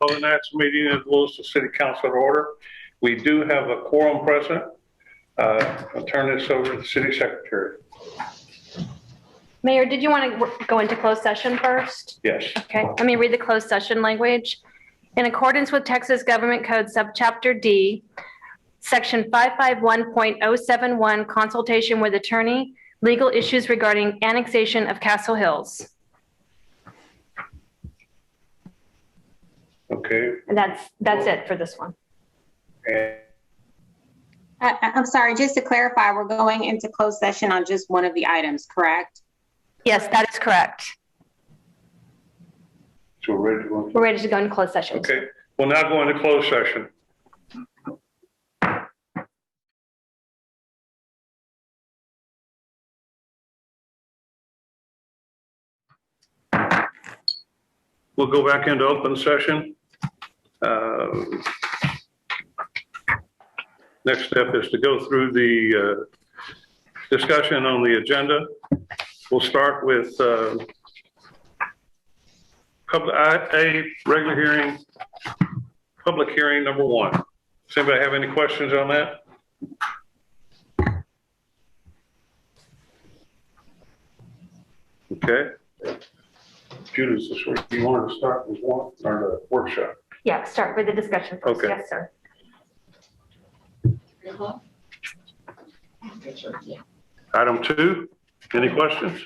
Call the next meeting of the Lewiston City Council to order. We do have a quorum present. I'll turn this over to the City Secretary. Mayor, did you want to go into closed session first? Yes. Okay, let me read the closed session language. In accordance with Texas Government Code Subchapter D, Section 551.071, consultation with attorney, legal issues regarding annexation of Castle Hills. Okay. And that's it for this one. And I'm sorry, just to clarify, we're going into closed session on just one of the items, correct? Yes, that is correct. so we're ready to go. We're ready to go into closed session. Okay. We'll now go into closed session. We'll go back into open session. Next step is to go through the discussion on the agenda. We'll start with regular hearing, public hearing number 1. Does anybody have any questions on that? Okay. Judith, this week, you wanted to start with one or the workshop? Yeah, start with the discussion first. Okay. Yes, sir. Item 2, any questions?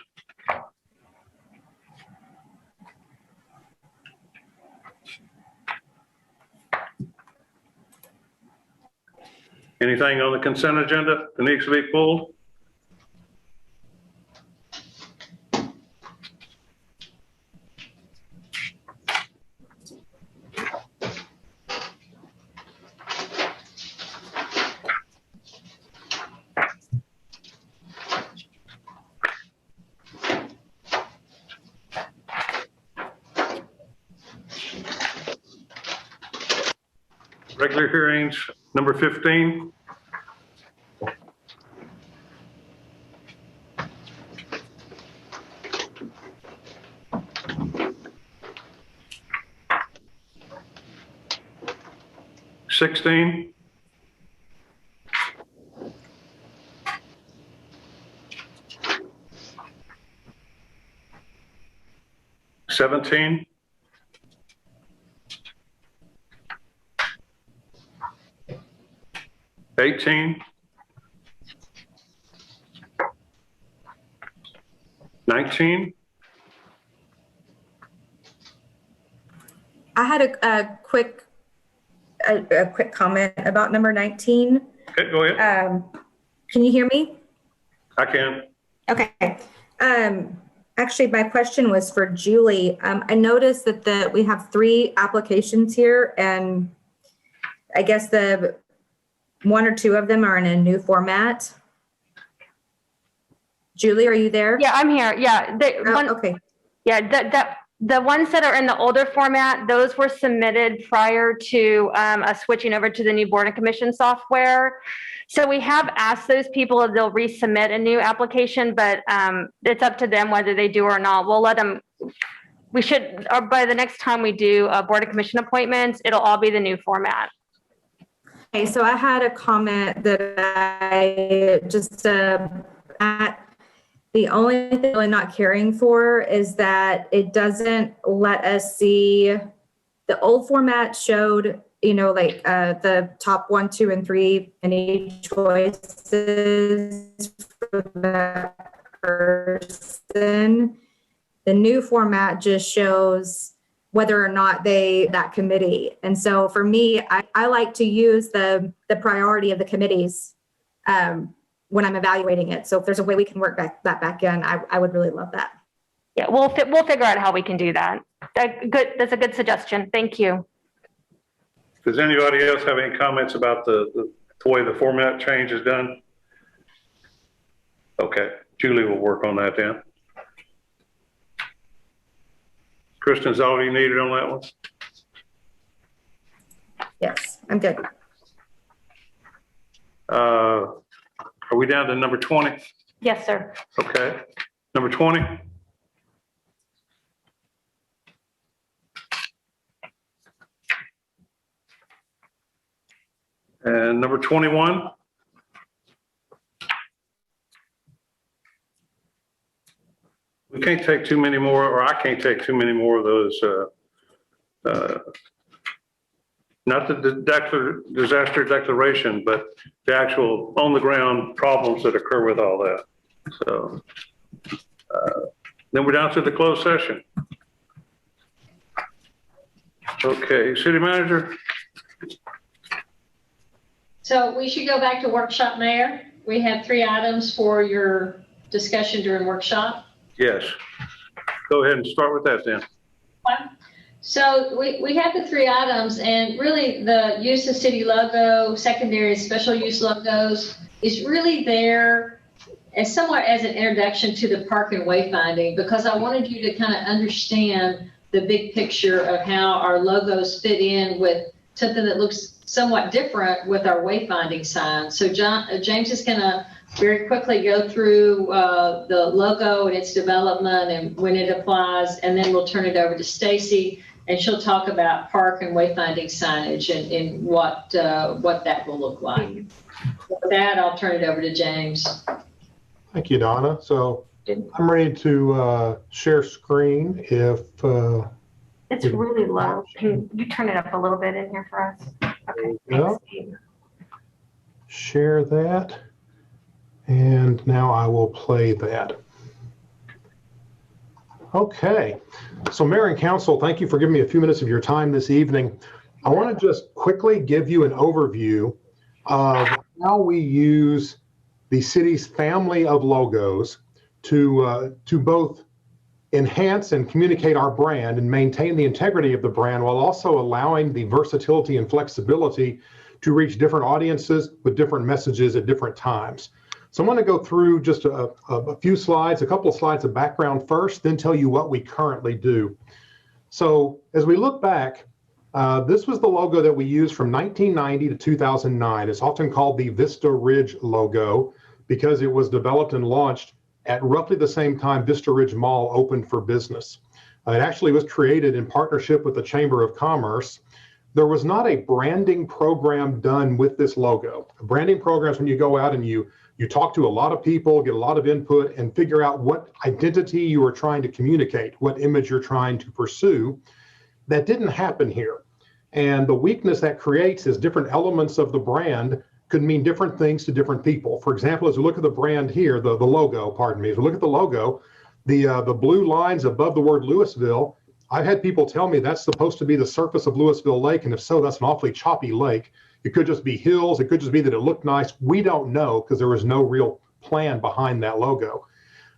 Anything on the consent agenda that needs to be pulled? Regular hearings, number 15. '16. '17. 18, 19. I had a quick comment about number 19. Okay, go ahead. Can you hear me? I can. Okay. Actually, my question was for Julie. I noticed that we have 3 applications here, and I guess the 1 or 2 of them are in a new format. Julie, are you there? Yeah, I'm here. Yeah. Okay. Yeah, the ones that are in the older format, those were submitted prior to us switching over to the new Board and Commission software. So we have asked those people if they'll resubmit a new application, but it's up to them whether they do or not. We'll let them, we should, or by the next time we do Board and Commission appointments, it'll all be the new format. Okay, so I had a comment that I just the only thing I'm not caring for is that it doesn't let us see. The old format showed, like the top 1, 2, and 3 any choices for that person. The new format just shows whether or not that committee. And so for me, I like to use the priority of the committees when I'm evaluating it. So if there's a way we can work that back in, I would really love that. Yeah, we'll figure out how we can do that. That's a good suggestion. Thank you. Does anybody else have any comments about the way the format change is done? Okay, Julie will work on that then. Kristen, is that all you needed on that one? Yes, I'm good. Are we down to number 20? Yes, sir. Okay. Number 20. And number 21. We can't take too many more, or I can't take too many more of those, not the disaster declaration, but the actual on the ground problems that occur with all that. So then we're down to the closed session. Okay, city manager. So we should go back to workshop, Mayor. We have 3 items for your discussion during workshop. Yes. Go ahead and start with that then. So we have the 3 items, and really the use of city logo, secondary special use logos is really there as somewhat as an introduction to the park and wayfinding, because I wanted you to kind of understand the big picture of how our logos fit in with something that looks somewhat different with our wayfinding sign. So James is going to very quickly go through the logo and its development and when it applies, and then we'll turn it over to Stacy, and she'll talk about park and wayfinding signage and what that will look like. With that, I'll turn it over to James. Thank you, Donna. So I'm ready to share screen if... It's really low. Can you turn it up a little bit in here for us? Okay, thanks, Steve. Share that. And now I will play that. Okay. So Mayor and Council, thank you for giving me a few minutes of your time this evening. I want to just quickly give you an overview of how we use the city's family of logos to both enhance and communicate our brand and maintain the integrity of the brand, while also allowing the versatility and flexibility to reach different audiences with different messages at different times. So I'm going to go through just a few slides, a couple of slides of background first, then tell you what we currently do. So as we look back, this was the logo that we used from 1990 to 2009. It's often called the Vista Ridge logo because it was developed and launched at roughly the same time Vista Ridge Mall opened for business. It actually was created in partnership with the Chamber of Commerce. There was not a branding program done with this logo. A branding program is when you go out and you talk to a lot of people, get a lot of input, and figure out what identity you are trying to communicate, what image you're trying to pursue. That didn't happen here. And the weakness that creates is different elements of the brand could mean different things to different people. For example, as we look at the brand here, the logo, pardon me, as we look at the logo, the blue lines above the word Louisville, I've had people tell me that's supposed to be the surface of Louisville Lake, and if so, that's an awfully choppy lake. It could just be hills, it could just be that it looked nice. We don't know because there was no real plan behind that logo.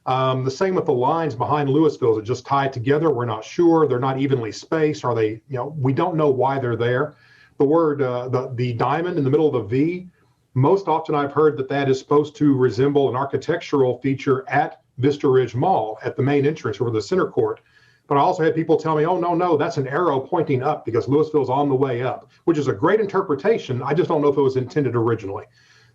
The same with the lines behind Louisville, that just tie it together. We're not sure, they're not evenly spaced. Are they, we don't know why they're there. The word, the diamond in the middle of the V, most often I've heard that is supposed to resemble an architectural feature at Vista Ridge Mall at the main entrance or the center court. But I also had people tell me, oh, no, that's an arrow pointing up because Louisville's on the way up, which is a great interpretation. I just don't know if it was intended originally.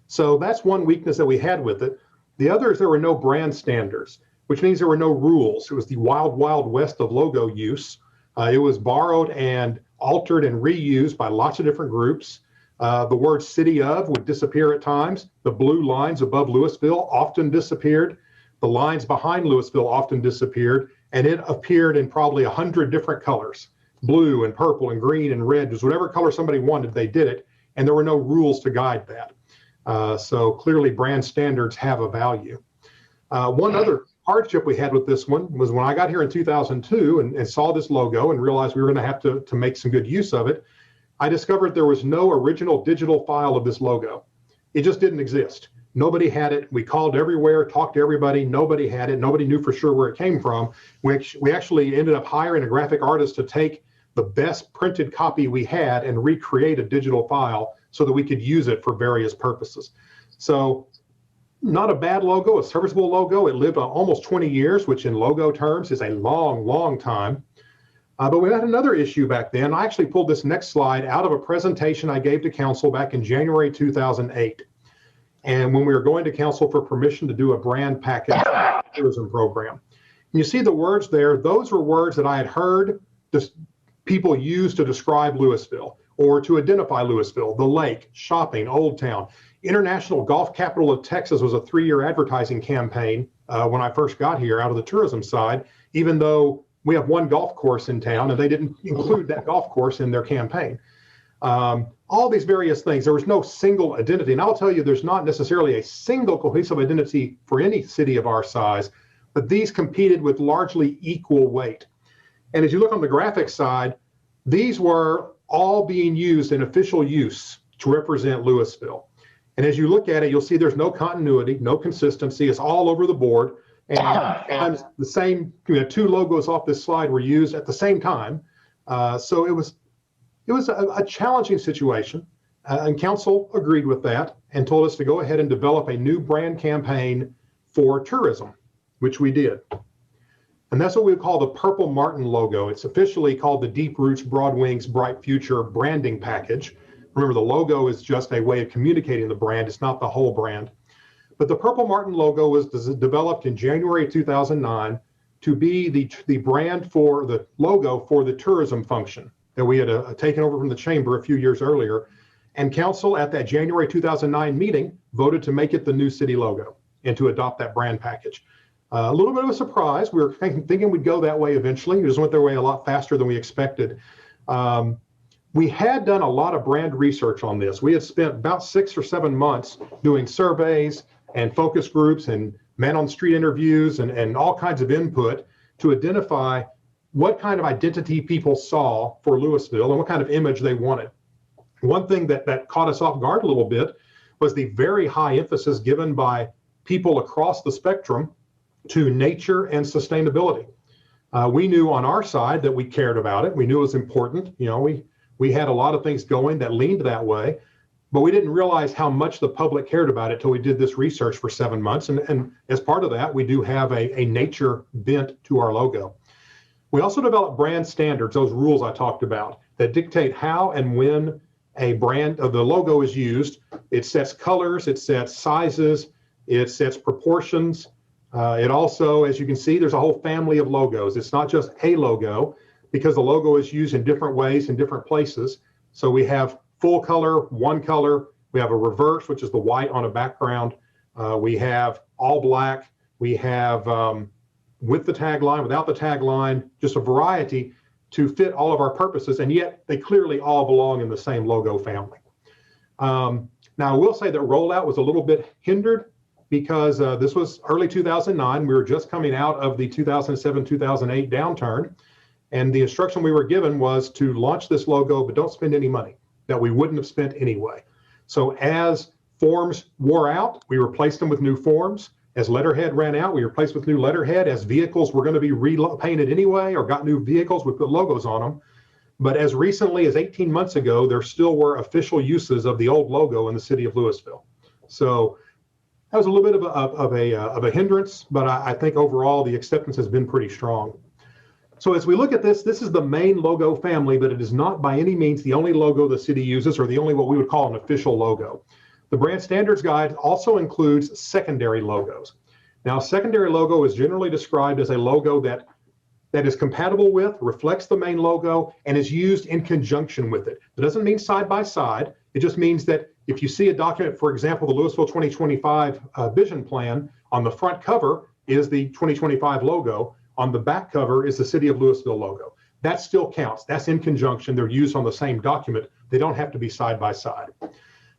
So that's one weakness that we had with it. The other is there were no brand standards, which means there were no rules. It was the wild, wild west of logo use. It was borrowed and altered and reused by lots of different groups. The word city of would disappear at times. The blue lines above Louisville often disappeared. The lines behind Louisville often disappeared, and it appeared in probably 100 different colors. Blue and purple and green and red, just whatever color somebody wanted, they did it, and there were no rules to guide that. So clearly brand standards have a value. One other hardship we had with this one was when I got here in 2002 and saw this logo and realized we were going to have to make some good use of it, I discovered there was no original digital file of this logo. It just didn't exist. Nobody had it. We called everywhere, talked to everybody. Nobody had it. Nobody knew for sure where it came from, which we actually ended up hiring a graphic artist to take the best printed copy we had and recreate a digital file so that we could use it for various purposes. So not a bad logo, a serviceable logo. It lived almost 20 years, which in logo terms is a long, long time. But we had another issue back then. I actually pulled this next slide out of a presentation I gave to council back in January 2008. And when we were going to council for permission to do a brand package tourism program. And you see the words there, those were words that I had heard people use to describe Louisville. or to identify Louisville, the lake, shopping, Old Town. International Golf Capital of Texas was a 3-year advertising campaign when I first got here out of the tourism side, even though we have one golf course in town and they didn't include that golf course in their campaign. All these various things, there was no single identity. And I'll tell you, there's not necessarily a single cohesive identity for any city of our size, but these competed with largely equal weight. And as you look on the graphic side, these were all being used in official use to represent Louisville. And as you look at it, you'll see there's no continuity, no consistency. It's all over the board. And sometimes the same 2 logos off this slide were used at the same time. So it was a challenging situation. And council agreed with that and told us to go ahead and develop a new brand campaign for tourism, which we did. And that's what we call the Purple Martin logo. It's officially called the Deep Roots, Broad Wings, Bright Future branding package. Remember, the logo is just a way of communicating the brand. It's not the whole brand. But the Purple Martin logo was developed in January 2009 to be the brand for the logo for the tourism function that we had taken over from the chamber a few years earlier. And council at that January 2009 meeting voted to make it the new city logo and to adopt that brand package. A little bit of a surprise. We were thinking we'd go that way eventually. It just went their way a lot faster than we expected. We had done a lot of brand research on this. We had spent about 6 or 7 months doing surveys and focus groups and man-on-the-street interviews and all kinds of input to identify what kind of identity people saw for Louisville and what kind of image they wanted. One thing that caught us off guard a little bit was the very high emphasis given by people across the spectrum to nature and sustainability. We knew on our side that we cared about it. We knew it was important. We had a lot of things going that leaned that way, but we didn't realize how much the public cared about it till we did this research for 7 months. And as part of that, we do have a nature bent to our logo. We also developed brand standards, those rules I talked about, that dictate how and when a brand of the logo is used. It sets colors, it sets sizes, it sets proportions. It also, as you can see, there's a whole family of logos. It's not just a logo, because the logo is used in different ways in different places. So we have full color, one color. We have a reverse, which is the white on a background. We have all black. We have with the tagline, without the tagline, just a variety to fit all of our purposes. And yet they clearly all belong in the same logo family. Now, I will say that rollout was a little bit hindered because this was early 2009. We were just coming out of the 2007-2008 downturn. And the instruction we were given was to launch this logo, but don't spend any money that we wouldn't have spent anyway. So as forms wore out, we replaced them with new forms. As letterhead ran out, we replaced with new letterhead. As vehicles were going to be repainted anyway or got new vehicles, we put logos on them. But as recently as 18 months ago, there still were official uses of the old logo in the city of Louisville. So that was a little bit of a hindrance, but I think overall the acceptance has been pretty strong. So as we look at this, this is the main logo family, but it is not by any means the only logo the city uses or the only what we would call an official logo. The brand standards guide also includes secondary logos. Now, a secondary logo is generally described as a logo that is compatible with, reflects the main logo, and is used in conjunction with it. It doesn't mean side by side. It just means that if you see a document, for example, the Louisville 2025 vision plan, on the front cover is the 2025 logo. On the back cover is the City of Louisville logo. That still counts. That's in conjunction. They're used on the same document. They don't have to be side by side.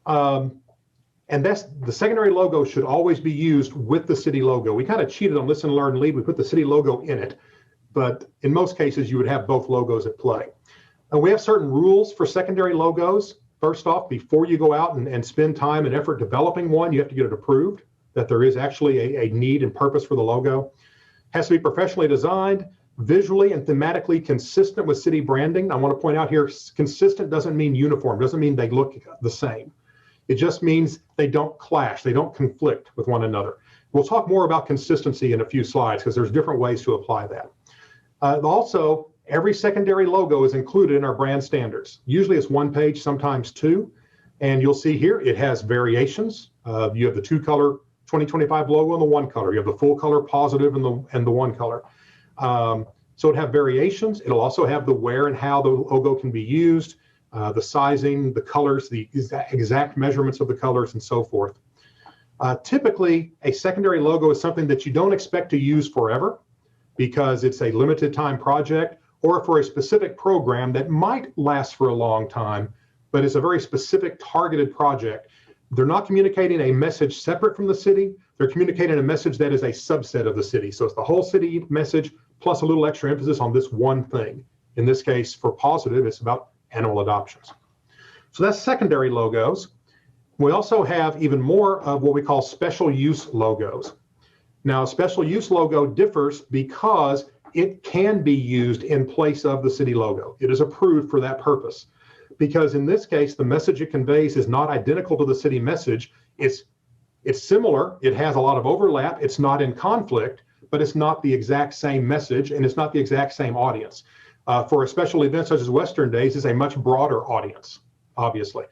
And that's the secondary logo should always be used with the city logo. We kind of cheated on listen, learn, lead. We put the city logo in it, but in most cases you would have both logos at play. And we have certain rules for secondary logos. First off, before you go out and spend time and effort developing one, you have to get it approved that there is actually a need and purpose for the logo. Has to be professionally designed, visually and thematically consistent with city branding. I want to point out here, consistent doesn't mean uniform, doesn't mean they look the same. It just means they don't clash, they don't conflict with one another. We'll talk more about consistency in a few slides because there's different ways to apply that. Also, every secondary logo is included in our brand standards. Usually it's one page, sometimes two. And you'll see here, it has variations. You have the 2-color 2025 logo and the 1-color. You have the full color positive and the 1-color. So it have variations. It'll also have the where and how the logo can be used. the sizing, the colors, the exact measurements of the colors, and so forth. Typically, a secondary logo is something that you don't expect to use forever because it's a limited time project or for a specific program that might last for a long time, but it's a very specific targeted project. They're not communicating a message separate from the city. They're communicating a message that is a subset of the city. So it's the whole city message plus a little extra emphasis on this one thing. In this case, for positive, it's about animal adoptions. So that's secondary logos. We also have even more of what we call special use logos. Now, a special use logo differs because it can be used in place of the city logo. It is approved for that purpose. Because in this case, the message it conveys is not identical to the city message. It's similar. It has a lot of overlap. It's not in conflict, but it's not the exact same message, and it's not the exact same audience. For a special event such as Western Days, it's a much broader audience, obviously.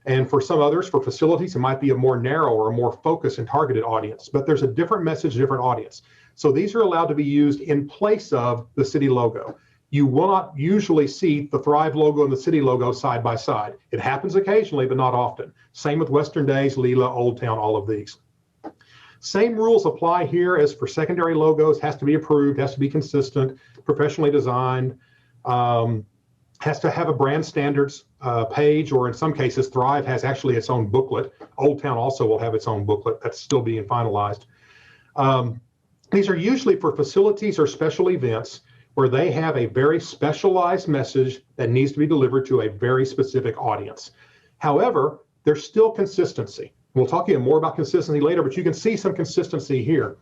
And for some others, for facilities, it might be a more narrow or a more focused and targeted audience, but there's a different message, different audience. So these are allowed to be used in place of the city logo. You will not usually see the Thrive logo and the city logo side by side. It happens occasionally, but not often. Same with Western Days, Leela, Old Town, all of these. Same rules apply here as for secondary logos. Has to be approved, has to be consistent, professionally designed, has to have a brand standards page, or in some cases, Thrive has actually its own booklet. Old Town also will have its own booklet. That's still being finalized. These are usually for facilities or special events where they have a very specialized message that needs to be delivered to a very specific audience. However, there's still consistency. We'll talk to you more about consistency later, but you can see some consistency here.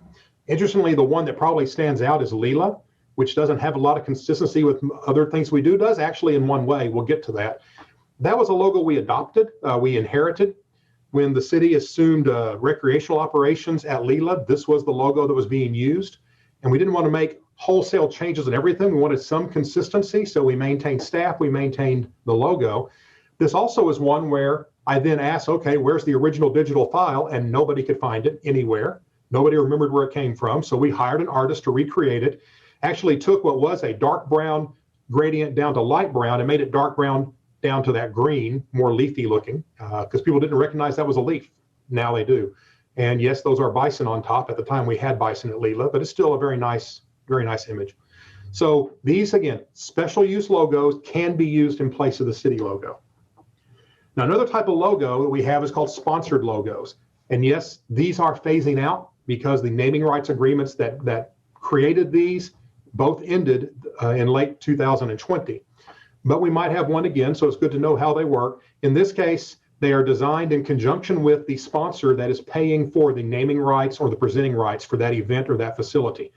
Interestingly, the one that probably stands out is Leela, which doesn't have a lot of consistency with other things we do, does actually in one way. We'll get to that. That was a logo we adopted, we inherited. When the city assumed recreational operations at Leela, this was the logo that was being used. And we didn't want to make wholesale changes in everything. We wanted some consistency, so we maintained staff, we maintained the logo. This also is one where I then asked, okay, where's the original digital file? And nobody could find it anywhere. Nobody remembered where it came from. So we hired an artist to recreate it. Actually took what was a dark brown gradient down to light brown and made it dark brown down to that green, more leafy looking, because people didn't recognize that was a leaf. Now they do. And yes, those are bison on top. At the time we had bison at Leela, but it's still a very nice image. So these, again, special use logos can be used in place of the city logo. Now, another type of logo that we have is called sponsored logos. And yes, these are phasing out because the naming rights agreements that created these both ended in late 2020. But we might have one again, so it's good to know how they work. In this case, they are designed in conjunction with the sponsor that is paying for the naming rights or the presenting rights for that event or that facility.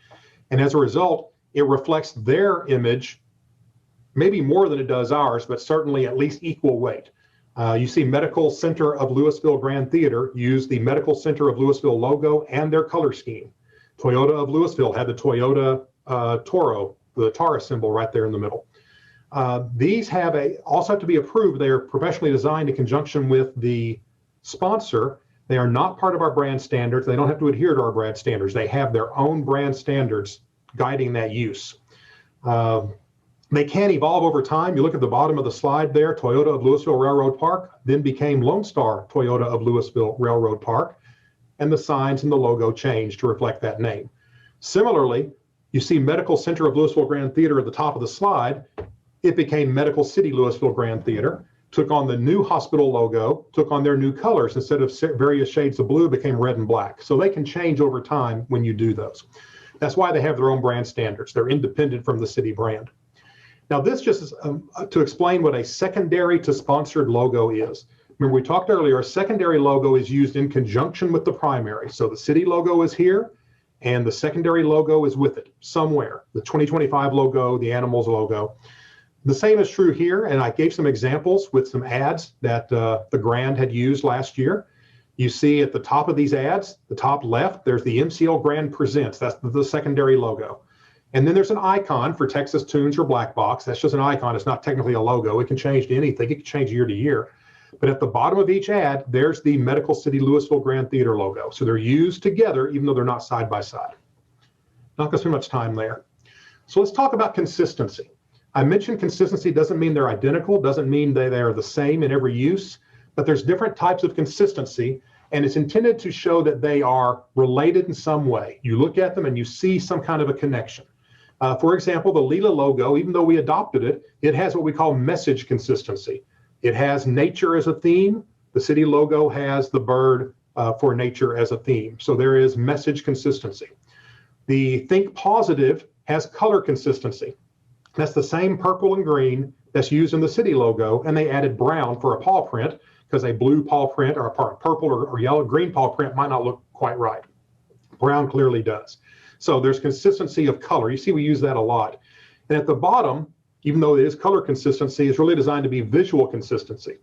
And as a result, it reflects their image, maybe more than it does ours, but certainly at least equal weight. You see Medical Center of Louisville Grand Theater use the Medical Center of Louisville logo and their color scheme. Toyota of Louisville had the Toyota Toro, the Tara symbol right there in the middle. These also have to be approved. They are professionally designed in conjunction with the sponsor. They are not part of our brand standards. They don't have to adhere to our brand standards. They have their own brand standards guiding that use. They can evolve over time. You look at the bottom of the slide there, Toyota of Louisville Railroad Park, then became Lone Star Toyota of Louisville Railroad Park, and the signs and the logo changed to reflect that name. Similarly, you see Medical Center of Louisville Grand Theater at the top of the slide. It became Medical City Louisville Grand Theater, took on the new hospital logo, took on their new colors. Instead of various shades of blue, became red and black. So they can change over time when you do those. That's why they have their own brand standards. They're independent from the city brand. Now, this just is to explain what a secondary to sponsored logo is. Remember, we talked earlier, a secondary logo is used in conjunction with the primary. So the city logo is here, and the secondary logo is with it somewhere. The 2025 logo, the animals logo. The same is true here, and I gave some examples with some ads that the Grand had used last year. You see at the top of these ads, the top left, there's the MCL Grand Presents. That's the secondary logo. And then there's an icon for Texas Tunes or Black Box. That's just an icon. It's not technically a logo. It can change to anything. It can change year to year. But at the bottom of each ad, there's the Medical City Louisville Grand Theater logo. So they're used together, even though they're not side by side. Not going to spend much time there. So let's talk about consistency. I mentioned consistency doesn't mean they're identical, doesn't mean they are the same in every use, but there's different types of consistency, and it's intended to show that they are related in some way. You look at them and you see some kind of a connection. For example, the Lila logo, even though we adopted it, it has what we call message consistency. It has nature as a theme. The city logo has the bird for nature as a theme. So there is message consistency. The Think Positive has color consistency. That's the same purple and green that's used in the city logo, and they added brown for a paw print because a blue paw print or a purple or yellow green paw print might not look quite right. Brown clearly does. So there's consistency of color. You see we use that a lot. And at the bottom, even though it is color consistency, it's really designed to be visual consistency,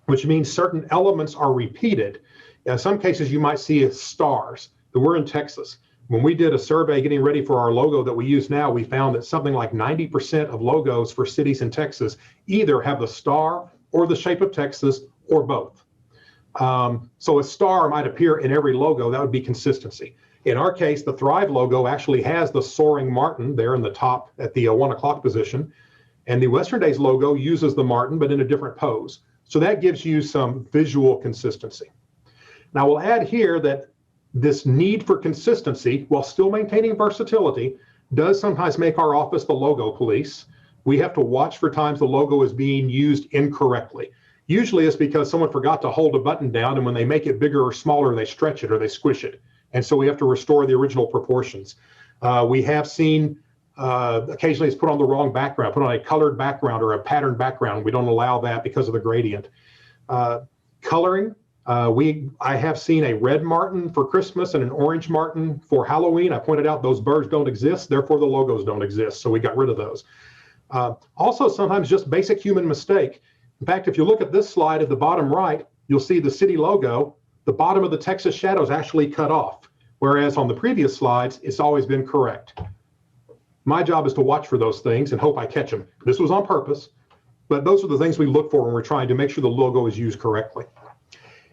which means certain elements are repeated. In some cases, you might see stars. We're in Texas. When we did a survey getting ready for our logo that we use now, we found that something like 90% of logos for cities in Texas either have the star or the shape of Texas or both. So a star might appear in every logo. That would be consistency. In our case, the Thrive logo actually has the soaring martin there in the top at the 1 o'clock position. And the Western Days logo uses the martin, but in a different pose. So that gives you some visual consistency. Now we'll add here that this need for consistency, while still maintaining versatility, does sometimes make our office the logo police. We have to watch for times the logo is being used incorrectly. Usually it's because someone forgot to hold a button down, and when they make it bigger or smaller, they stretch it or they squish it. And so we have to restore the original proportions. We have seen occasionally it's put on the wrong background, put on a colored background or a patterned background. We don't allow that because of the gradient. Coloring. I have seen a red martin for Christmas and an orange martin for Halloween. I pointed out those birds don't exist, therefore the logos don't exist. So we got rid of those. Also, sometimes just basic human mistake. In fact, if you look at this slide at the bottom right, you'll see the city logo. The bottom of the Texas shadow is actually cut off, whereas on the previous slides, it's always been correct. My job is to watch for those things and hope I catch them. This was on purpose, but those are the things we look for when we're trying to make sure the logo is used correctly.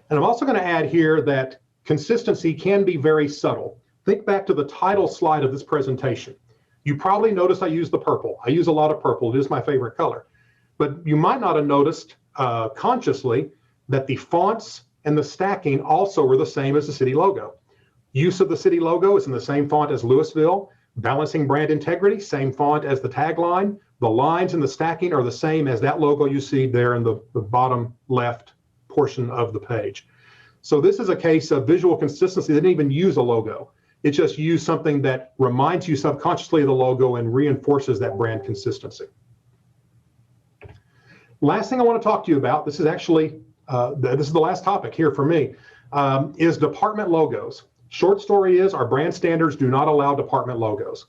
And I'm also going to add here that consistency can be very subtle. Think back to the title slide of this presentation. You probably noticed I use the purple. I use a lot of purple. It is my favorite color. But you might not have noticed consciously that the fonts and the stacking also were the same as the city logo. Use of the city logo is in the same font as Louisville. Balancing brand integrity, same font as the tagline. The lines and the stacking are the same as that logo you see there in the bottom left portion of the page. So this is a case of visual consistency. They didn't even use a logo. It just used something that reminds you subconsciously of the logo and reinforces that brand consistency. Last thing I want to talk to you about, this is actually, this is the last topic here for me, is department logos. Short story is our brand standards do not allow department logos.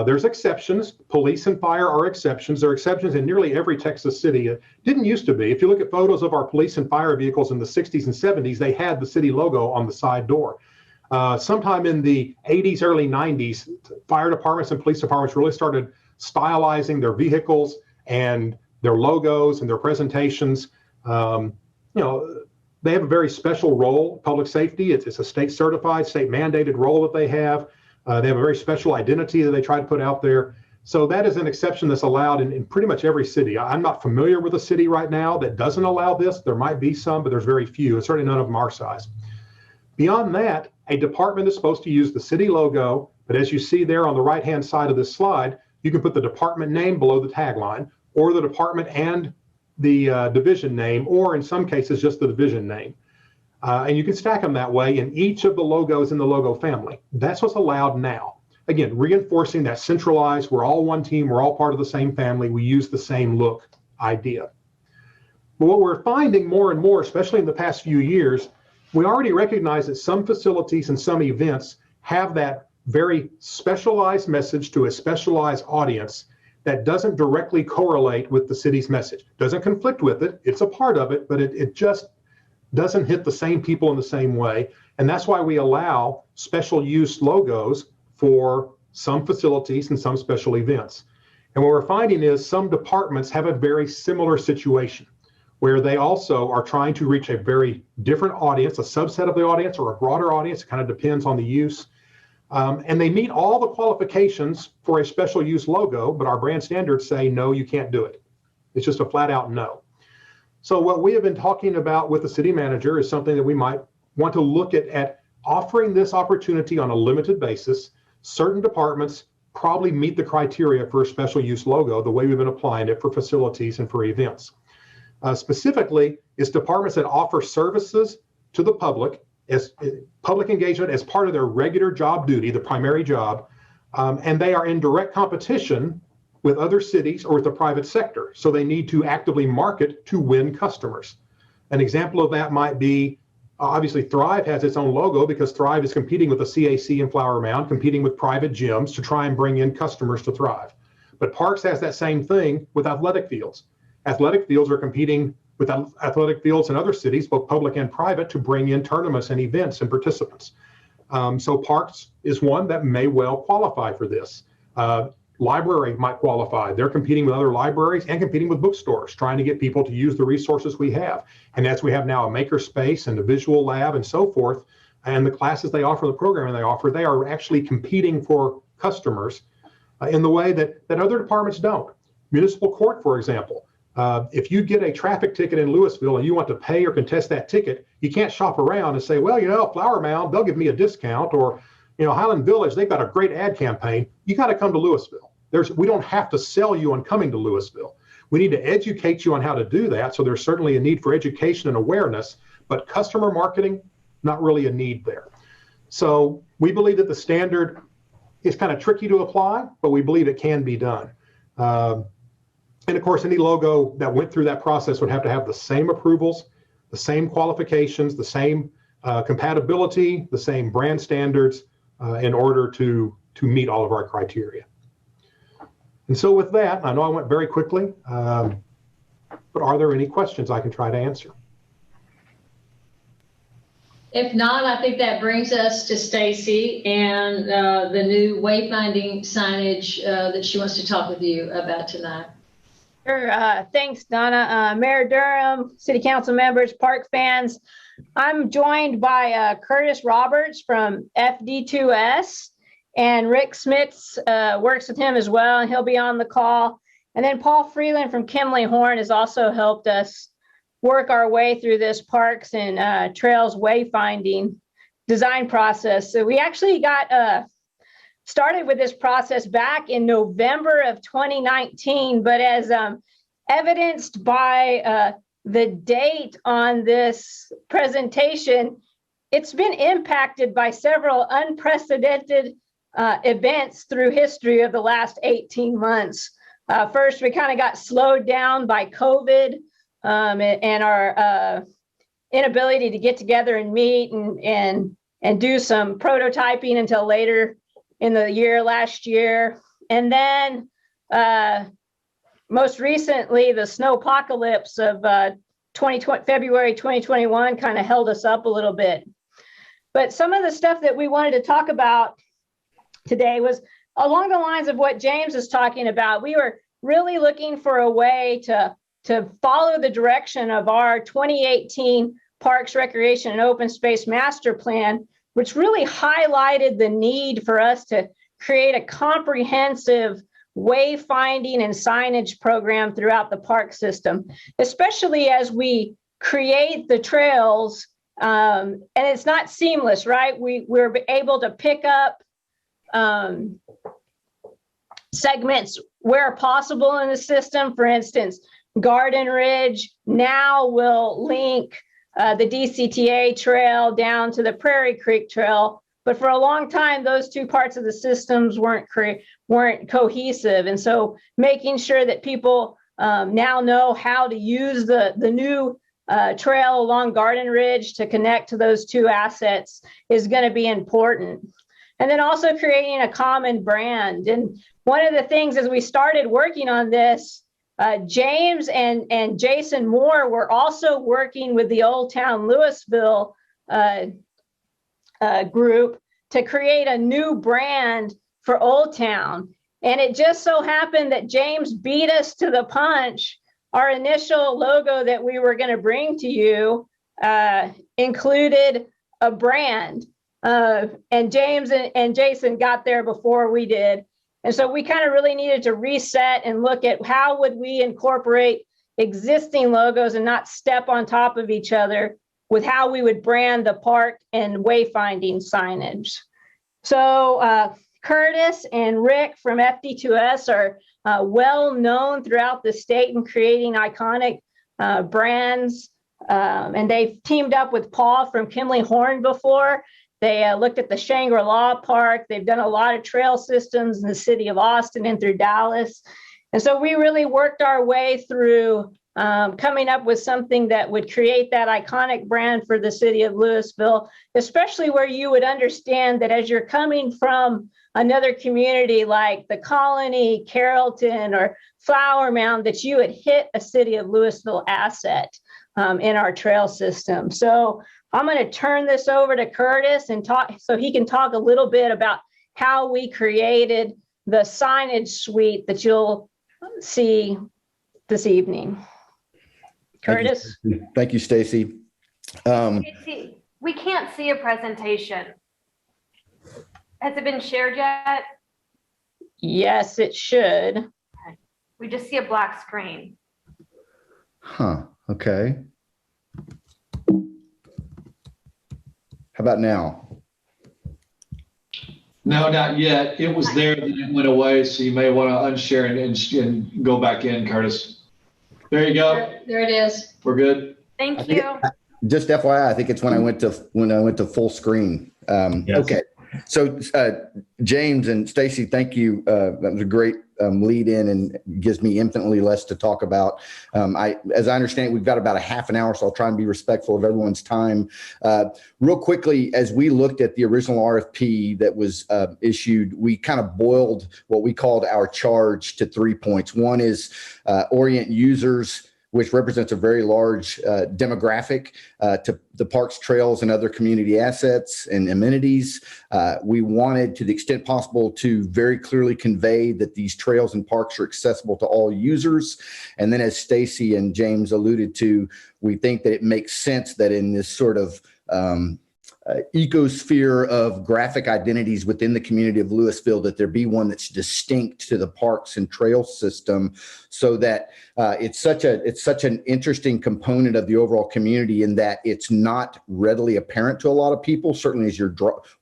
There's exceptions. Police and fire are exceptions. There are exceptions in nearly every Texas city. It didn't used to be. If you look at photos of our police and fire vehicles in the 60s and 70s, they had the city logo on the side door. Sometime in the 80s, early 90s, fire departments and police departments really started stylizing their vehicles and their logos and their presentations. They have a very special role, public safety. It's a state certified, state mandated role that they have. They have a very special identity that they try to put out there. So that is an exception that's allowed in pretty much every city. I'm not familiar with a city right now that doesn't allow this. There might be some, but there's very few, and certainly none of them our size. Beyond that, a department is supposed to use the city logo, but as you see there on the right-hand side of this slide, you can put the department name below the tagline, or the department and the division name, or in some cases, just the division name. And you can stack them that way in each of the logos in the logo family. That's what's allowed now. Again, reinforcing that centralized, we're all one team, we're all part of the same family, we use the same look idea. But what we're finding more and more, especially in the past few years, we already recognize that some facilities and some events have that very specialized message to a specialized audience that doesn't directly correlate with the city's message. Doesn't conflict with it, it's a part of it, but it just doesn't hit the same people in the same way. And that's why we allow special use logos for some facilities and some special events. And what we're finding is some departments have a very similar situation where they also are trying to reach a very different audience, a subset of the audience or a broader audience. It kind of depends on the use. And they meet all the qualifications for a special use logo, but our brand standards say, no, you can't do it. It's just a flat out no. So what we have been talking about with the city manager is something that we might want to look at offering this opportunity on a limited basis. Certain departments probably meet the criteria for a special use logo the way we've been applying it for facilities and for events. Specifically, it's departments that offer services to the public as public engagement as part of their regular job duty, the primary job, and they are in direct competition with other cities or with the private sector. So they need to actively market to win customers. An example of that might be, obviously Thrive has its own logo because Thrive is competing with the CAC in Flower Mound, competing with private gyms to try and bring in customers to Thrive. But Parks has that same thing with athletic fields. Athletic fields are competing with athletic fields in other cities, both public and private, to bring in tournaments and events and participants. So Parks is one that may well qualify for this. Library might qualify. They're competing with other libraries and competing with bookstores, trying to get people to use the resources we have. And as we have now a maker space and a visual lab and so forth, and the classes they offer, the programming they offer, they are actually competing for customers in the way that other departments don't. Municipal court, for example. If you get a traffic ticket in Louisville and you want to pay or contest that ticket, you can't shop around and say, well, Flower Mound, they'll give me a discount, or Highland Village, they've got a great ad campaign. You got to come to Louisville. We don't have to sell you on coming to Louisville. We need to educate you on how to do that. So there's certainly a need for education and awareness, but customer marketing, not really a need there. So we believe that the standard is kind of tricky to apply, but we believe it can be done. And of course, any logo that went through that process would have to have the same approvals, the same qualifications, the same compatibility, the same brand standards in order to meet all of our criteria. And so with that, I know I went very quickly, but are there any questions I can try to answer? If not, I think that brings us to Stacy and the new wayfinding signage that she wants to talk with you about tonight. Sure. Thanks, Donna. Mayor Durham, City Council members, park fans. I'm joined by Curtis Roberts from FD2S, and Rick Smits works with him as well, and he'll be on the call. And then Paul Freeland from Kimley Horn has also helped us work our way through this parks and trails wayfinding design process. So we actually got started with this process back in November of 2019, but as evidenced by the date on this presentation, it's been impacted by several unprecedented events through history of the last 18 months. First, we kind of got slowed down by COVID and our inability to get together and meet and do some prototyping until later in the year last year. And then most recently, the snowpocalypse of February 2021 kind of held us up a little bit. But some of the stuff that we wanted to talk about today was along the lines of what James is talking about. We were really looking for a way to follow the direction of our 2018 Parks, Recreation, and Open Space Master Plan, which really highlighted the need for us to create a comprehensive wayfinding and signage program throughout the park system, especially as we create the trails. And it's not seamless, right? We're able to pick up segments where possible in the system. For instance, Garden Ridge now will link the DCTA trail down to the Prairie Creek Trail. But for a long time, those two parts of the systems weren't cohesive. And so making sure that people now know how to use the new trail along Garden Ridge to connect to those two assets is going to be important. And then also creating a common brand. And one of the things as we started working on this, James and Jason Moore were also working with the Old Town Louisville group to create a new brand for Old Town. And it just so happened that James beat us to the punch. Our initial logo that we were going to bring to you included a brand. and James and Jason got there before we did. And so we kind of really needed to reset and look at how would we incorporate existing logos and not step on top of each other with how we would brand the park and wayfinding signage. So Curtis and Rick from FD2S are well known throughout the state in creating iconic brands. And they've teamed up with Paul from Kimley Horn before. They looked at the Shangri-La Park. They've done a lot of trail systems in the city of Austin and through Dallas. And so we really worked our way through coming up with something that would create that iconic brand for the city of Louisville, especially where you would understand that as you're coming from another community like the Colony, Carrollton, or Flower Mound, that you would hit a city of Louisville asset in our trail system. So I'm going to turn this over to Curtis and talk so he can talk a little bit about how we created the signage suite that you'll see this evening. Curtis. Thank you, Stacy. We can't see a presentation. Has it been shared yet? Yes, it should. Okay. We just see a black screen. Huh. Okay. How about now? No, not yet. It was there, then it went away. So you may want to unshare and go back in, Curtis. There you go. There it is. We're good. Thank you. Just FYI, I think it's when I went to full screen. Yes. Okay. So James and Stacy, thank you. That was a great lead in and gives me infinitely less to talk about. As I understand it, we've got about a half an hour, so I'll try and be respectful of everyone's time. Real quickly, as we looked at the original RFP that was issued, we kind of boiled what we called our charge to 3 points. One is orient users, which represents a very large demographic to the parks, trails, and other community assets and amenities. We wanted, to the extent possible, to very clearly convey that these trails and parks are accessible to all users. And then, as Stacy and James alluded to, we think that it makes sense that in this sort of ecosphere of graphic identities within the community of Louisville, that there be one that's distinct to the parks and trail system, so that it's such an interesting component of the overall community in that it's not readily apparent to a lot of people. Certainly as you're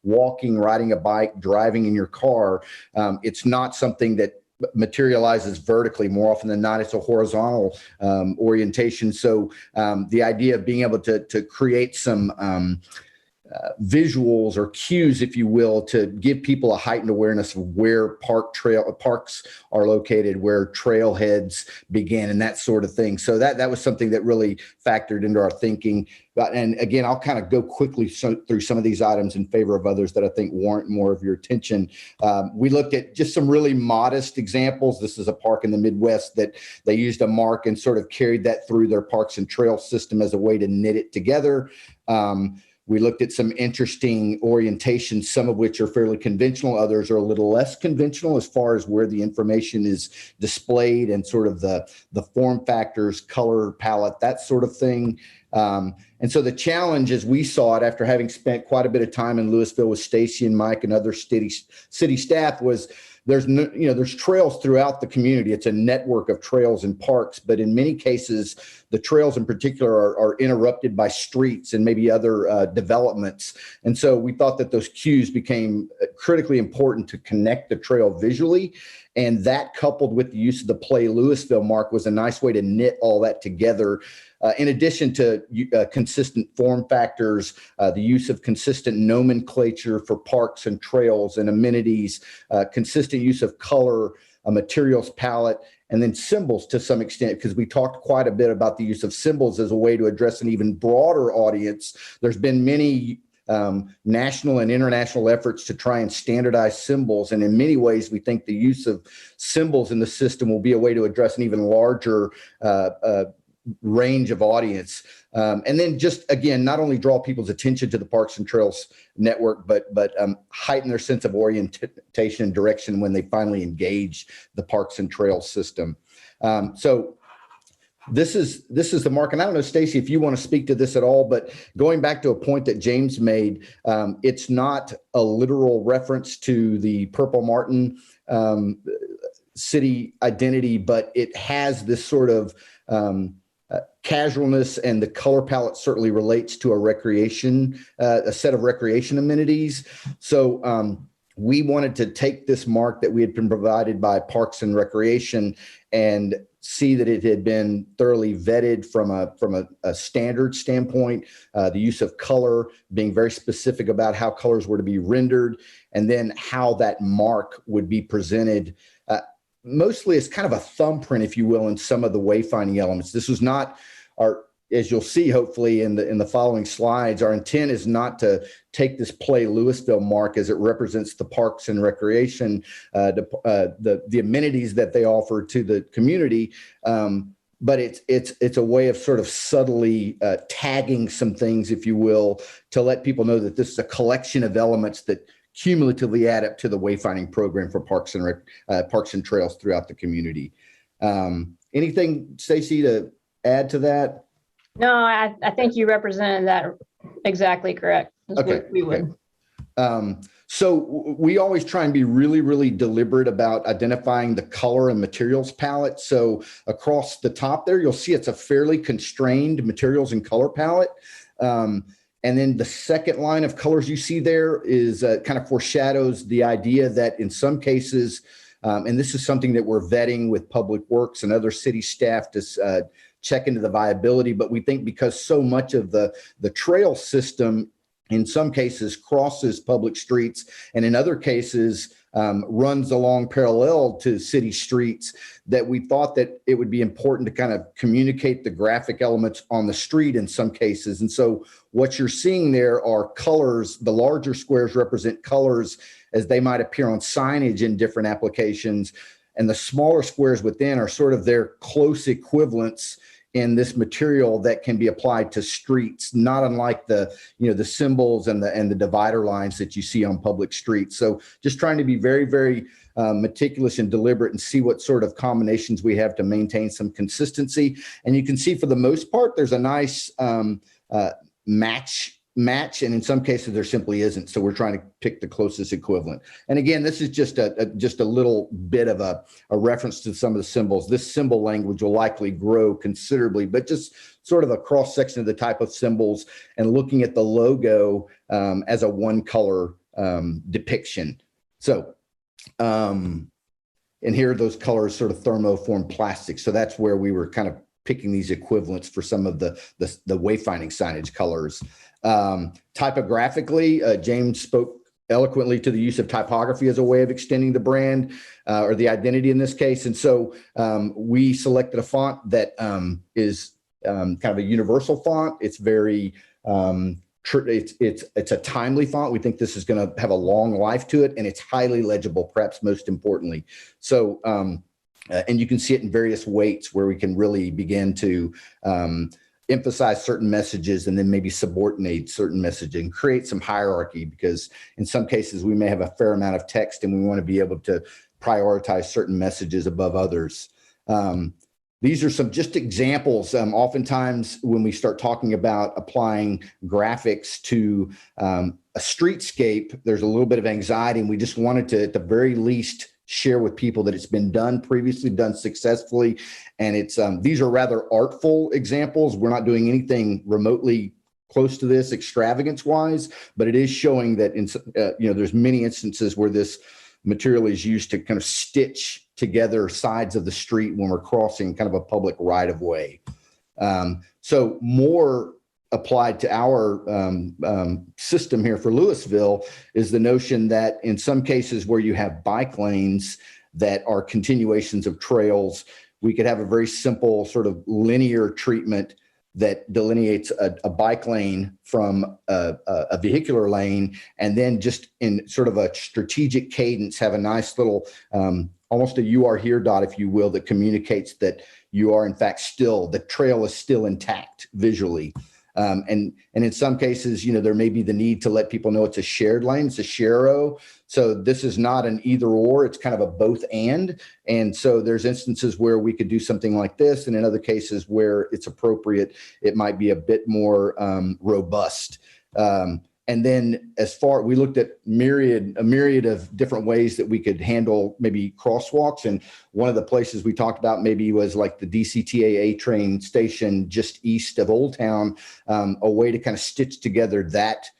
walking, riding a bike, driving in your car, it's not something that materializes vertically. More often than not, it's a horizontal orientation. So the idea of being able to create some visuals or cues, if you will, to give people a heightened awareness of where parks are located, where trailheads begin, and that sort of thing. So that was something that really factored into our thinking. And again, I'll kind of go quickly through some of these items in favor of others that I think warrant more of your attention. We looked at just some really modest examples. This is a park in the Midwest that they used a mark and sort of carried that through their parks and trail system as a way to knit it together. We looked at some interesting orientations, some of which are fairly conventional, others are a little less conventional as far as where the information is displayed and sort of the form factors, color palette, that sort of thing. And so the challenge, as we saw it after having spent quite a bit of time in Louisville with Stacy and Mike and other city staff, was there's trails throughout the community. It's a network of trails and parks, but in many cases, the trails in particular are interrupted by streets and maybe other developments. And so we thought that those cues became critically important to connect the trail visually. And that, coupled with the use of the Play Louisville mark, was a nice way to knit all that together. In addition to consistent form factors, the use of consistent nomenclature for parks and trails and amenities, consistent use of color, a materials palette, and then symbols to some extent, because we talked quite a bit about the use of symbols as a way to address an even broader audience. There's been many national and international efforts to try and standardize symbols. And in many ways, we think the use of symbols in the system will be a way to address an even larger range of audience. And then just, again, not only draw people's attention to the Parks and Trails Network, but heighten their sense of orientation and direction when they finally engage the Parks and Trails system. So this is the mark. And I don't know, Stacy, if you want to speak to this at all, but going back to a point that James made, it's not a literal reference to the Purple Martin city identity, but it has this sort of casualness, and the color palette certainly relates to a set of recreation amenities. So we wanted to take this mark that we had been provided by Parks and Recreation and see that it had been thoroughly vetted from a standard standpoint, the use of color, being very specific about how colors were to be rendered, and then how that mark would be presented, mostly as kind of a thumbprint, if you will, in some of the wayfinding elements. This was not as you'll see, hopefully in the following slides, our intent is not to take this Play Louisville mark as it represents the Parks and Recreation, the amenities that they offer to the community. But it's a way of sort of subtly tagging some things, if you will, to let people know that this is a collection of elements that cumulatively add up to the wayfinding program for parks and trails throughout the community. Anything, Stacy, to add to that? No, I think you represented that exactly correct. Okay. We would. So we always try and be really, really deliberate about identifying the color and materials palette. So across the top there, you'll see it's a fairly constrained materials and color palette. And then the second line of colors you see there is kind of foreshadows the idea that in some cases, and this is something that we're vetting with Public Works and other city staff to check into the viability, but we think because so much of the trail system in some cases crosses public streets and in other cases runs along parallel to city streets, that we thought that it would be important to kind of communicate the graphic elements on the street in some cases. And so what you're seeing there are colors. The larger squares represent colors as they might appear on signage in different applications. And the smaller squares within are sort of their close equivalents in this material that can be applied to streets, not unlike the symbols and the divider lines that you see on public streets. So just trying to be very, very meticulous and deliberate and see what sort of combinations we have to maintain some consistency. And you can see for the most part, there's a nice match, and in some cases there simply isn't. So we're trying to pick the closest equivalent. And again, this is just a little bit of a reference to some of the symbols. This symbol language will likely grow considerably, but just sort of a cross section of the type of symbols and looking at the logo as a one color depiction. So, and here are those colors sort of thermoform plastic. So that's where we were kind of picking these equivalents for some of the wayfinding signage colors. Typographically, James spoke eloquently to the use of typography as a way of extending the brand or the identity in this case. And so we selected a font that is kind of a universal font. It's very, it's a timely font. We think this is going to have a long life to it, and it's highly legible, perhaps most importantly. So, and you can see it in various weights where we can really begin to emphasize certain messages and then maybe subordinate certain messaging, create some hierarchy, because in some cases we may have a fair amount of text and we want to be able to prioritize certain messages above others. These are some just examples. Oftentimes when we start talking about applying graphics to a streetscape, there's a little bit of anxiety, and we just wanted to, at the very least, share with people that it's been done previously, done successfully. And it's these are rather artful examples. We're not doing anything remotely close to this extravagance wise, but it is showing that in there's many instances where this material is used to kind of stitch together sides of the street when we're crossing kind of a public right of way. So more applied to our system here for Louisville is the notion that in some cases where you have bike lanes that are continuations of trails, we could have a very simple sort of linear treatment that delineates a bike lane from a vehicular lane, and then just in sort of a strategic cadence have a nice little almost a "you are here" dot, if you will, that communicates that you are in fact still, the trail is still intact visually. And in some cases, there may be the need to let people know it's a shared lane, it's a share-o. So this is not an either or, it's kind of a both and. And so there's instances where we could do something like this. And in other cases where it's appropriate, it might be a bit more robust. And then we looked at a myriad of different ways that we could handle maybe crosswalks. And one of the places we talked about maybe was like the DCTAA train station just east of Old Town, a way to kind of stitch together that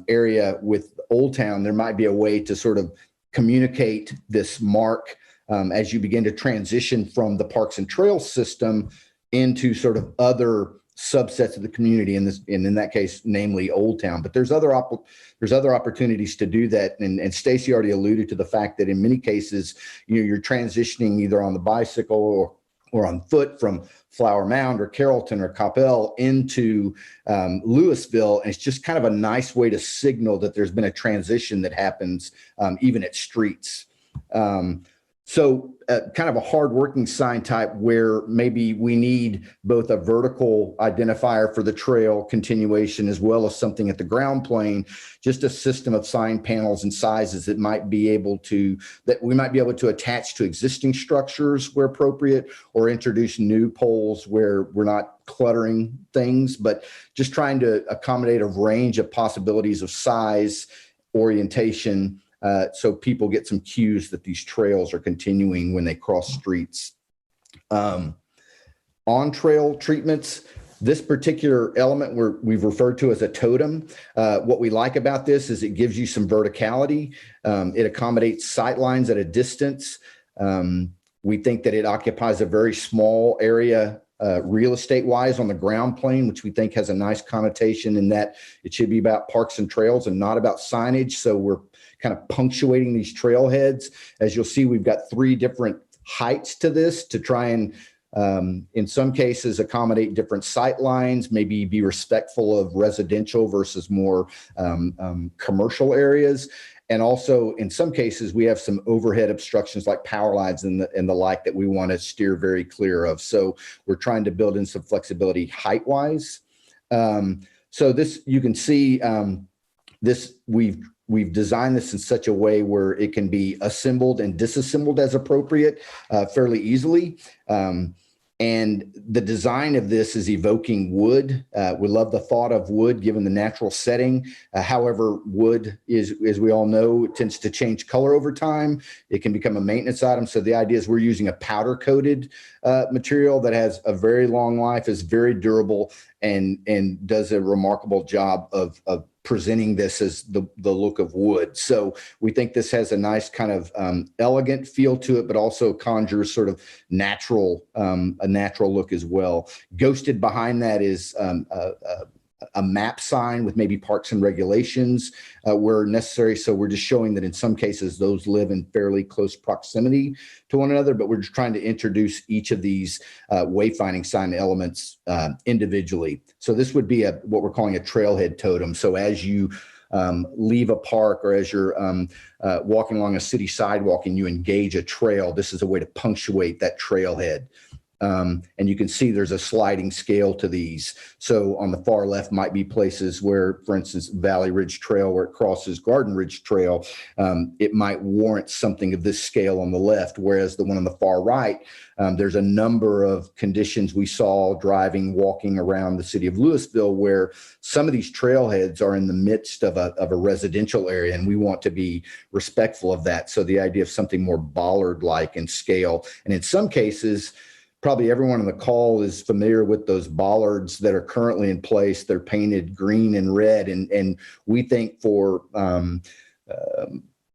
area with Old Town. There might be a way to sort of communicate this mark as you begin to transition from the Parks and Trails system into sort of other subsets of the community, and in that case, namely Old Town. But there's other opportunities to do that. And Stacy already alluded to the fact that in many cases, you're transitioning either on the bicycle or on foot from Flower Mound or Carrollton or Coppell into Louisville. And it's just kind of a nice way to signal that there's been a transition that happens even at streets. So kind of a hardworking sign type where maybe we need both a vertical identifier for the trail continuation as well as something at the ground plane, just a system of sign panels and sizes that we might be able to attach to existing structures where appropriate, or introduce new poles where we're not cluttering things, but just trying to accommodate a range of possibilities of size, orientation, so people get some cues that these trails are continuing when they cross streets. On-trail treatments, this particular element we've referred to as a totem. What we like about this is it gives you some verticality. It accommodates sight lines at a distance. We think that it occupies a very small area real estate wise on the ground plane, which we think has a nice connotation in that it should be about parks and trails and not about signage. So we're kind of punctuating these trailheads. As you'll see, we've got 3 different heights to this to try and, in some cases, accommodate different sight lines, maybe be respectful of residential versus more commercial areas. And also, in some cases, we have some overhead obstructions like power lines and the like that we want to steer very clear of. So we're trying to build in some flexibility height-wise. So this, you can see this, we've designed this in such a way where it can be assembled and disassembled as appropriate fairly easily. And the design of this is evoking wood. We love the thought of wood given the natural setting. However, wood is, as we all know, it tends to change color over time. It can become a maintenance item. So the idea is we're using a powder coated material that has a very long life, is very durable, and does a remarkable job of presenting this as the look of wood. So we think this has a nice kind of elegant feel to it, but also conjures sort of a natural look as well. Ghosted behind that is a map sign with maybe parks and regulations where necessary. So we're just showing that in some cases those live in fairly close proximity to one another, but we're just trying to introduce each of these wayfinding sign elements individually. So this would be what we're calling a trailhead totem. So as you leave a park or as you're walking along a city sidewalk and you engage a trail, this is a way to punctuate that trailhead. And you can see there's a sliding scale to these. So on the far left might be places where, for instance, Valley Ridge Trail, where it crosses Garden Ridge Trail, it might warrant something of this scale on the left, whereas the one on the far right, there's a number of conditions we saw walking around the city of Louisville, where some of these trailheads are in the midst of a residential area, and we want to be respectful of that. So the idea of something more bollard-like in scale, and in some cases, probably everyone on the call is familiar with those bollards that are currently in place. They're painted green and red. And we think for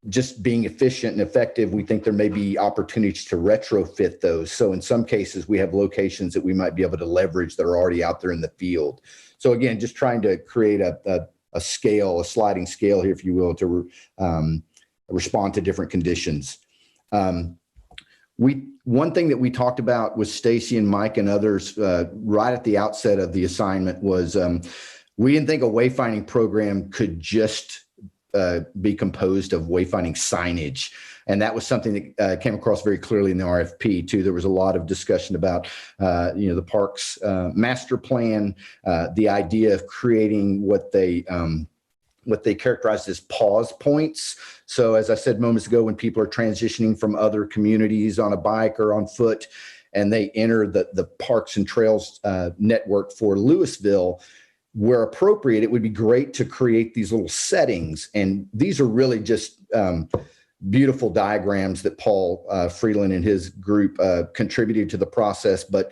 just being efficient and effective, we think there may be opportunities to retrofit those. So in some cases, we have locations that we might be able to leverage that are already out there in the field. So again, just trying to create a sliding scale here, if you will, to respond to different conditions. One thing that we talked about with Stacy and Mike and others right at the outset of the assignment was we didn't think a wayfinding program could just be composed of wayfinding signage. And that was something that came across very clearly in the RFP too. There was a lot of discussion about, the parks master plan, the idea of creating what they characterized as pause points. So as I said moments ago, when people are transitioning from other communities on a bike or on foot, and they enter the Parks and Trails network for Louisville, where appropriate, it would be great to create these little settings. And these are really just beautiful diagrams that Paul Freeland and his group contributed to the process. But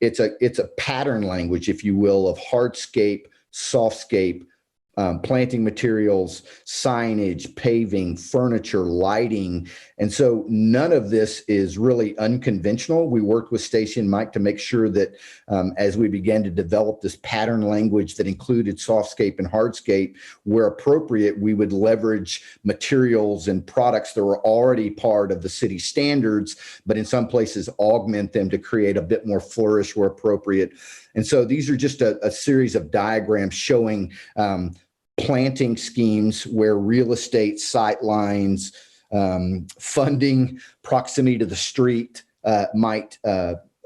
it's a pattern language, if you will, of hardscape, softscape, planting materials, signage, paving, furniture, lighting. And so none of this is really unconventional. We worked with Stacy and Mike to make sure that as we began to develop this pattern language that included softscape and hardscape, where appropriate, we would leverage materials and products that were already part of the city standards, but in some places augment them to create a bit more flourish where appropriate. And so these are just a series of diagrams showing planting schemes where real estate, sight lines, funding, proximity to the street might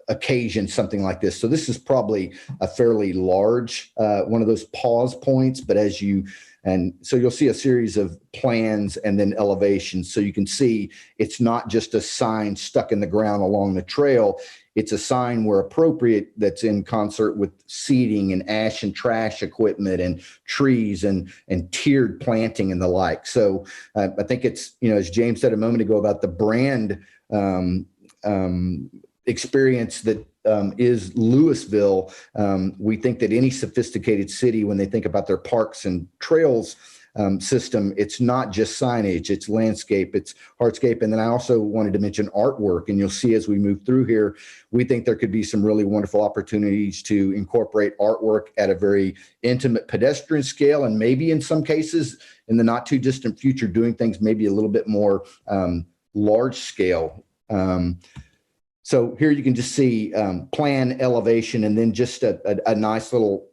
occasion something like this. So this is probably a fairly large one of those pause points, but so you'll see a series of plans and then elevations. So you can see it's not just a sign stuck in the ground along the trail. It's a sign where appropriate that's in concert with seeding and ash and trash equipment and trees and tiered planting and the like. So I think it's, as James said a moment ago about the brand experience that is Louisville. We think that any sophisticated city, when they think about their parks and trails system, it's not just signage, it's landscape, it's hardscape. And then I also wanted to mention artwork. And you'll see as we move through here, we think there could be some really wonderful opportunities to incorporate artwork at a very intimate pedestrian scale, and maybe in some cases in the not too distant future, doing things maybe a little bit more large scale. So here you can just see plan, elevation, and then just a nice little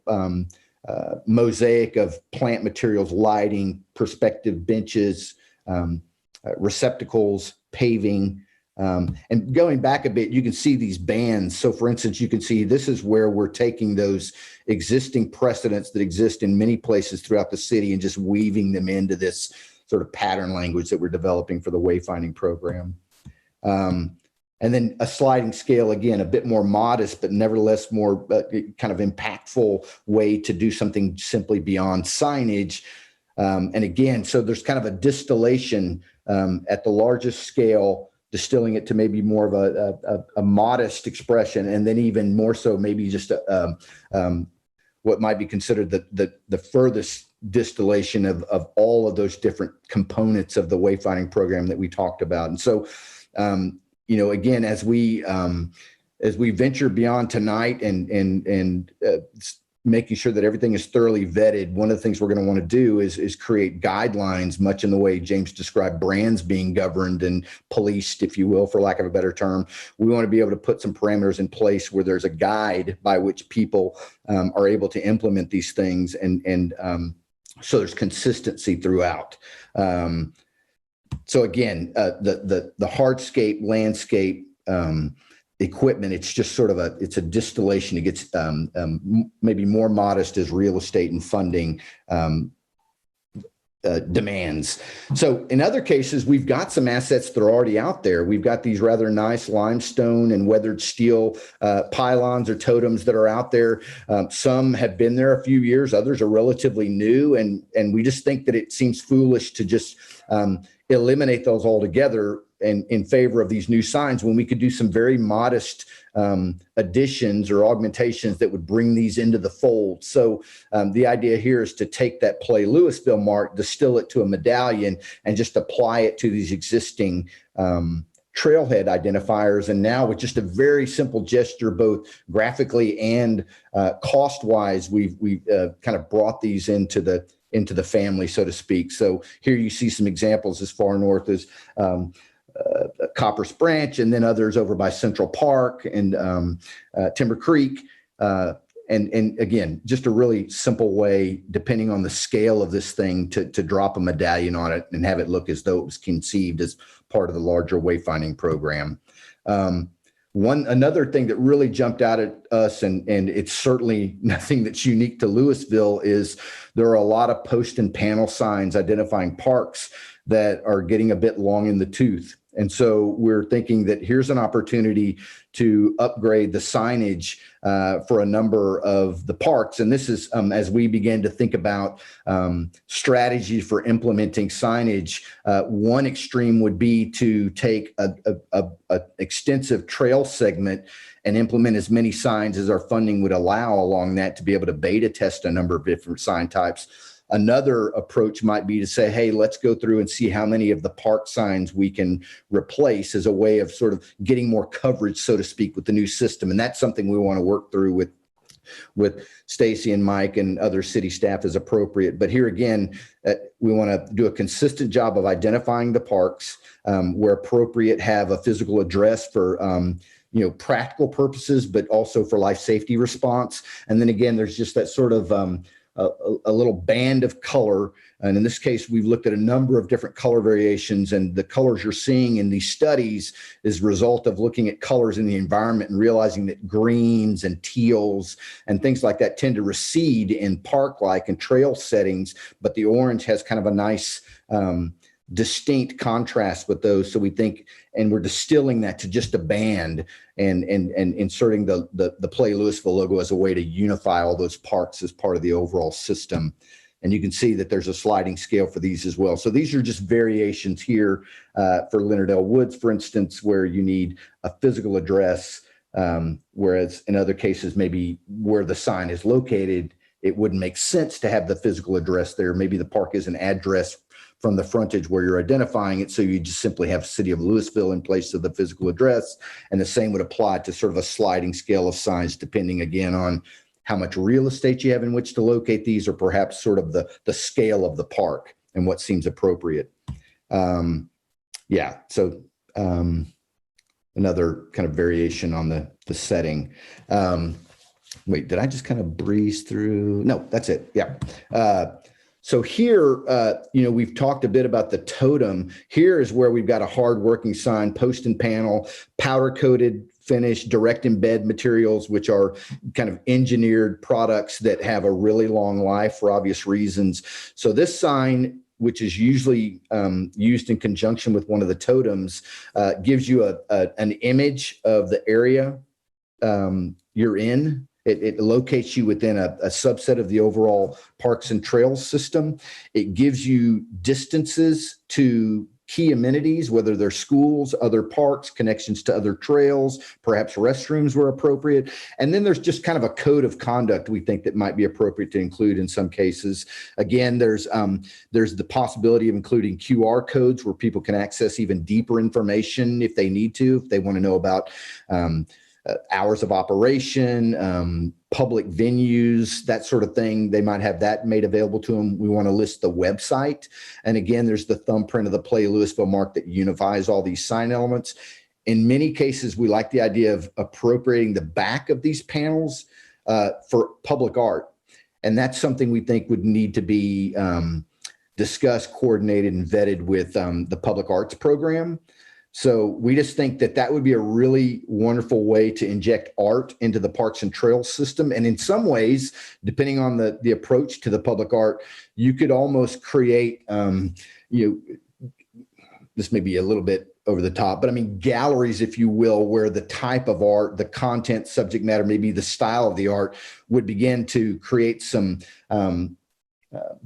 mosaic of plant materials, lighting, perspective benches, receptacles, paving. And going back a bit, you can see these bands. So for instance, you can see this is where we're taking those existing precedents that exist in many places throughout the city and just weaving them into this sort of pattern language that we're developing for the wayfinding program. And then a sliding scale, again, a bit more modest, but nevertheless more kind of impactful way to do something simply beyond signage. And again, so there's kind of a distillation at the largest scale, distilling it to maybe more of a modest expression, and then even more so maybe just what might be considered the furthest distillation of all of those different components of the wayfinding program that we talked about. And so again, as we venture beyond tonight and making sure that everything is thoroughly vetted, one of the things we're going to want to do is create guidelines, much in the way James described brands being governed and policed, if you will, for lack of a better term. We want to be able to put some parameters in place where there's a guide by which people are able to implement these things, and so there's consistency throughout. So again, the hardscape, landscape, equipment, it's just sort of it's a distillation. It gets maybe more modest as real estate and funding demands. So in other cases, we've got some assets that are already out there. We've got these rather nice limestone and weathered steel pylons or totems that are out there. Some have been there a few years, others are relatively new, and we just think that it seems foolish to just eliminate those altogether in favor of these new signs when we could do some very modest additions or augmentations that would bring these into the fold. So the idea here is to take that Play Louisville mark, distill it to a medallion, and just apply it to these existing trailhead identifiers. And now with just a very simple gesture, both graphically and cost-wise, we've kind of brought these into the family, so to speak. So here you see some examples as far north as Copper's Branch, and then others over by Central Park and Timber Creek. and again, just a really simple way, depending on the scale of this thing, to drop a medallion on it and have it look as though it was conceived as part of the larger wayfinding program. Another thing that really jumped out at us, and it's certainly nothing that's unique to Louisville, is there are a lot of post and panel signs identifying parks that are getting a bit long in the tooth. And so we're thinking that here's an opportunity to upgrade the signage for a number of the parks. And this is as we begin to think about strategies for implementing signage. One extreme would be to take a extensive trail segment and implement as many signs as our funding would allow along that to be able to beta test a number of different sign types. Another approach might be to say, hey, let's go through and see how many of the park signs we can replace as a way of sort of getting more coverage, so to speak, with the new system. And that's something we want to work through with Stacy and Mike and other city staff as appropriate. But here again, we want to do a consistent job of identifying the parks, where appropriate, have a physical address for practical purposes, but also for life safety response. And then again, there's just that sort of a little band of color. And in this case, we've looked at a number of different color variations, and the colors you're seeing in these studies is a result of looking at colors in the environment and realizing that greens and teals and things like that tend to recede in park-like and trail settings, but the orange has kind of a nice distinct contrast with those. So we think, and we're distilling that to just a band and inserting the Play Louisville logo as a way to unify all those parks as part of the overall system. And you can see that there's a sliding scale for these as well. So these are just variations here for Leonard L. Woods, for instance, where you need a physical address, whereas in other cases, maybe where the sign is located, it wouldn't make sense to have the physical address there. Maybe the park is an address from the frontage where you're identifying it. So you just simply have City of Louisville in place of the physical address. And the same would apply to sort of a sliding scale of signs, depending again on how much real estate you have in which to locate these, or perhaps sort of the scale of the park and what seems appropriate. So another kind of variation on the setting. Wait, did I just kind of breeze through? No, that's it. Yeah. So here, we've talked a bit about the totem. Here is where we've got a hard working sign, post and panel, powder coated finish, direct embed materials, which are kind of engineered products that have a really long life for obvious reasons. So this sign, which is usually used in conjunction with one of the totems, gives you an image of the area you're in. It locates you within a subset of the overall parks and trails system. It gives you distances to key amenities, whether they're schools, other parks, connections to other trails, perhaps restrooms were appropriate. And then there's just kind of a code of conduct we think that might be appropriate to include in some cases. Again, there's the possibility of including QR codes where people can access even deeper information if they need to, if they want to know about hours of operation, public venues, that sort of thing. They might have that made available to them. We want to list the website. And again, there's the thumbprint of the Play Louisville mark that unifies all these sign elements. In many cases, we like the idea of appropriating the back of these panels for public art. And that's something we think would need to be discussed, coordinated, and vetted with the public arts program. So we just think that that would be a really wonderful way to inject art into the parks and trails system. And in some ways, depending on the approach to the public art, you could almost create, this may be a little bit over the top, but I mean, galleries, if you will, where the type of art, the content, subject matter, maybe the style of the art would begin to create some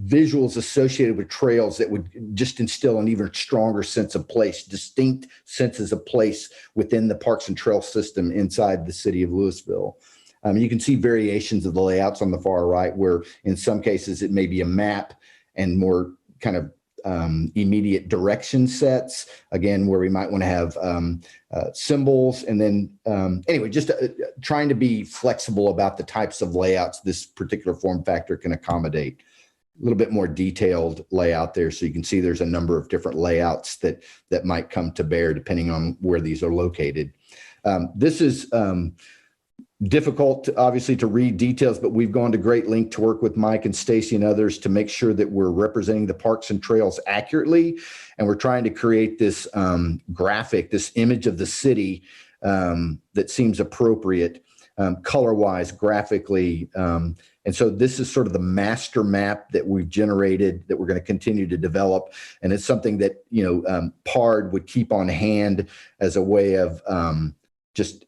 visuals associated with trails that would just instill an even stronger sense of place, distinct senses of place within the parks and trail system inside the city of Louisville. You can see variations of the layouts on the far right, where in some cases it may be a map and more kind of immediate direction sets, again, where we might want to have symbols. And then anyway, just trying to be flexible about the types of layouts this particular form factor can accommodate. A little bit more detailed layout there. So you can see there's a number of different layouts that might come to bear depending on where these are located. This is difficult, obviously, to read details, but we've gone to great length to work with Mike and Stacy and others to make sure that we're representing the parks and trails accurately. And we're trying to create this graphic, this image of the city that seems appropriate color-wise, graphically. And so this is sort of the master map that we've generated that we're going to continue to develop. And it's something that, PARD would keep on hand as a way of just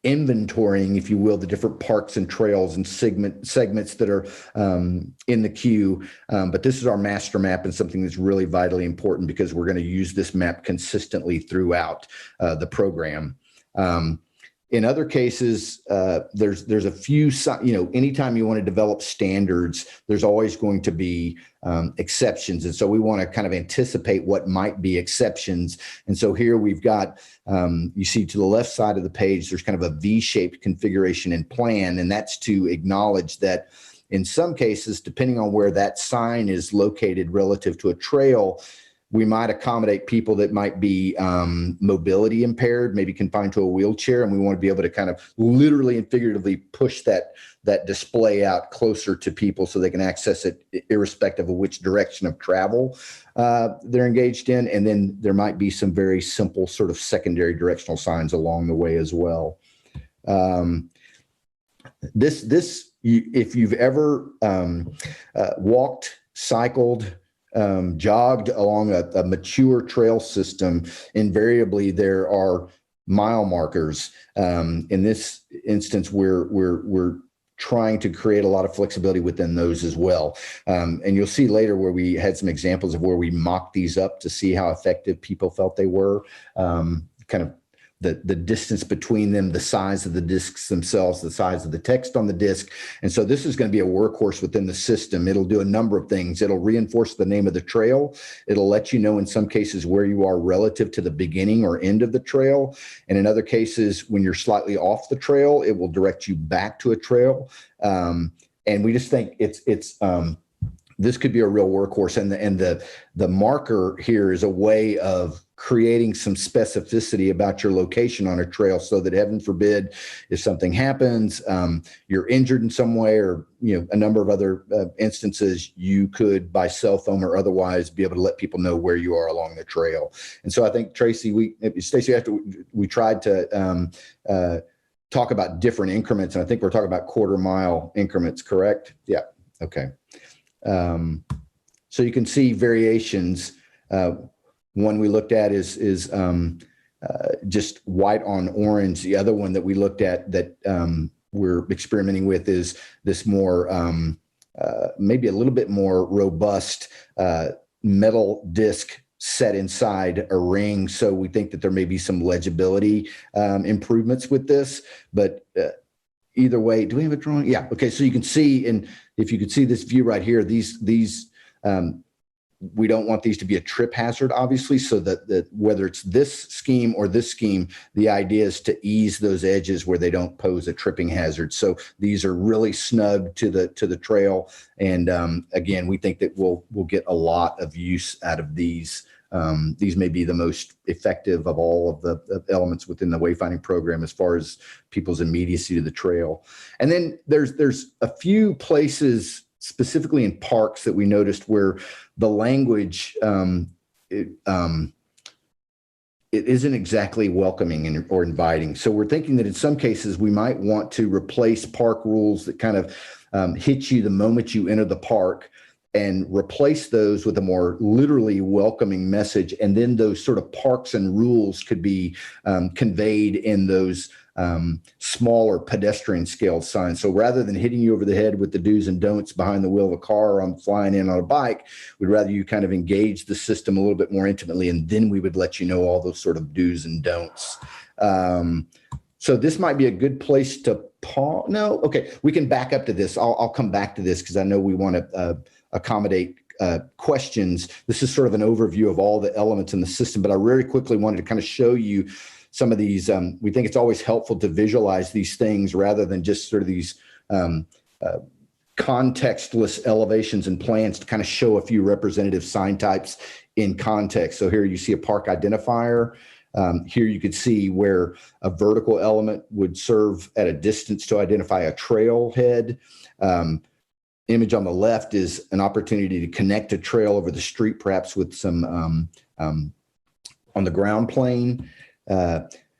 inventorying, if you will, the different parks and trails and segments that are in the queue. But this is our master map and something that's really vitally important because we're going to use this map consistently throughout the program. In other cases, there's a few, anytime you want to develop standards, there's always going to be exceptions. And so we want to kind of anticipate what might be exceptions. And so here we've got, you see to the left side of the page, there's kind of a V-shaped configuration and plan. And that's to acknowledge that in some cases, depending on where that sign is located relative to a trail, we might accommodate people that might be mobility impaired, maybe confined to a wheelchair, and we want to be able to kind of literally and figuratively push that display out closer to people so they can access it irrespective of which direction of travel they're engaged in. And then there might be some very simple sort of secondary directional signs along the way as well. If you've ever walked, cycled, jogged along a mature trail system, invariably there are mile markers. In this instance, we're trying to create a lot of flexibility within those as well. And you'll see later where we had some examples of where we mocked these up to see how effective people felt they were, kind of the distance between them, the size of the discs themselves, the size of the text on the disc. And so this is going to be a workhorse within the system. It'll do a number of things. It'll reinforce the name of the trail. It'll let you know in some cases where you are relative to the beginning or end of the trail. And in other cases, when you're slightly off the trail, it will direct you back to a trail. And we just think this could be a real workhorse. And the marker here is a way of creating some specificity about your location on a trail so that, heaven forbid, if something happens, you're injured in some way, or a number of other instances, you could by cell phone or otherwise be able to let people know where you are along the trail. And so I think, Stacey, after we tried to talk about different increments, and I think we're talking about quarter-mile increments, correct? Yeah. Okay. So you can see variations. One we looked at is just white on orange. The other one that we looked at that we're experimenting with is this more, maybe a little bit more robust metal disc set inside a ring. So we think that there may be some legibility improvements with this, but either way, do we have a drawing? Yeah. Okay. So you can see, and if you could see this view right here, these we don't want these to be a trip hazard, obviously, so that whether it's this scheme or this scheme, the idea is to ease those edges where they don't pose a tripping hazard. So these are really snug to the trail. And again, we think that we'll get a lot of use out of these. These may be the most effective of all of the elements within the wayfinding program as far as people's immediacy to the trail. And then there's a few places specifically in parks that we noticed where the language it isn't exactly welcoming or inviting. So we're thinking that in some cases we might want to replace park rules that kind of hit you the moment you enter the park, and replace those with a more literally welcoming message. And then those sort of parks and rules could be conveyed in those smaller pedestrian scale signs. So rather than hitting you over the head with the do's and don'ts behind the wheel of a car or on flying in on a bike, we'd rather you kind of engage the system a little bit more intimately. And then we would let you know all those sort of do's and don'ts. So this might be a good place to pause. No, okay, we can back up to this. I'll come back to this because I know we want to accommodate questions. This is sort of an overview of all the elements in the system, but I really quickly wanted to kind of show you some of these. We think it's always helpful to visualize these things rather than just sort of these contextless elevations and plans, to kind of show a few representative sign types in context. So here you see a park identifier. Here you could see where a vertical element would serve at a distance to identify a trailhead. Image on the left is an opportunity to connect a trail over the street, perhaps with some on the ground plane.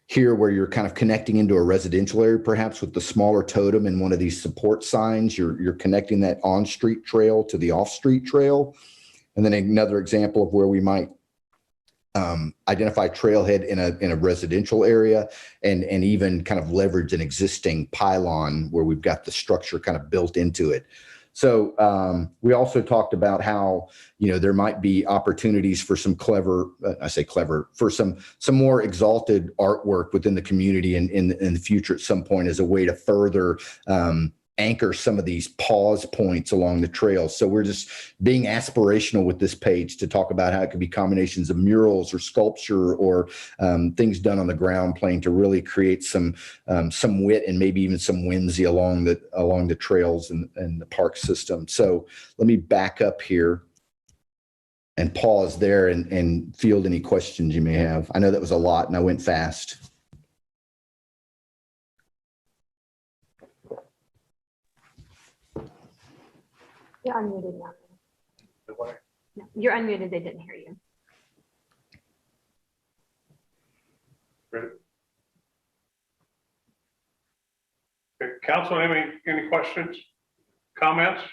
Here where you're kind of connecting into a residential area, perhaps with the smaller totem and one of these support signs, you're connecting that on-street trail to the off-street trail. And then another example of where we might identify trailhead in a residential area and even kind of leverage an existing pylon where we've got the structure kind of built into it. So we also talked about how, there might be opportunities for some clever, I say clever, for some more exalted artwork within the community in the future at some point as a way to further anchor some of these pause points along the trail. So we're just being aspirational with this page to talk about how it could be combinations of murals or sculpture or things done on the ground plane to really create some wit and maybe even some whimsy along the trails and the park system. So let me back up here and pause there and field any questions you may have. I know that was a lot and I went fast. You're unmuted now. No, you're unmuted. They didn't hear you. Great. Okay, Council, any questions, comments?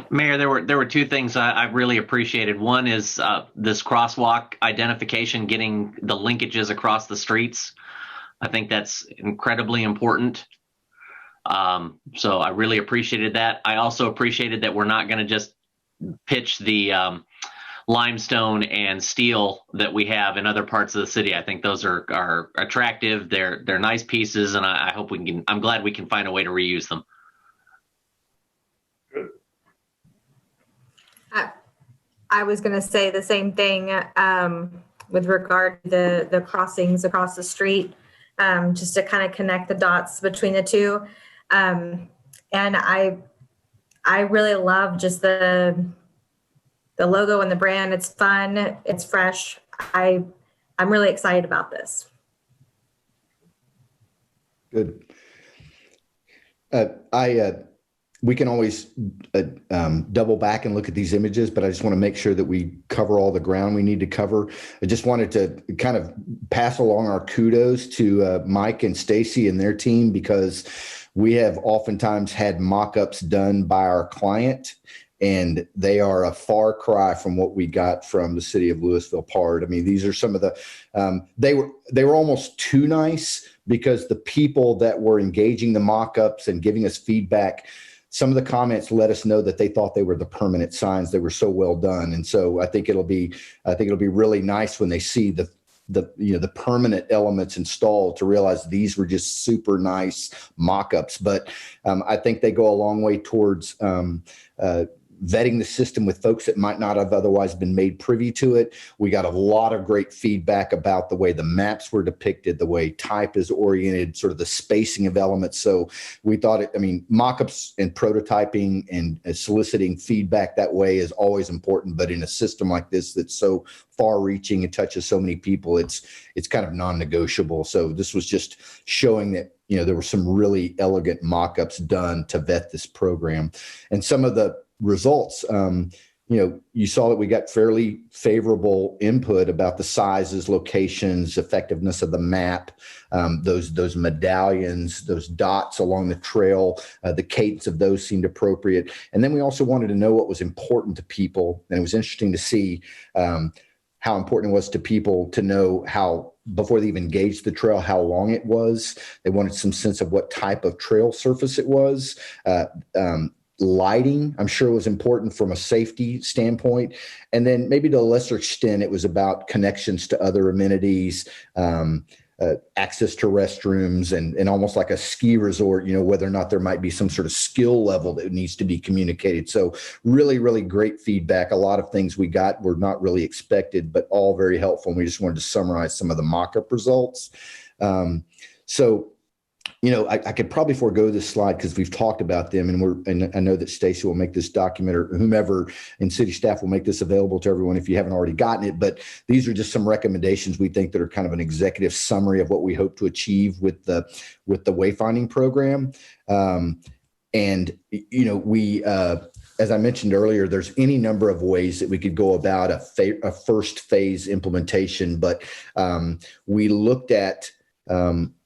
Mayor, there were two things I really appreciated. One is this crosswalk identification, getting the linkages across the streets. I think that's incredibly important. So I really appreciated that. I also appreciated that we're not going to just pitch the limestone and steel that we have in other parts of the city. I think those are attractive. They're nice pieces, and I hope I'm glad we can find a way to reuse them. Good. I was going to say the same thing with regard to the crossings across the street, just to kind of connect the dots between the two. And I really love just the logo and the brand. It's fun. It's fresh. I'm really excited about this. Good. We can always double back and look at these images, but I just want to make sure that we cover all the ground we need to cover. I just wanted to kind of pass along our kudos to Mike and Stacy and their team, because we have oftentimes had mock-ups done by our client, and they are a far cry from what we got from the city of Louisville PARD. I mean, these are some of the, they were almost too nice, because the people that were engaging the mock-ups and giving us feedback, some of the comments let us know that they thought they were the permanent signs. They were so well done. And so I think it'll be really nice when they see the permanent elements installed to realize these were just super nice mock-ups. But I think they go a long way towards vetting the system with folks that might not have otherwise been made privy to it. We got a lot of great feedback about the way the maps were depicted, the way type is oriented, sort of the spacing of elements. So we thought mock-ups and prototyping and soliciting feedback that way is always important. But in a system like this that's so far-reaching and touches so many people, it's kind of non-negotiable. So this was just showing that there were some really elegant mock-ups done to vet this program. And some of the results, you saw that we got fairly favorable input about the sizes, locations, effectiveness of the map, those medallions, those dots along the trail, the cadence of those seemed appropriate. And then we also wanted to know what was important to people. And it was interesting to see how important it was to people to know how, before they even engaged the trail, how long it was. They wanted some sense of what type of trail surface it was. Lighting, I'm sure, was important from a safety standpoint. And then maybe to a lesser extent, it was about connections to other amenities, access to restrooms, and almost like a ski resort, whether or not there might be some sort of skill level that needs to be communicated. So really, really great feedback. A lot of things we got were not really expected, but all very helpful. And we just wanted to summarize some of the mock-up results. So I could probably forego this slide because we've talked about them, and I know that Stacy will make this document, or whomever in city staff will make this available to everyone if you haven't already gotten it. But these are just some recommendations we think that are kind of an executive summary of what we hope to achieve with the wayfinding program. We as I mentioned earlier, there's any number of ways that we could go about a first phase implementation, but we looked at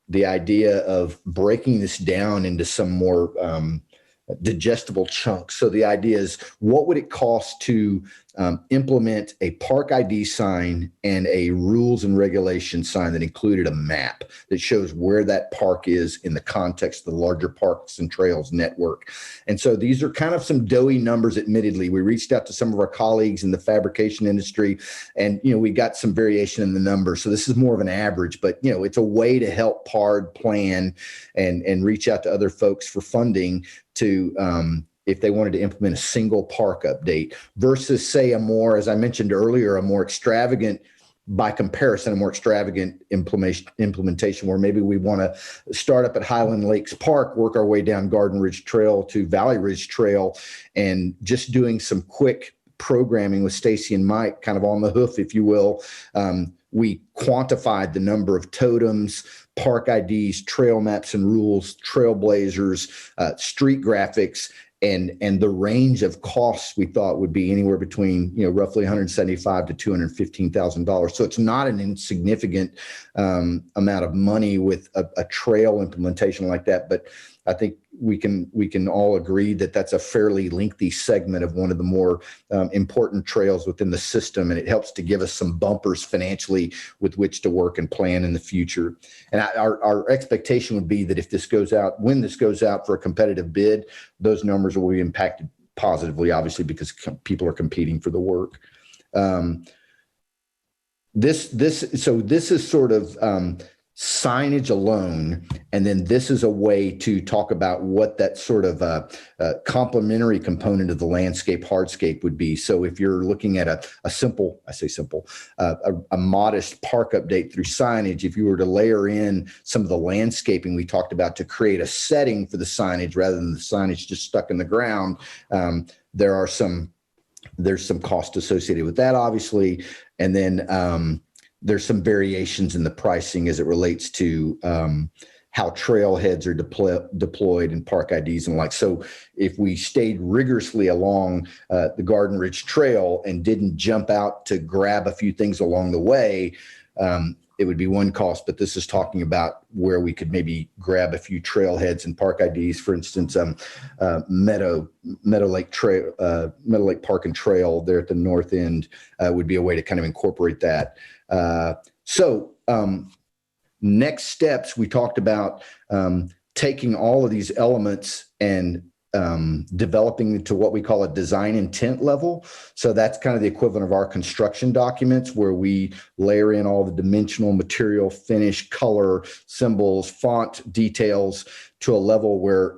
the idea of breaking this down into some more digestible chunks. So the idea is, what would it cost to implement a park ID sign and a rules and regulations sign that included a map that shows where that park is in the context of the larger parks and trails network? And so these are kind of some doughy numbers, admittedly. We reached out to some of our colleagues in the fabrication industry, and we got some variation in the numbers. So this is more of an average, but it's a way to help PARD plan and reach out to other folks for funding to if they wanted to implement a single park update versus, say, as I mentioned earlier, a more extravagant implementation where maybe we want to start up at Highland Lakes Park, work our way down Garden Ridge Trail to Valley Ridge Trail, and just doing some quick programming with Stacy and Mike kind of on the hoof, if you will. We quantified the number of totems, park IDs, trail maps and rules, trailblazers, street graphics, and the range of costs we thought would be anywhere between roughly $175,000 to $215,000. So it's not an insignificant amount of money with a trail implementation like that. But I think we can all agree that that's a fairly lengthy segment of one of the more important trails within the system, and it helps to give us some bumpers financially with which to work and plan in the future. And our expectation would be that when this goes out for a competitive bid, those numbers will be impacted positively, obviously, because people are competing for the work. This is sort of signage alone, and then this is a way to talk about what that sort of complementary component of the landscape hardscape would be. So if you're looking at a modest park update through signage, if you were to layer in some of the landscaping we talked about to create a setting for the signage rather than the signage just stuck in the ground, there's some cost associated with that, obviously. And then there's some variations in the pricing as it relates to how trailheads are deployed and park IDs and like. So if we stayed rigorously along the Garden Ridge Trail and didn't jump out to grab a few things along the way, it would be one cost. But this is talking about where we could maybe grab a few trailheads and park IDs. For instance, Meadow Lake Park and Trail there at the north end would be a way to kind of incorporate that. Next steps, we talked about taking all of these elements and developing to what we call a design intent level. So that's kind of the equivalent of our construction documents, where we layer in all the dimensional, material, finish, color, symbols, font details to a level where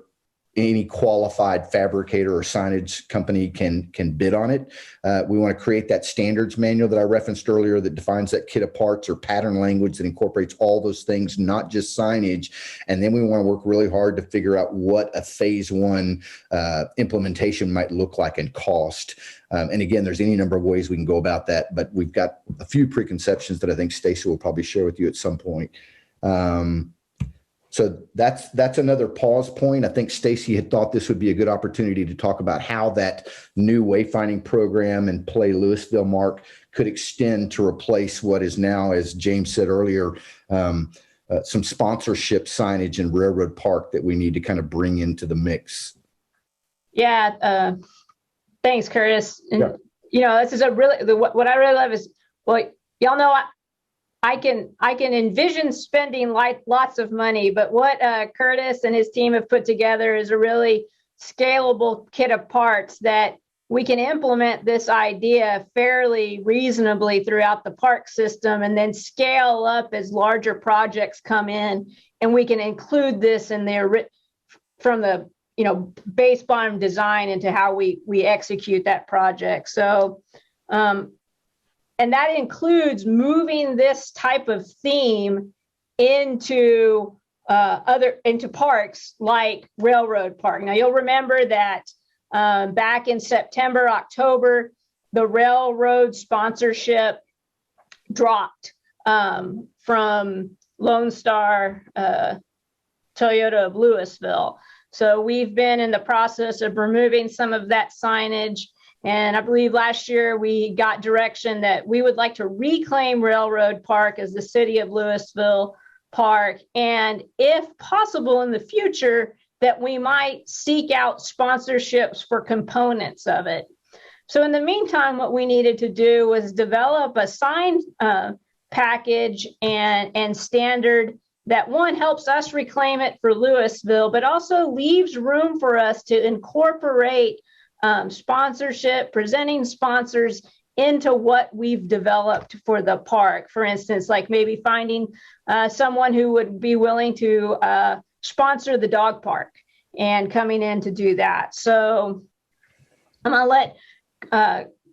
any qualified fabricator or signage company can bid on it. We want to create that standards manual that I referenced earlier that defines that kit of parts or pattern language that incorporates all those things, not just signage. And then we want to work really hard to figure out what a phase one implementation might look like and cost. And again, there's any number of ways we can go about that, but we've got a few preconceptions that I think Stacy will probably share with you at some point. So that's another pause point. I think Stacy had thought this would be a good opportunity to talk about how that new wayfinding program and Play Louisville mark could extend to replace what is now, as James said earlier, some sponsorship signage in Railroad Park that we need to kind of bring into the mix. Yeah. Thanks, Curtis. And, Yeah. This is what I really love is, well, y'all know I can envision spending lots of money, but what Curtis and his team have put together is a really scalable kit of parts that we can implement this idea fairly reasonably throughout the park system and then scale up as larger projects come in. And we can include this in there from the base bottom design into how we execute that project. So and that includes moving this type of theme into into parks like Railroad Park. Now you'll remember that back in September, October, the railroad sponsorship dropped from Lone Star Toyota of Louisville. So we've been in the process of removing some of that signage. And I believe last year we got direction that we would like to reclaim Railroad Park as the City of Louisville Park. And if possible in the future, that we might seek out sponsorships for components of it. So in the meantime, what we needed to do was develop a sign package and standard that, one, helps us reclaim it for Louisville, but also leaves room for us to incorporate sponsorship, presenting sponsors into what we've developed for the park. For instance, like maybe finding someone who would be willing to sponsor the dog park and coming in to do that. So I'm gonna let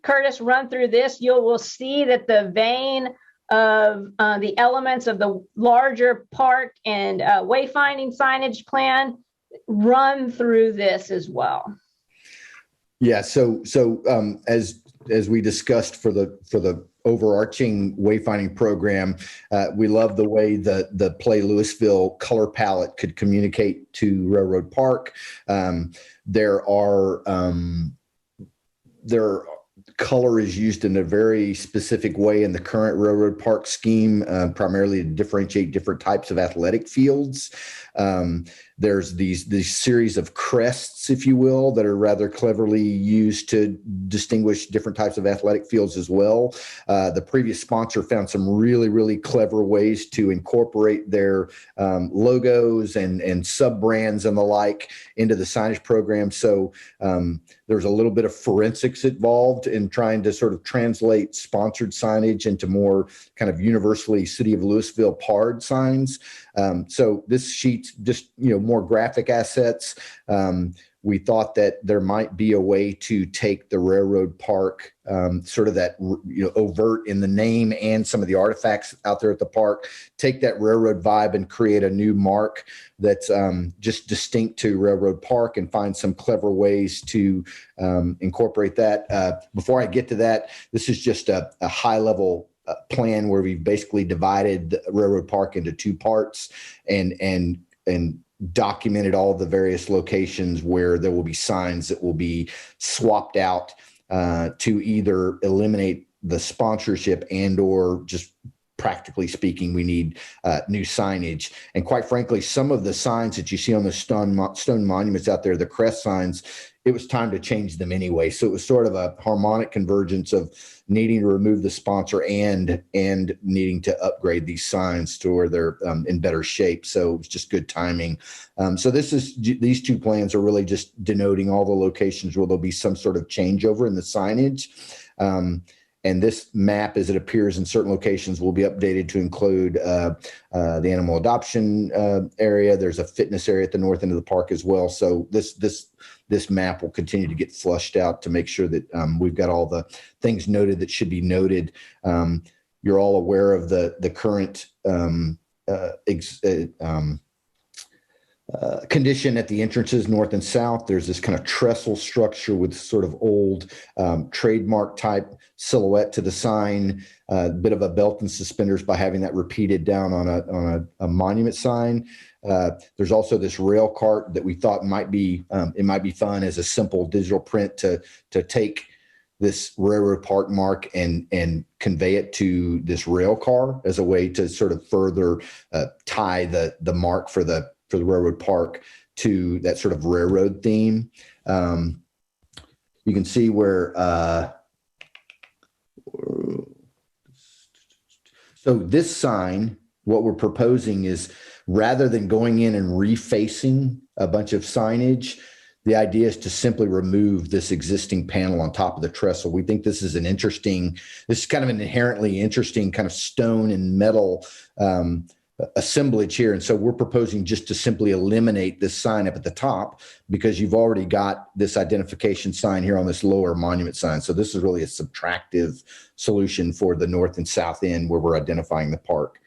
Curtis run through this. You will see that the vein of the elements of the larger park and wayfinding signage plan run through this as well. Yeah. So as we discussed for the overarching wayfinding program, we love the way the Play Louisville color palette could communicate to Railroad Park. Color is used in a very specific way in the current Railroad Park scheme, primarily to differentiate different types of athletic fields. There's these series of crests, if you will, that are rather cleverly used to distinguish different types of athletic fields as well. The previous sponsor found some really, really clever ways to incorporate their logos and sub-brands and the like into the signage program. So there's a little bit of forensics involved in trying to sort of translate sponsored signage into more kind of universally City of Louisville PARD signs. So this sheet's just, more graphic assets. We thought that there might be a way to take the Railroad Park, sort of that, overt in the name and some of the artifacts out there at the park, take that railroad vibe and create a new mark that's just distinct to Railroad Park and find some clever ways to incorporate that. Before I get to that, this is just a high level plan where we've basically divided the Railroad Park into two parts and documented all the various locations where there will be signs that will be swapped out to either eliminate the sponsorship and or just practically speaking, we need new signage. And quite frankly, some of the signs that you see on the stone monuments out there, the crest signs, it was time to change them anyway. So it was sort of a harmonic convergence of needing to remove the sponsor and needing to upgrade these signs to where they're in better shape. So it was just good timing. So these two plans are really just denoting all the locations where there'll be some sort of changeover in the signage. And this map, as it appears in certain locations, will be updated to include the animal adoption area. There's a fitness area at the north end of the park as well. So this map will continue to get flushed out to make sure that we've got all the things noted that should be noted. You're all aware of the current condition at the entrances north and south. There's this kind of trestle structure with sort of old trademark type silhouette to the sign, a bit of a belt and suspenders by having that repeated down on a monument sign. There's also this rail cart that we thought might be fun as a simple digital print to take this Railroad Park mark and convey it to this rail car as a way to sort of further tie the mark for the Railroad Park to that sort of railroad theme. You can see where, so this sign, what we're proposing is rather than going in and refacing a bunch of signage, the idea is to simply remove this existing panel on top of the trestle. We think this is this is kind of an inherently interesting kind of stone and metal assemblage here. And so we're proposing just to simply eliminate this sign up at the top because you've already got this identification sign here on this lower monument sign. So this is really a subtractive solution for the north and south end where we're identifying the park.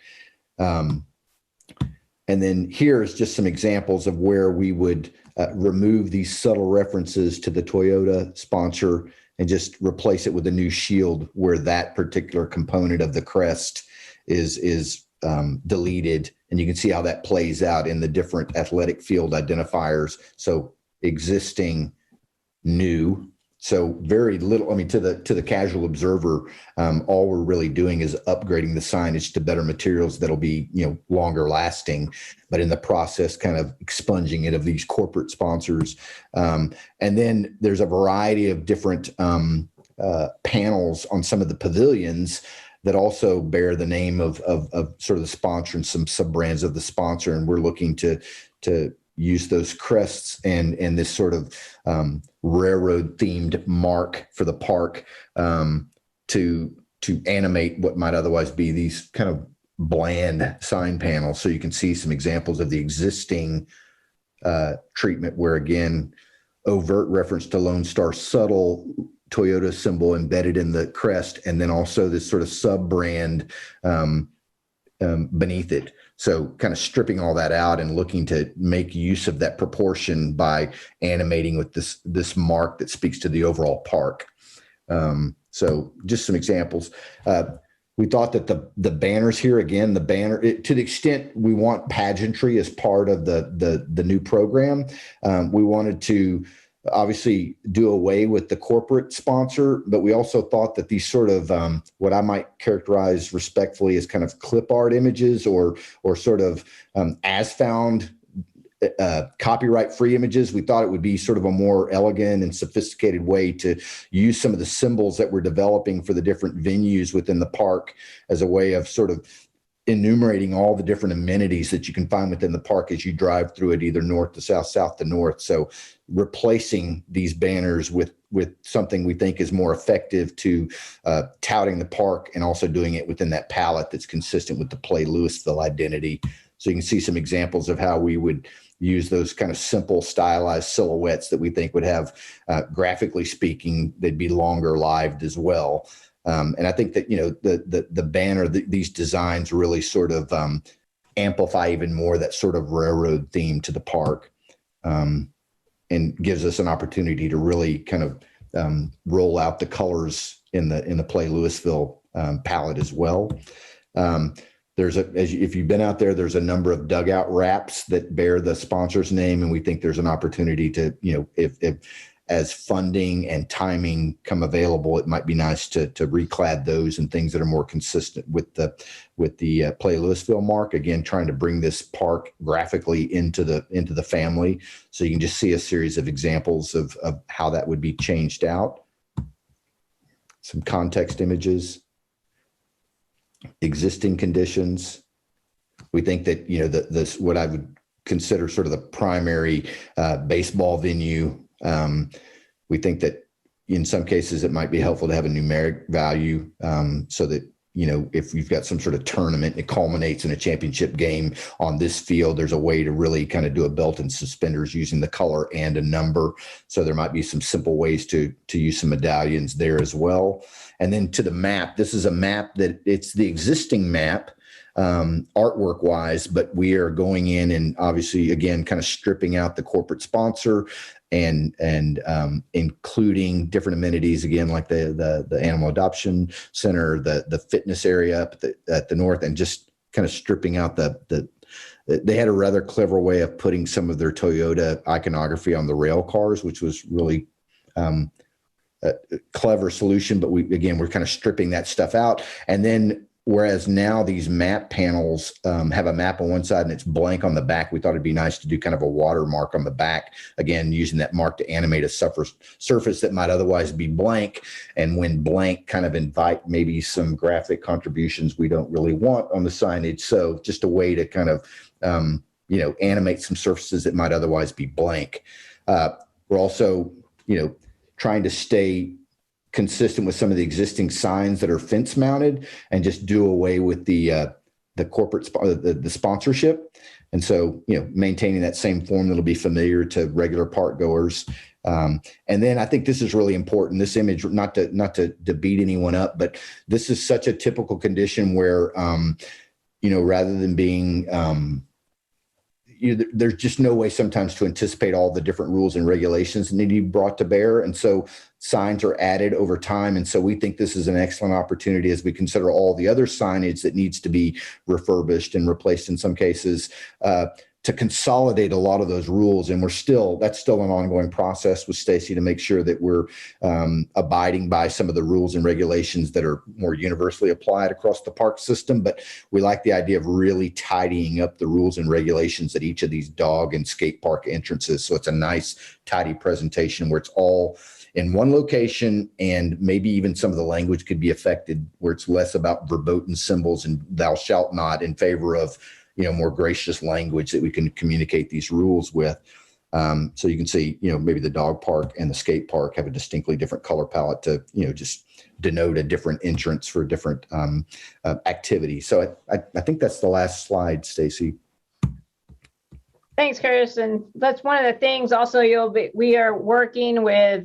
And then here's just some examples of where we would remove these subtle references to the Toyota sponsor and just replace it with a new shield where that particular component of the crest is deleted. And you can see how that plays out in the different athletic field identifiers. So existing, new. So very little, I mean, to the casual observer, all we're really doing is upgrading the signage to better materials that'll be, longer lasting, but in the process, kind of expunging it of these corporate sponsors. And then there's a variety of different panels on some of the pavilions that also bear the name of sort of the sponsor and some sub brands of the sponsor. And we're looking to use those crests and this sort of railroad themed mark for the park to animate what might otherwise be these kind of bland sign panels. So you can see some examples of the existing treatment where, again, overt reference to Lone Star, subtle Toyota symbol embedded in the crest, and then also this sort of sub brand beneath it. So kind of stripping all that out and looking to make use of that proportion by animating with this mark that speaks to the overall park. So just some examples. We thought that the banners here, again, to the extent we want pageantry as part of the new program, we wanted to obviously do away with the corporate sponsor, but we also thought that these sort of what I might characterize respectfully as kind of clip art images or sort of as found copyright free images, we thought it would be sort of a more elegant and sophisticated way to use some of the symbols that we're developing for the different venues within the park as a way of sort of enumerating all the different amenities that you can find within the park as you drive through it, either north to south, south to north. So replacing these banners with something we think is more effective to touting the park and also doing it within that palette that's consistent with the Play Louisville identity. So you can see some examples of how we would use those kind of simple stylized silhouettes that we think would have, graphically speaking, they'd be longer lived as well. And I think that, the banner, these designs really sort of amplify even more that sort of railroad theme to the park, and gives us an opportunity to really kind of roll out the colors in the Play Louisville palette as well. If you've been out there, there's a number of dugout wraps that bear the sponsor's name, and we think there's an opportunity to, if as funding and timing come available, it might be nice to reclad those and things that are more consistent with the Play Louisville mark. Again, trying to bring this park graphically into the family, so you can just see a series of examples of how that would be changed out. Some context images, existing conditions. We think that this what I would consider sort of the primary baseball venue. We think that in some cases it might be helpful to have a numeric value, so that, if you've got some sort of tournament, it culminates in a championship game on this field, there's a way to really kind of do a belt and suspenders using the color and a number. So there might be some simple ways to use some medallions there as well. And then to the map, this is a map that it's the existing map, artwork wise, but we are going in and obviously, again, kind of stripping out the corporate sponsor and including different amenities, again, like the animal adoption center, the fitness area up at the north, and just kind of stripping out they had a rather clever way of putting some of their Toyota iconography on the rail cars, which was really a clever solution. But we're kind of stripping that stuff out. And then, whereas now these map panels have a map on one side and it's blank on the back, we thought it'd be nice to do kind of a watermark on the back, again, using that mark to animate a surface that might otherwise be blank. And when blank, kind of invite maybe some graphic contributions we don't really want on the signage. So just a way to kind of, animate some surfaces that might otherwise be blank. We're also, trying to stay consistent with some of the existing signs that are fence mounted and just do away with the corporate the sponsorship. And so, maintaining that same form that'll be familiar to regular park goers. And then I think this is really important. This image, not to beat anyone up, but this is such a typical condition where, rather than being there's just no way sometimes to anticipate all the different rules and regulations that need to be brought to bear. And so signs are added over time. And so we think this is an excellent opportunity as we consider all the other signage that needs to be refurbished and replaced in some cases, to consolidate a lot of those rules. And that's still an ongoing process with Stacy to make sure that we're abiding by some of the rules and regulations that are more universally applied across the park system. But we like the idea of really tidying up the rules and regulations at each of these dog and skate park entrances. So it's a nice, tidy presentation where it's all in one location, and maybe even some of the language could be affected where it's less about verboten symbols and thou shalt not in favor of more gracious language that we can communicate these rules with. So you can see, maybe the dog park and the skate park have a distinctly different color palette to, just denote a different entrance for different activity. So I think that's the last slide, Stacy. Thanks, Curtis. And that's one of the things also we are working with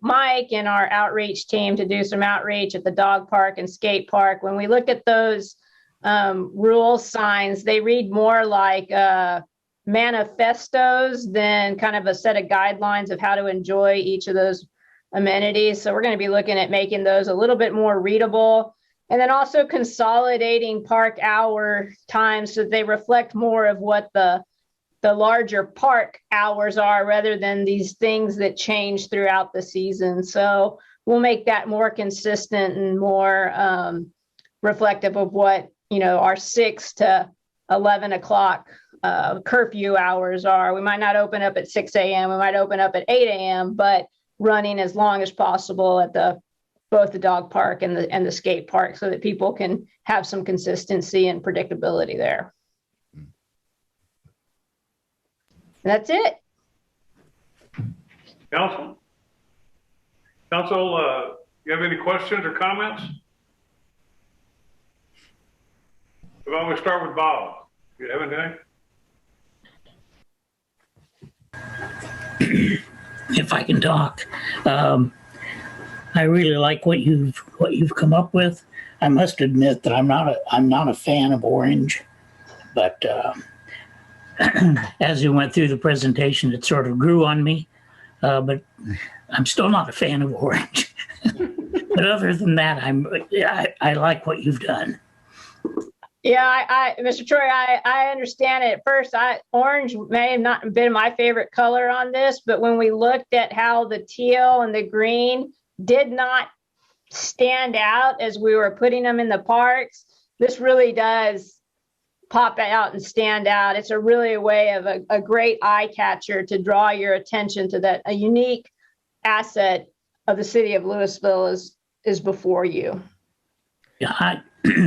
Mike and our outreach team to do some outreach at the dog park and skate park. When we look at those rule signs, they read more like manifestos than kind of a set of guidelines of how to enjoy each of those amenities. So we're going to be looking at making those a little bit more readable, and then also consolidating park hour times so that they reflect more of what the larger park hours are rather than these things that change throughout the season. So we'll make that more consistent and more reflective of what our 6 to 11 o'clock curfew hours are. We might not open up at 6 a.m. We might open up at 8 a.m., but running as long as possible at both the dog park and the skate park so that people can have some consistency and predictability there. And that's it. Council, you have any questions or comments? Why don't we start with Bob? Do you have anything? If I can talk, I really like what you've come up with. I must admit that I'm not a fan of orange, but as we went through the presentation, it sort of grew on me. But I'm still not a fan of orange. But other than that, I like what you've done. Yeah, Mr. Troy, I understand it. At first, orange may have not been my favorite color on this, but when we looked at how the teal and the green did not stand out as we were putting them in the parks, this really does pop out and stand out. It's really a way of a great eye catcher to draw your attention to a unique asset of the city of Louisville is before you. Yeah,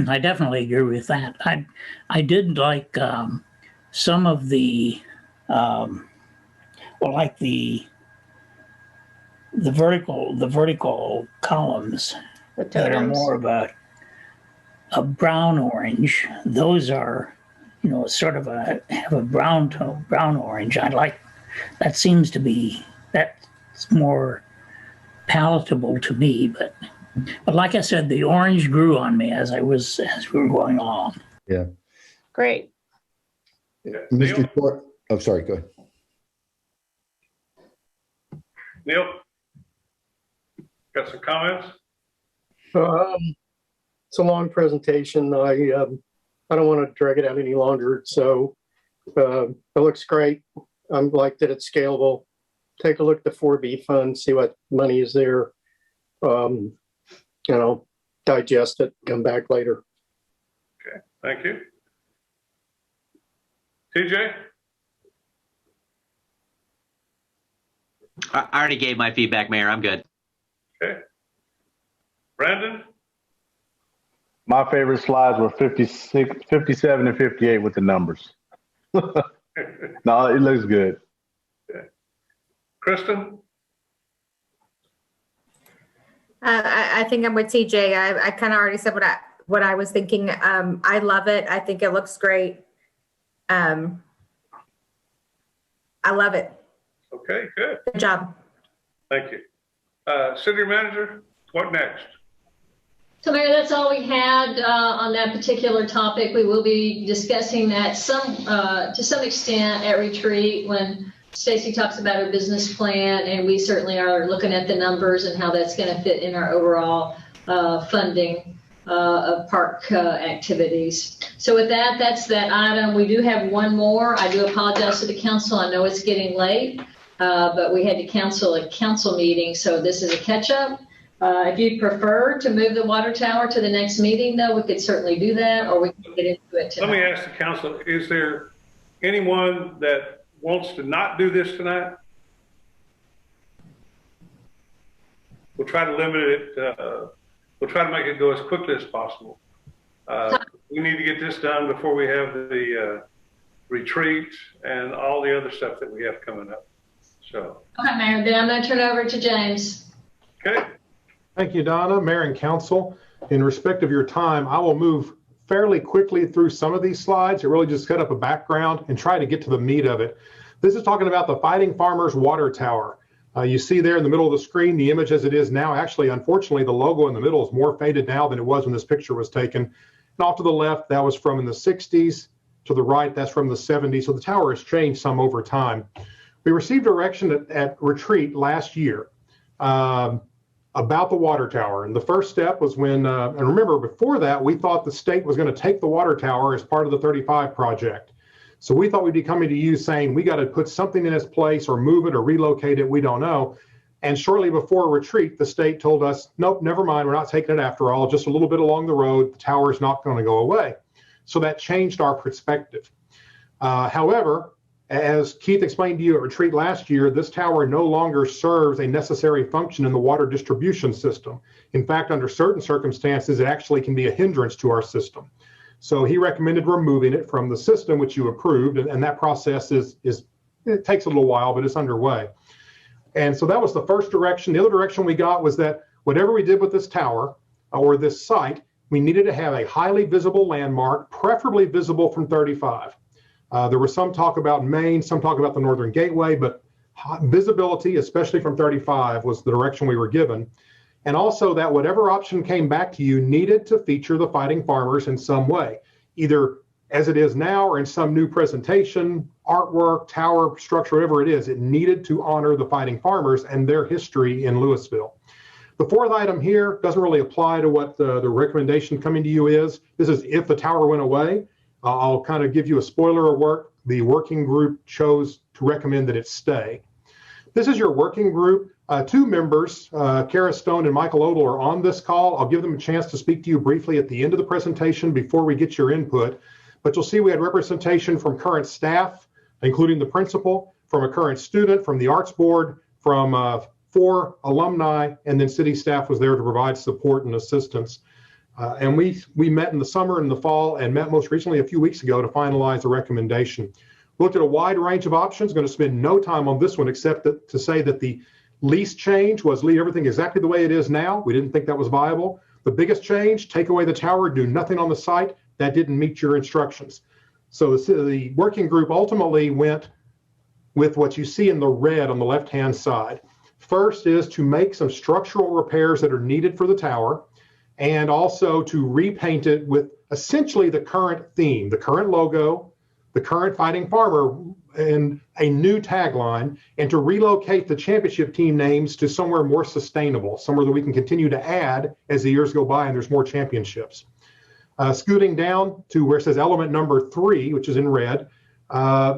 I definitely agree with that. I did like some of the like the vertical columns that are more of a brown orange. Those are sort of have a brown tone, brown orange. I like that. Seems to be that's more palatable to me, but like I said, the orange grew on me as we were going along. Yeah. Great. Yeah. Mr. Short. Oh, sorry. Go ahead. Neil, got some comments? It's a long presentation. I don't want to drag it out any longer. So it looks great. I'm like that it's scalable. Take a look at the 4B fund, see what money is there. Digest it, come back later. Okay, thank you. TJ? I already gave my feedback, Mayor. I'm good. Okay. Brandon? My favorite slides were 56, 57, and 58 with the numbers. No, it looks good. Okay. Kristen? I think I'm with TJ. I kind of already said what I was thinking. I love it. I think it looks great. I love it. Okay, good. Good job. Thank you. City manager, what next? So Mayor, that's all we had on that particular topic. We will be discussing that to some extent at retreat when Stacy talks about her business plan, and we certainly are looking at the numbers and how that's going to fit in our overall funding of park activities. So with that, that's that item. We do have one more. I do apologize to the council. I know it's getting late, but we had to cancel a council meeting, so this is a catch-up. If you'd prefer to move the water tower to the next meeting, though, we could certainly do that, or we can get into it tonight. Let me ask the council, is there anyone that wants to not do this tonight? We'll try to limit it. We'll try to make it go as quickly as possible. We need to get this done before we have the retreat and all the other stuff that we have coming up. So. Okay, Mayor, then I'm going to turn it over to James. Okay. Thank you, Donna, Mayor and Council. In respect of your time, I will move fairly quickly through some of these slides. It really just set up a background and try to get to the meat of it. This is talking about the Fighting Farmers Water Tower. You see there in the middle of the screen, the image as it is now. Actually, unfortunately, the logo in the middle is more faded now than it was when this picture was taken. And off to the left, that was from in the 60s. To the right, that's from the 70s. So the tower has changed some over time. We received direction at retreat last year about the water tower. And the first step was when, and remember before that, we thought the state was going to take the water tower as part of the 35 project. So we thought we'd be coming to you saying, we got to put something in its place or move it or relocate it. We don't know. And shortly before retreat, the state told us, nope, never mind. We're not taking it after all. Just a little bit along the road. The tower is not going to go away. So that changed our perspective. However, as Keith explained to you at retreat last year, this tower no longer serves a necessary function in the water distribution system. In fact, under certain circumstances, it actually can be a hindrance to our system. So he recommended removing it from the system, which you approved, and that process it takes a little while, but it's underway. And so that was the first direction. The other direction we got was that whatever we did with this tower or this site, we needed to have a highly visible landmark, preferably visible from 35. There was some talk about Maine, some talk about the Northern Gateway, but visibility, especially from 35, was the direction we were given. And also that whatever option came back to you needed to feature the Fighting Farmers in some way, either as it is now or in some new presentation, artwork, tower, structure, whatever it is. It needed to honor the Fighting Farmers and their history in Louisville. The fourth item here doesn't really apply to what the recommendation coming to you is. This is if the tower went away. I'll kind of give you a spoiler alert. The working group chose to recommend that it stay. This is your working group. Two members, Kara Stone and Michael Odle, are on this call. I'll give them a chance to speak to you briefly at the end of the presentation before we get your input. But you'll see we had representation from current staff, including the principal, from a current student, from the arts board, from 4 alumni, and then city staff was there to provide support and assistance. And we met in the summer and the fall and met most recently a few weeks ago to finalize a recommendation. We looked at a wide range of options. Going to spend no time on this one except to say that the least change was leave everything exactly the way it is now. We didn't think that was viable. The biggest change, take away the tower, do nothing on the site. That didn't meet your instructions. So the working group ultimately went with what you see in the red on the left-hand side. First is to make some structural repairs that are needed for the tower, and also to repaint it with essentially the current theme, the current logo, the current Fighting Farmer, and a new tagline, and to relocate the championship team names to somewhere more sustainable, somewhere that we can continue to add as the years go by and there's more championships. Scooting down to where it says element number 3, which is in red,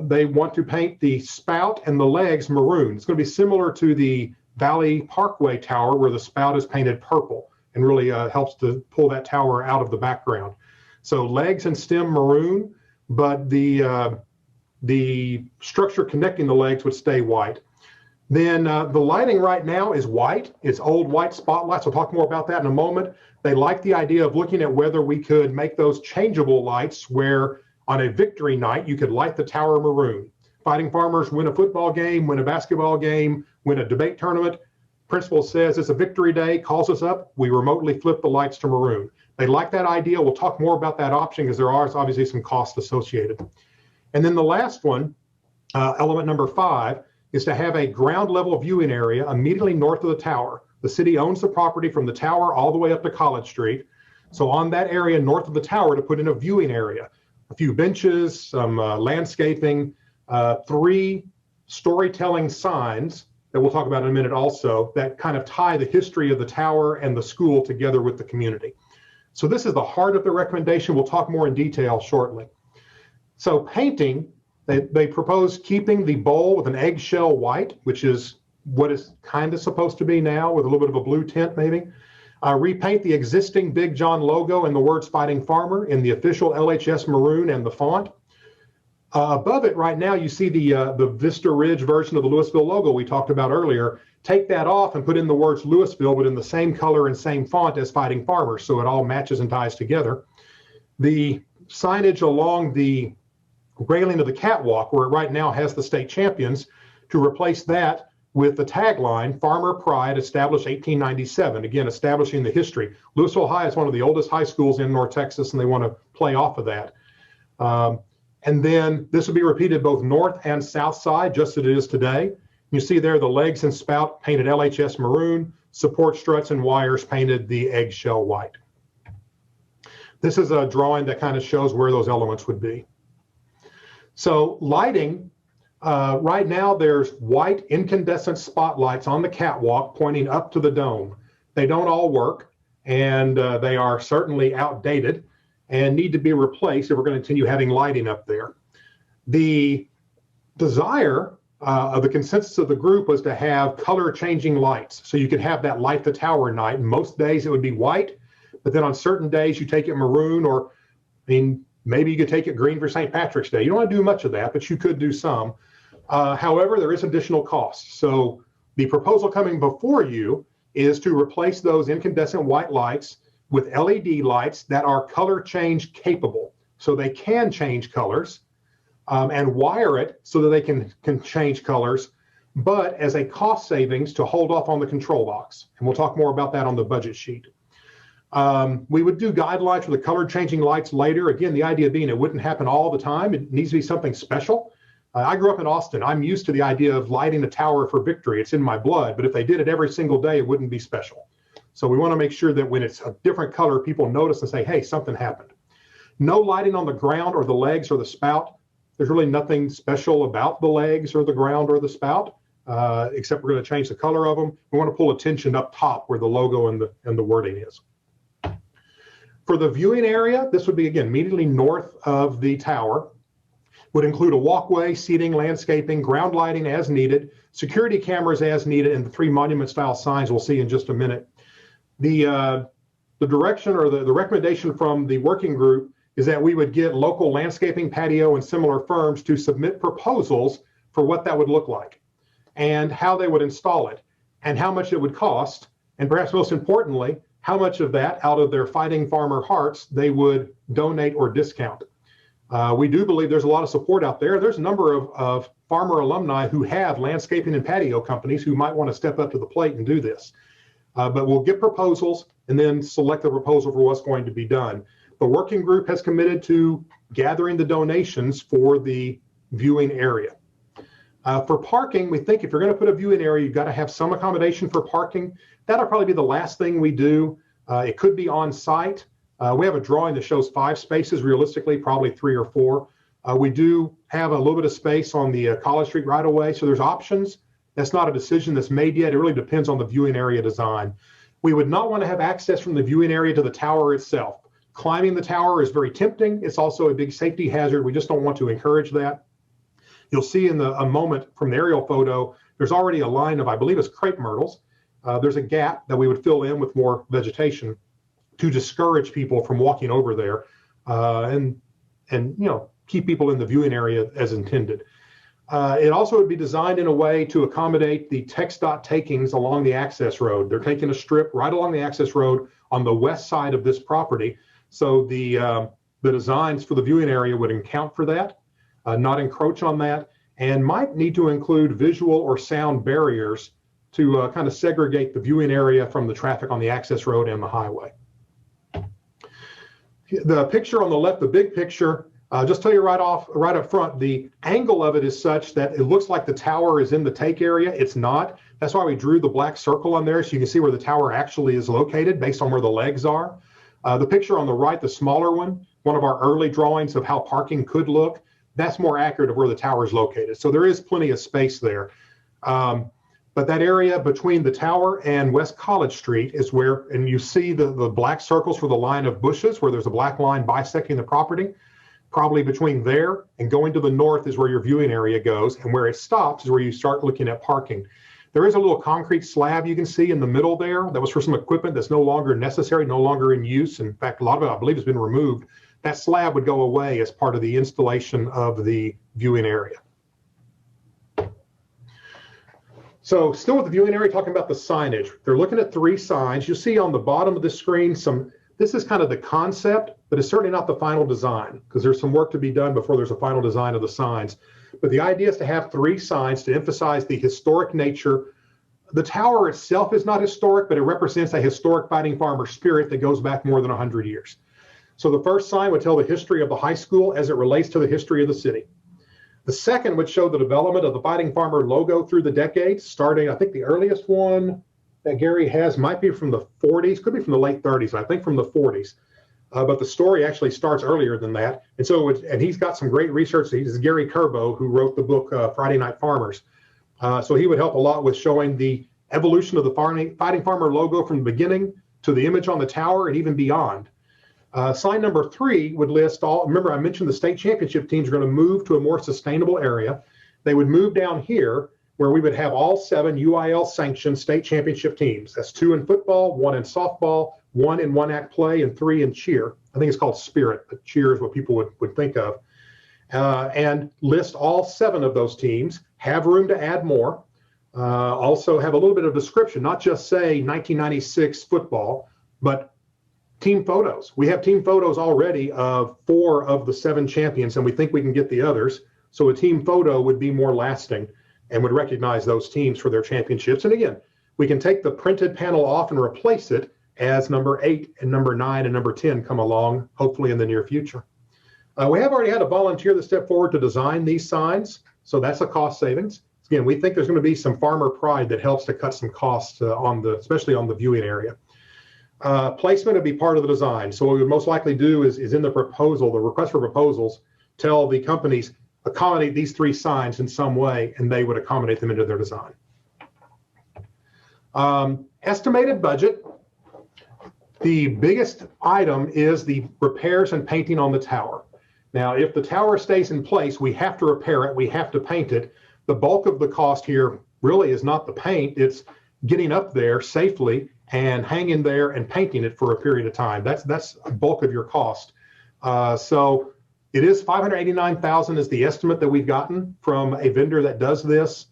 they want to paint the spout and the legs maroon. It's going to be similar to the Valley Parkway Tower where the spout is painted purple and really helps to pull that tower out of the background. So legs and stem maroon, but the structure connecting the legs would stay white. Then the lighting right now is white. It's old white spotlights. We'll talk more about that in a moment. They like the idea of looking at whether we could make those changeable lights where on a victory night, you could light the tower maroon. Fighting Farmers win a football game, win a basketball game, win a debate tournament. Principal says it's a victory day, calls us up. We remotely flip the lights to maroon. They like that idea. We'll talk more about that option because there are obviously some costs associated. And then the last one, element number 5, is to have a ground level viewing area immediately north of the tower. The city owns the property from the tower all the way up to College Street. So on that area north of the tower to put in a viewing area, a few benches, some landscaping, 3 storytelling signs that we'll talk about in a minute also that kind of tie the history of the tower and the school together with the community. So this is the heart of the recommendation. We'll talk more in detail shortly. So painting, they propose keeping the bowl with an eggshell white, which is what it's kind of supposed to be now with a little bit of a blue tint maybe. Repaint the existing Big John logo and the words Fighting Farmer in the official LHS maroon and the font. Above it right now, you see the Vista Ridge version of the Louisville logo we talked about earlier. Take that off and put in the words Louisville, but in the same color and same font as Fighting Farmer, so it all matches and ties together. The signage along the railing of the catwalk, where it right now has the state champions, to replace that with the tagline, Farmer Pride, established 1897, again, establishing the history. Louisville High is one of the oldest high schools in North Texas, and they want to play off of that. And then this will be repeated both north and south side, just as it is today. You see there the legs and spout painted LHS maroon, support struts and wires painted the eggshell white. This is a drawing that kind of shows where those elements would be. So lighting, right now there's white incandescent spotlights on the catwalk pointing up to the dome. They don't all work, and they are certainly outdated and need to be replaced if we're going to continue having lighting up there. The desire of the consensus of the group was to have color changing lights. So you could have that light the tower night. And most days it would be white, but then on certain days you take it maroon, or I mean, maybe you could take it green for St. Patrick's Day. You don't want to do much of that, but you could do some. However, there is additional costs. So the proposal coming before you is to replace those incandescent white lights with LED lights that are color change capable. So they can change colors and wire it so that they can change colors, but as a cost savings to hold off on the control box. And we'll talk more about that on the budget sheet. We would do guidelines for the color changing lights later. Again, the idea being it wouldn't happen all the time. It needs to be something special. I grew up in Austin. I'm used to the idea of lighting a tower for victory. It's in my blood, but if they did it every single day, it wouldn't be special. So we want to make sure that when it's a different color, people notice and say, hey, something happened. No lighting on the ground or the legs or the spout. There's really nothing special about the legs or the ground or the spout, except we're going to change the color of them. We want to pull attention up top where the logo and the wording is. For the viewing area, this would be, again, immediately north of the tower. Would include a walkway, seating, landscaping, ground lighting as needed, security cameras as needed, and the 3 monument-style signs we'll see in just a minute. The direction or the recommendation from the working group is that we would get local landscaping, patio, and similar firms to submit proposals for what that would look like and how they would install it and how much it would cost, and perhaps most importantly, how much of that out of their Fighting Farmer hearts they would donate or discount. We do believe there's a lot of support out there. There's a number of farmer alumni who have landscaping and patio companies who might want to step up to the plate and do this. But we'll get proposals and then select the proposal for what's going to be done. The working group has committed to gathering the donations for the viewing area. For parking, we think if you're going to put a viewing area, you've got to have some accommodation for parking. That'll probably be the last thing we do. It could be on site. We have a drawing that shows 5 spaces, realistically, probably 3 or 4. We do have a little bit of space on the College Street right away, so there's options. That's not a decision that's made yet. It really depends on the viewing area design. We would not want to have access from the viewing area to the tower itself. Climbing the tower is very tempting. It's also a big safety hazard. We just don't want to encourage that. You'll see in a moment from the aerial photo, there's already a line of, I believe it's crepe myrtles. There's a gap that we would fill in with more vegetation to discourage people from walking over there and you know, keep people in the viewing area as intended. It also would be designed in a way to accommodate the TxDOT takings along the access road. They're taking a strip right along the access road on the west side of this property. So the designs for the viewing area would account for that, not encroach on that, and might need to include visual or sound barriers to kind of segregate the viewing area from the traffic on the access road and the highway. The picture on the left, the big picture, just tell you right up front, the angle of it is such that it looks like the tower is in the take area. It's not. That's why we drew the black circle on there so you can see where the tower actually is located based on where the legs are. The picture on the right, the smaller one of our early drawings of how parking could look, that's more accurate of where the tower is located. So there is plenty of space there. But that area between the tower and West College Street is where, and you see the black circles for the line of bushes where there's a black line bisecting the property. Probably between there and going to the north is where your viewing area goes, and where it stops is where you start looking at parking. There is a little concrete slab you can see in the middle there that was for some equipment that's no longer necessary, no longer in use. In fact, a lot of it, I believe, has been removed. That slab would go away as part of the installation of the viewing area. So still with the viewing area, talking about the signage. They're looking at 3 signs. You'll see on the bottom of the screen this is kind of the concept, but it's certainly not the final design, because there's some work to be done before there's a final design of the signs. But the idea is to have 3 signs to emphasize the historic nature. The tower itself is not historic, but it represents a historic fighting farmer spirit that goes back more than 100 years. So the first sign would tell the history of the high school as it relates to the history of the city. The second would show the development of the fighting farmer logo through the decades, starting, I think the earliest one that Gary has might be from the 40s, could be from the late 30s, I think from the 40s. But the story actually starts earlier than that. And so, and he's got some great research. He's Gary Curbo, who wrote the book Friday Night Farmers. So he would help a lot with showing the evolution of the fighting farmer logo from the beginning to the image on the tower and even beyond. Sign number 3 would list all, remember I mentioned the state championship teams are going to move to a more sustainable area. They would move down here where we would have all 7 UIL sanctioned state championship teams. That's 2 in football, 1 in softball, 1 in one-act play, and 3 in cheer. I think it's called spirit, but cheer is what people would think of. And list all 7 of those teams, have room to add more. Also have a little bit of description, not just say 1996 football, but team photos. We have team photos already of 4 of the 7 champions, and we think we can get the others. So a team photo would be more lasting and would recognize those teams for their championships. And again, we can take the printed panel off and replace it as number 8 and number 9 and number 10 come along, hopefully in the near future. We have already had a volunteer that stepped forward to design these signs, so that's a cost savings. Again, we think there's going to be some farmer pride that helps to cut some costs especially on the viewing area. Placement would be part of the design. So what we would most likely do is in the proposal, the request for proposals, tell the companies, accommodate these 3 signs in some way, and they would accommodate them into their design. Estimated budget. The biggest item is the repairs and painting on the tower. Now, if the tower stays in place, we have to repair it, we have to paint it. The bulk of the cost here really is not the paint, it's getting up there safely and hanging there and painting it for a period of time. That's a bulk of your cost. So it is $589,000 is the estimate that we've gotten from a vendor that does this.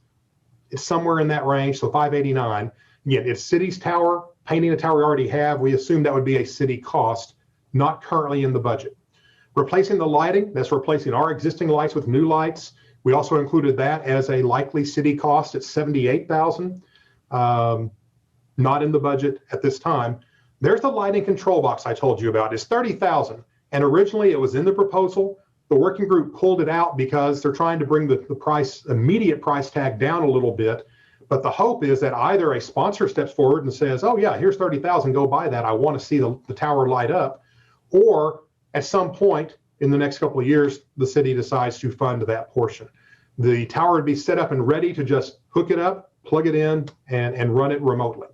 It's somewhere in that range, so $589,000. Again, it's city's tower, painting a tower we already have. We assume that would be a city cost, not currently in the budget. Replacing the lighting, that's replacing our existing lights with new lights. We also included that as a likely city cost at $78,000. Not in the budget at this time. There's the lighting control box I told you about. It's $30,000. And originally it was in the proposal. The working group pulled it out because they're trying to bring the immediate price tag down a little bit. But the hope is that either a sponsor steps forward and says, oh yeah, here's $30,000, go buy that. I want to see the tower light up. Or at some point in the next couple of years, the city decides to fund that portion. The tower would be set up and ready to just hook it up, plug it in, and run it remotely.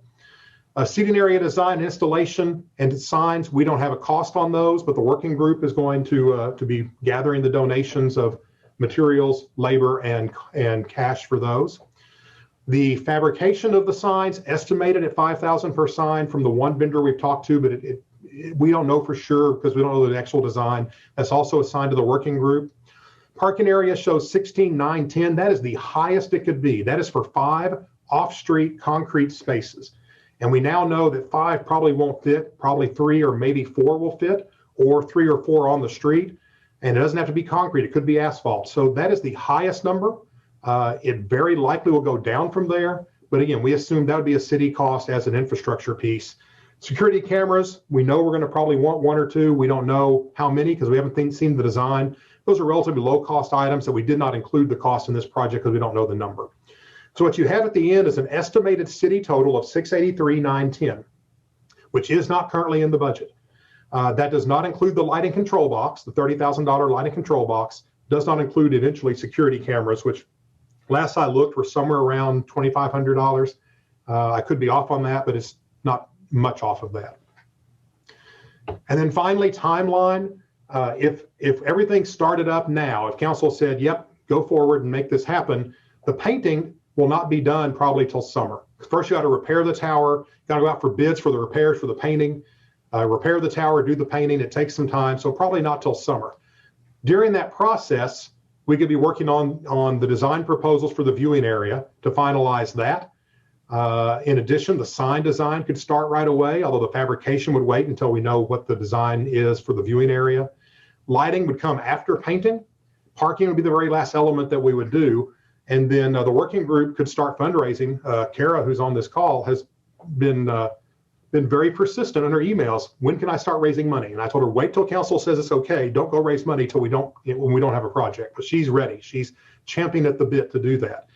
Seating area design, installation, and signs, we don't have a cost on those, but the working group is going to be gathering the donations of materials, labor, and cash for those. The fabrication of the signs estimated at $5,000 per sign from the one vendor we've talked to, but we don't know for sure because we don't know the actual design. That's also assigned to the working group. Parking area shows 16,910. That is the highest it could be. That is for 5 off-street concrete spaces. And we now know that 5 probably won't fit, probably 3 or maybe 4 will fit, or 3 or 4 on the street. And it doesn't have to be concrete, it could be asphalt. So that is the highest number. It very likely will go down from there. But again, we assume that would be a city cost as an infrastructure piece. Security cameras, we know we're going to probably want 1 or 2. We don't know how many because we haven't seen the design. Those are relatively low cost items that we did not include the cost in this project because we don't know the number. So what you have at the end is an estimated city total of $683,910, which is not currently in the budget. That does not include the lighting control box. The $30,000 lighting control box does not include eventually security cameras, which last I looked were somewhere around $2,500. I could be off on that, but it's not much off of that. And then finally, timeline. If everything started up now, if council said, yep, go forward and make this happen, the painting will not be done probably till summer. First, you got to repair the tower, got to go out for bids for the repairs for the painting, repair the tower, do the painting. It takes some time, so probably not till summer. During that process, we could be working on the design proposals for the viewing area to finalize that. In addition, the sign design could start right away, although the fabrication would wait until we know what the design is for the viewing area. Lighting would come after painting. Parking would be the very last element that we would do. And then the working group could start fundraising. Kara, who's on this call, has been very persistent in her emails. When can I start raising money? And I told her, wait till council says it's okay. Don't go raise money till when we don't have a project. But she's ready. She's champing at the bit to do that.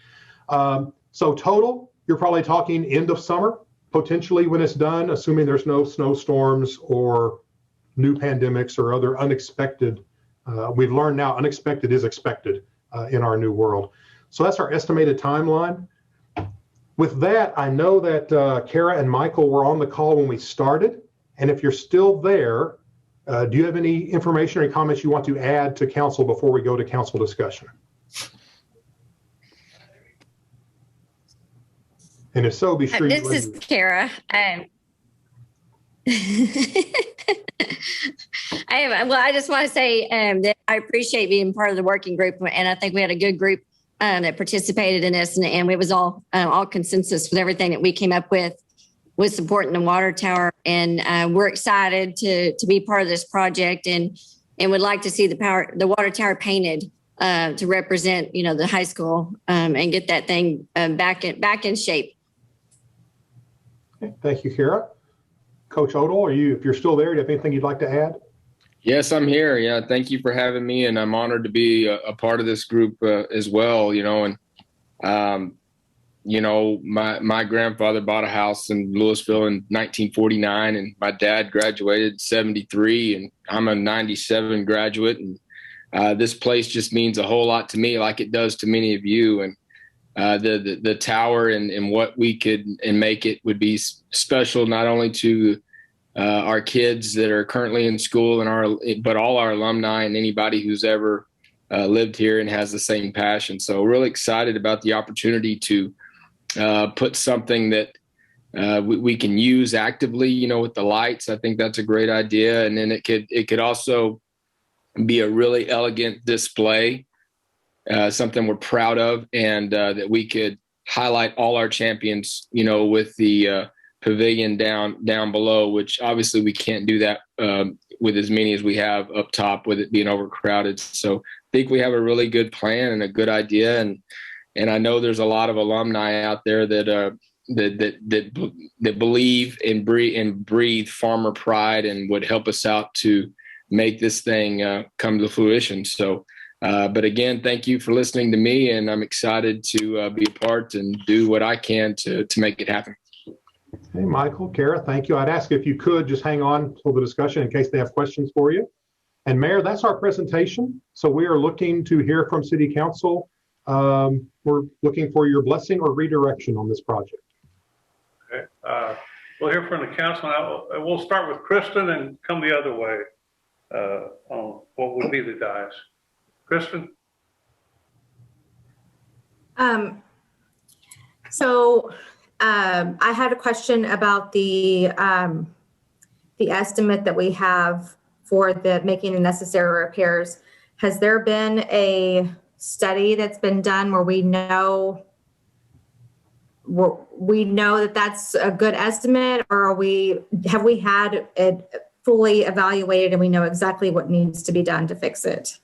So total, you're probably talking end of summer, potentially when it's done, assuming there's no snowstorms or new pandemics or other unexpected. We've learned now unexpected is expected in our new world. So that's our estimated timeline. With that, I know that Kara and Michael were on the call when we started. And if you're still there, do you have any information or comments you want to add to council before we go to council discussion? And if so, be sure This is Kara. I just want to say that I appreciate being part of the working group, and I think we had a good group that participated in this, and it was all consensus with everything that we came up with supporting the water tower, and we're excited to be part of this project, and would like to see the water tower painted to represent the high school and get that thing back in shape. Okay, thank you, Kara. Coach Odell, if you're still there, do you have anything you'd like to add? Yes, I'm here. Yeah, thank you for having me, and I'm honored to be a part of this group as well. My grandfather bought a house in Louisville in 1949, and my dad graduated in 73, and I'm a 97 graduate, and this place just means a whole lot to me, like it does to many of you. And the tower and what we could and make it would be special not only to our kids that are currently in school but all our alumni and anybody who's ever lived here and has the same passion. So really excited about the opportunity to put something that we can use actively, with the lights. I think that's a great idea. And then it could also be a really elegant display, something we're proud of, and that we could highlight all our champions, with the pavilion down below, which obviously we can't do that with as many as we have up top with it being overcrowded. So I think we have a really good plan and a good idea. And I know there's a lot of alumni out there that believe and breathe farmer pride and would help us out to make this thing come to fruition. So, but again, thank you for listening to me, and I'm excited to be a part and do what I can to make it happen. Hey, Michael, Kara, thank you. I'd ask if you could just hang on for the discussion in case they have questions for you. And Mayor, that's our presentation. So we are looking to hear from City Council. We're looking for your blessing or redirection on this project. Okay. We'll hear from the council. We'll start with Kristen and come the other way on what would be the dais. Kristen? I had a question about the estimate that we have for making the necessary repairs. Has there been a study that's been done where we know that that's a good estimate, or have we had it fully evaluated and we know exactly what needs to be done to fix it?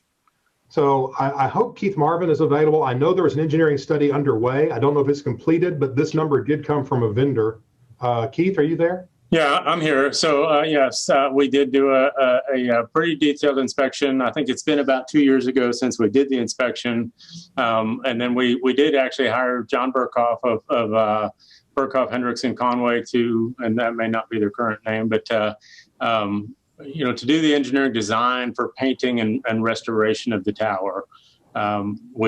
So I hope Keith Marvin is available. I know there was an engineering study underway. I don't know if it's completed, but this number did come from a vendor. Keith, are you there? Yeah, I'm here. So yes, we did do a pretty detailed inspection. I think it's been about 2 years ago since we did the inspection. And then we did actually hire John Burkhoff of Burkhoff, Hendricks, and Conway and that may not be their current name, but to do the engineering design for painting and restoration of the tower.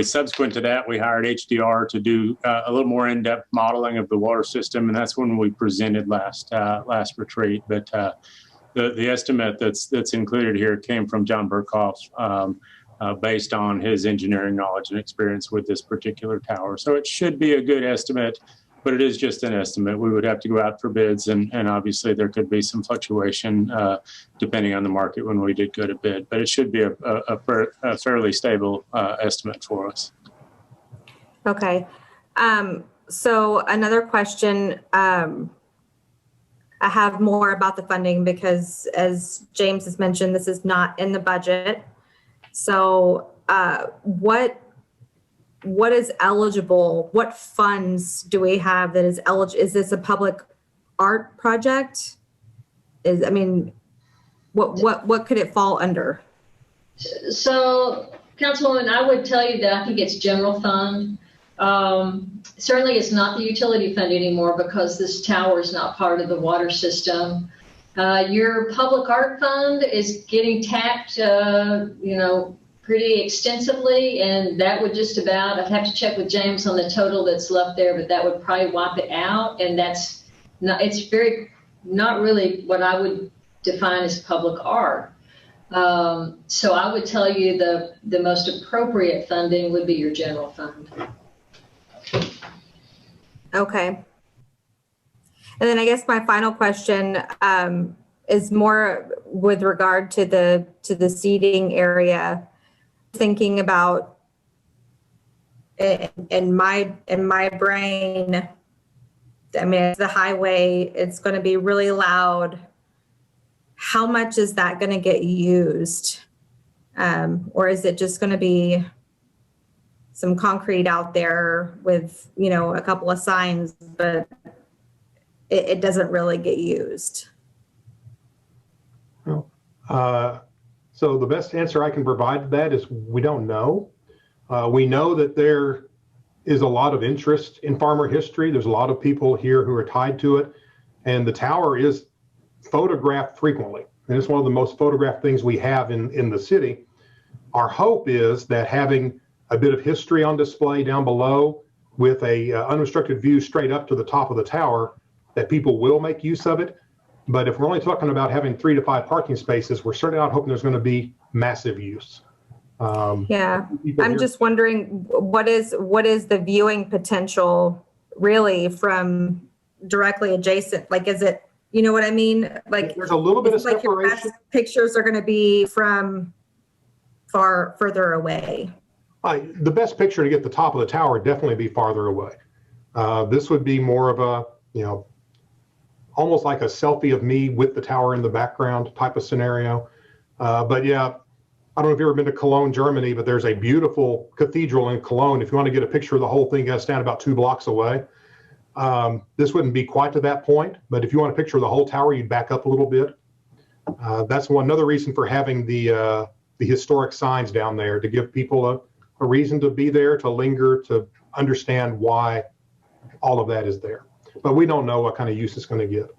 Subsequent to that, we hired HDR to do a little more in-depth modeling of the water system, and that's when we presented last retreat. But the estimate that's included here came from John Burkhoff, based on his engineering knowledge and experience with this particular tower. So it should be a good estimate, but it is just an estimate. We would have to go out for bids, and obviously there could be some fluctuation depending on the market when we did go to bid. But it should be a fairly stable estimate for us. Okay. So another question, I have more about the funding because, as James has mentioned, this is not in the budget. So what is eligible? What funds do we have that is eligible? Is this a public art project? What could it fall under? So, Councilwoman, I would tell you that I think it's general fund. Certainly it's not the utility fund anymore because this tower is not part of the water system. Your public art fund is getting tapped, pretty extensively, and that would just about, I'd have to check with James on the total that's left there, but that would probably wipe it out. And it's not really what I would define as public art. So I would tell you the most appropriate funding would be your general fund. Okay. And then I guess my final question is more with regard to the seating area. Thinking about in my brain, it's the highway, it's going to be really loud. How much is that going to get used? Or is it just going to be some concrete out there with, a couple of signs, but it doesn't really get used? So the best answer I can provide to that is we don't know. We know that there is a lot of interest in farmer history. There's a lot of people here who are tied to it. And the tower is photographed frequently. And it's one of the most photographed things we have in the city. Our hope is that having a bit of history on display down below with a unrestricted view straight up to the top of the tower, that people will make use of it. But if we're only talking about having 3 to 5 parking spaces, we're certainly not hoping there's going to be massive use. Yeah, I'm just wondering what is the viewing potential really from directly adjacent? Like, is it, you know what I mean? Like, there's a little bit of like separation. Your best pictures are going to be from further away. The best picture to get the top of the tower would definitely be farther away. This would be more of a, almost like a selfie of me with the tower in the background type of scenario. But yeah, I don't know if you've ever been to Cologne, Germany, but there's a beautiful cathedral in Cologne. If you want to get a picture of the whole thing, you got to stand about 2 blocks away. This wouldn't be quite to that point, but if you want a picture of the whole tower, you'd back up a little bit. That's another reason for having the historic signs down there, to give people a reason to be there, to linger, to understand why all of that is there. But we don't know what kind of use it's going to get.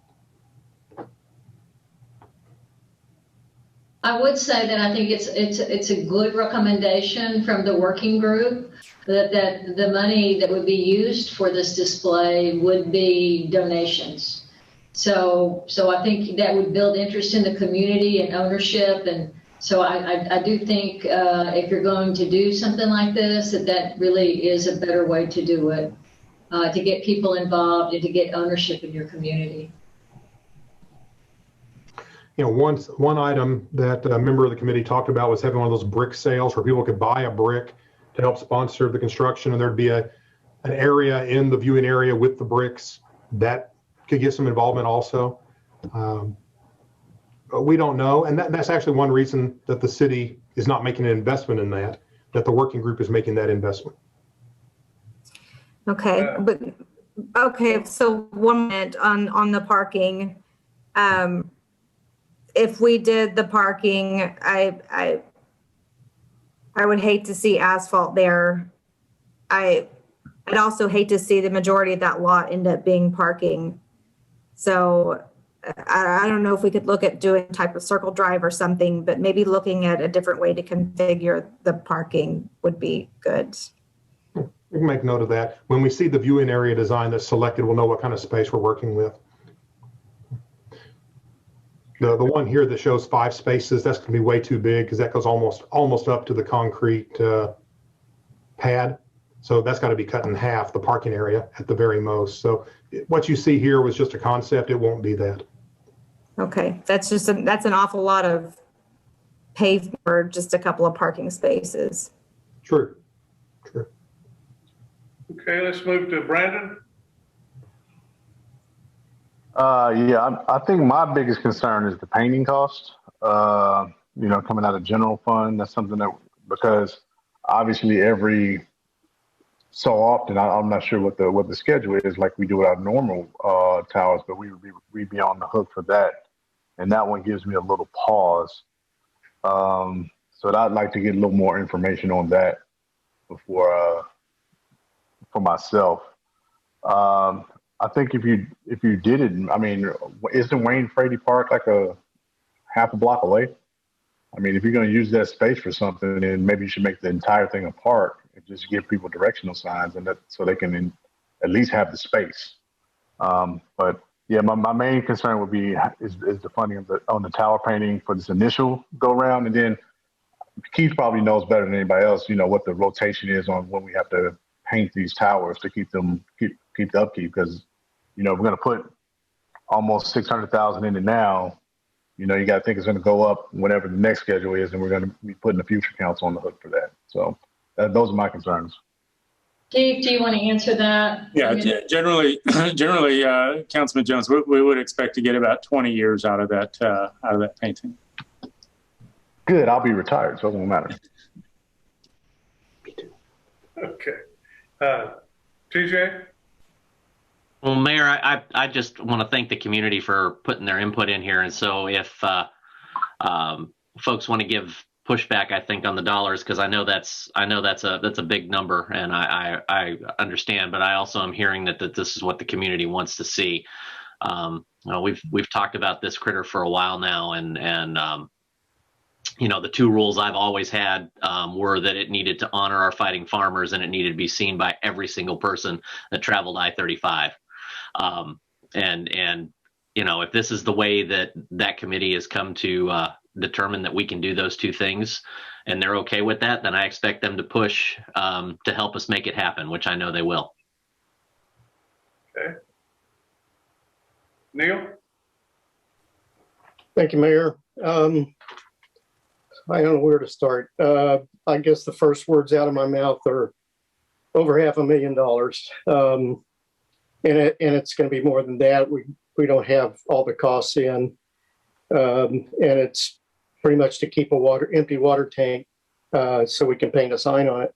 I would say that I think it's a good recommendation from the working group that the money that would be used for this display would be donations. So I think that would build interest in the community and ownership. And so I do think if you're going to do something like this, that really is a better way to do it, to get people involved and to get ownership in your community. One item that a member of the committee talked about was having one of those brick sales where people could buy a brick to help sponsor the construction, and there'd be an area in the viewing area with the bricks that could get some involvement also. But we don't know, and that's actually one reason that the city is not making an investment in that the working group is making that investment. Okay, so 1 minute on the parking. If we did the parking, I would hate to see asphalt there. I'd also hate to see the majority of that lot end up being parking. So I don't know if we could look at doing type of circle drive or something, but maybe looking at a different way to configure the parking would be good. We can make note of that. When we see the viewing area design that's selected, we'll know what kind of space we're working with. The one here that shows 5 spaces, that's going to be way too big because that goes almost up to the concrete pad. So that's got to be cut in half, the parking area at the very most. So what you see here was just a concept. It won't be that. Okay, that's an awful lot of paved for just a couple of parking spaces. True. Okay, let's move to Brandon. Yeah, I think my biggest concern is the painting cost. Coming out of general fund, that's something that, because obviously every so often, I'm not sure what the schedule is like we do with our normal towers, but we'd be on the hook for that, and that one gives me a little pause. So I'd like to get a little more information on that before for myself. I think if you did it, I mean, isn't Wayne Frady Park like a half a block away? I mean, if you're going to use that space for something, then maybe you should make the entire thing a park and just give people directional signs, and that so they can at least have the space. But yeah, my main concern would be is the funding on the tower painting for this initial go round, and then Keith probably knows better than anybody else, what the rotation is on when we have to paint these towers to keep the upkeep, because we're going to put almost 600,000 in it now. You got to think it's going to go up whenever the next schedule is, and we're going to be putting the future counts on the hook for that. So those are my concerns. Steve, do you want to answer that? Yeah, generally, Councilman Jones, we would expect to get about 20 years out of that painting. Good. I'll be retired, so it won't matter. Me too. Okay. TJ? Well, Mayor, I just want to thank the community for putting their input in here. And so if folks want to give pushback, I think, on the dollars, because I know that's a big number, and I understand, but I also am hearing that this is what the community wants to see. We've talked about this critter for a while now, and the 2 rules I've always had were that it needed to honor our fighting farmers, and it needed to be seen by every single person that traveled I-35. If this is the way that committee has come to determine that we can do those 2 things, and they're okay with that, then I expect them to push to help us make it happen, which I know they will. Okay. Neil? Thank you, Mayor. I don't know where to start. I guess the first words out of my mouth are over $500,000. And it's going to be more than that. We don't have all the costs in. And it's pretty much to keep empty water tank so we can paint a sign on it.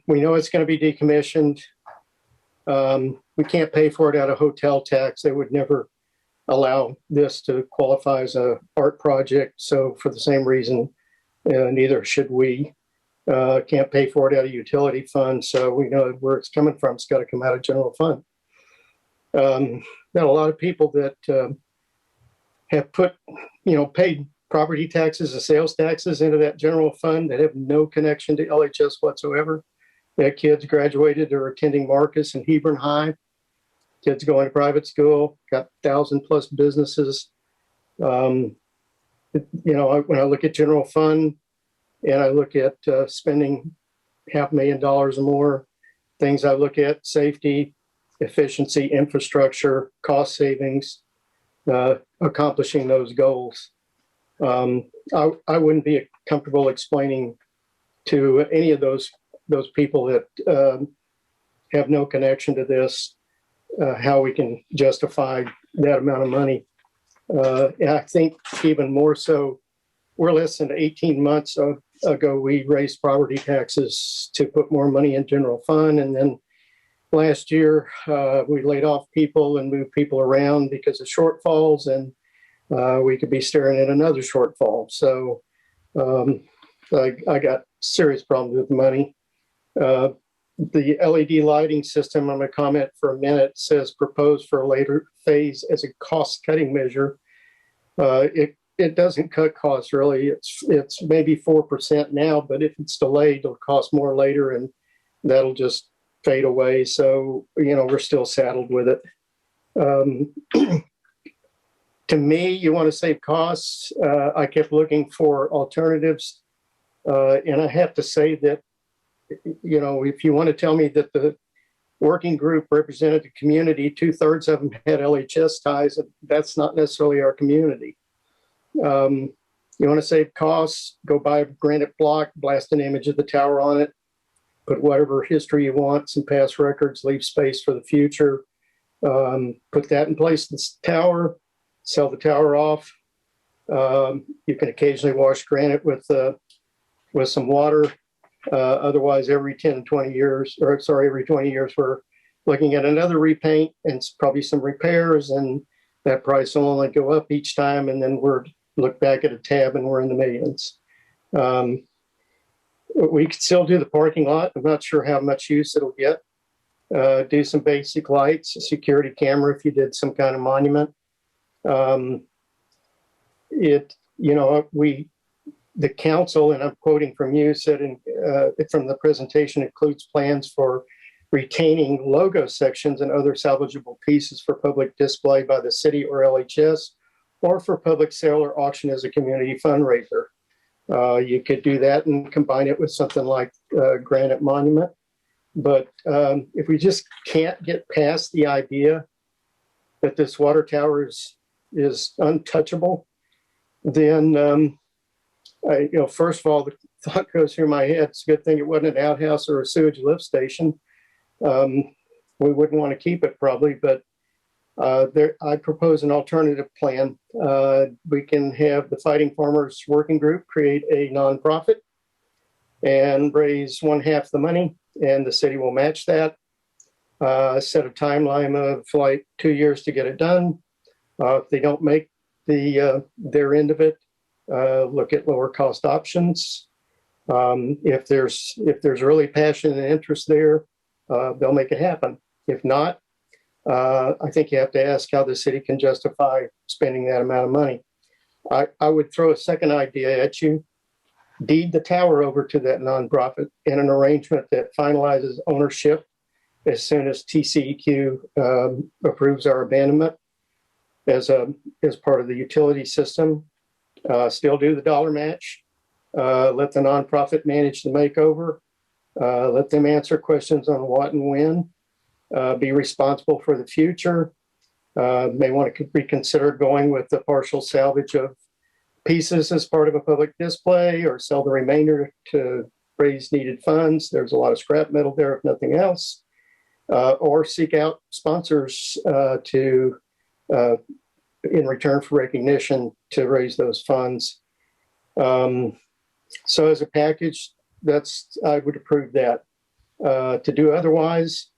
We know it's going to be decommissioned. We can't pay for it out of hotel tax. They would never allow this to qualify as a art project. So for the same reason, neither should we. Can't pay for it out of utility fund. So we know where it's coming from. It's got to come out of general fund. Got a lot of people that have paid property taxes and sales taxes into that general fund that have no connection to LHS whatsoever. Their kids graduated or attending Marcus and Hebron High. Kids going to private school, got 1,000+ businesses. When I look at general fund and I look at spending $500,000 or more, things I look at: safety, efficiency, infrastructure, cost savings, accomplishing those goals. I wouldn't be comfortable explaining to any of those people that have no connection to this how we can justify that amount of money. And I think even more so, we're less than 18 months ago, we raised property taxes to put more money in general fund. And then last year, we laid off people and moved people around because of shortfalls, and we could be staring at another shortfall. So I got serious problems with money. the LED lighting system, I'm going to comment for a minute, says proposed for a later phase as a cost-cutting measure. It doesn't cut costs really. It's maybe 4% now, but if it's delayed, it'll cost more later, and that'll just fade away. So, we're still saddled with it. To me, you want to save costs. I kept looking for alternatives. And I have to say that, if you want to tell me that the working group represented the community, 2/3 of them had LHS ties, that's not necessarily our community. You want to save costs, go buy a granite block, blast an image of the tower on it, put whatever history you want, some past records, leave space for the future. Put that in place in the tower, sell the tower off. You can occasionally wash granite with some water. Otherwise, every 20 years, we're looking at another repaint and probably some repairs, and that price will only go up each time. And then we're look back at a tab and we're in the millions. We could still do the parking lot. I'm not sure how much use it'll get. Do some basic lights, a security camera if you did some kind of monument. The council, and I'm quoting from you, said from the presentation includes plans for retaining logo sections and other salvageable pieces for public display by the city or LHS, or for public sale or auction as a community fundraiser. You could do that and combine it with something like granite monument. But if we just can't get past the idea that this water tower is untouchable, then first of all, the thought goes through my head, it's a good thing it wasn't an outhouse or a sewage lift station. We wouldn't want to keep it probably, but I propose an alternative plan. We can have the Fighting Farmers Working Group create a nonprofit and raise 1/2 the money, and the city will match that. Set a timeline of like 2 years to get it done. If they don't make their end of it, look at lower cost options. If there's really passion and interest there, they'll make it happen. If not, I think you have to ask how the city can justify spending that amount of money. I would throw a second idea at you. Deed the tower over to that nonprofit in an arrangement that finalizes ownership as soon as TCEQ approves our abandonment as part of the utility system. Still do the dollar match. Let the nonprofit manage the makeover. Let them answer questions on what and when. Be responsible for the future. May want to reconsider going with the partial salvage of pieces as part of a public display, or sell the remainder to raise needed funds. There's a lot of scrap metal there, if nothing else. Or seek out sponsors in return for recognition to raise those funds. So as a package, I would approve that. To do otherwise,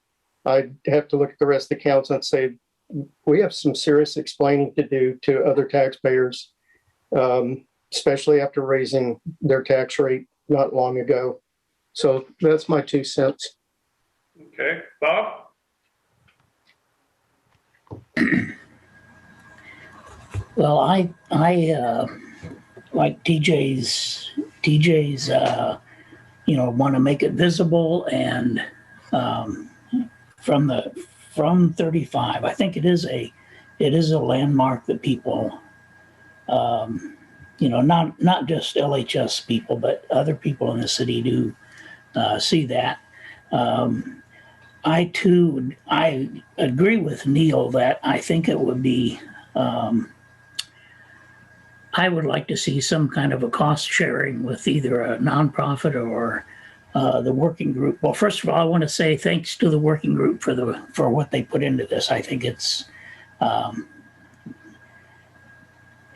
I'd have to look at the rest of the council and say, we have some serious explaining to do to other taxpayers, especially after raising their tax rate not long ago. So that's my 2 cents. Okay, Bob? Well, I like TJ's, want to make it visible, and from 35, I think it is a landmark that people, not just LHS people, but other people in the city do see that. I agree with Neil that I think it would be, I would like to see some kind of a cost sharing with either a nonprofit or the working group. Well, first of all, I want to say thanks to the working group for what they put into this. I think it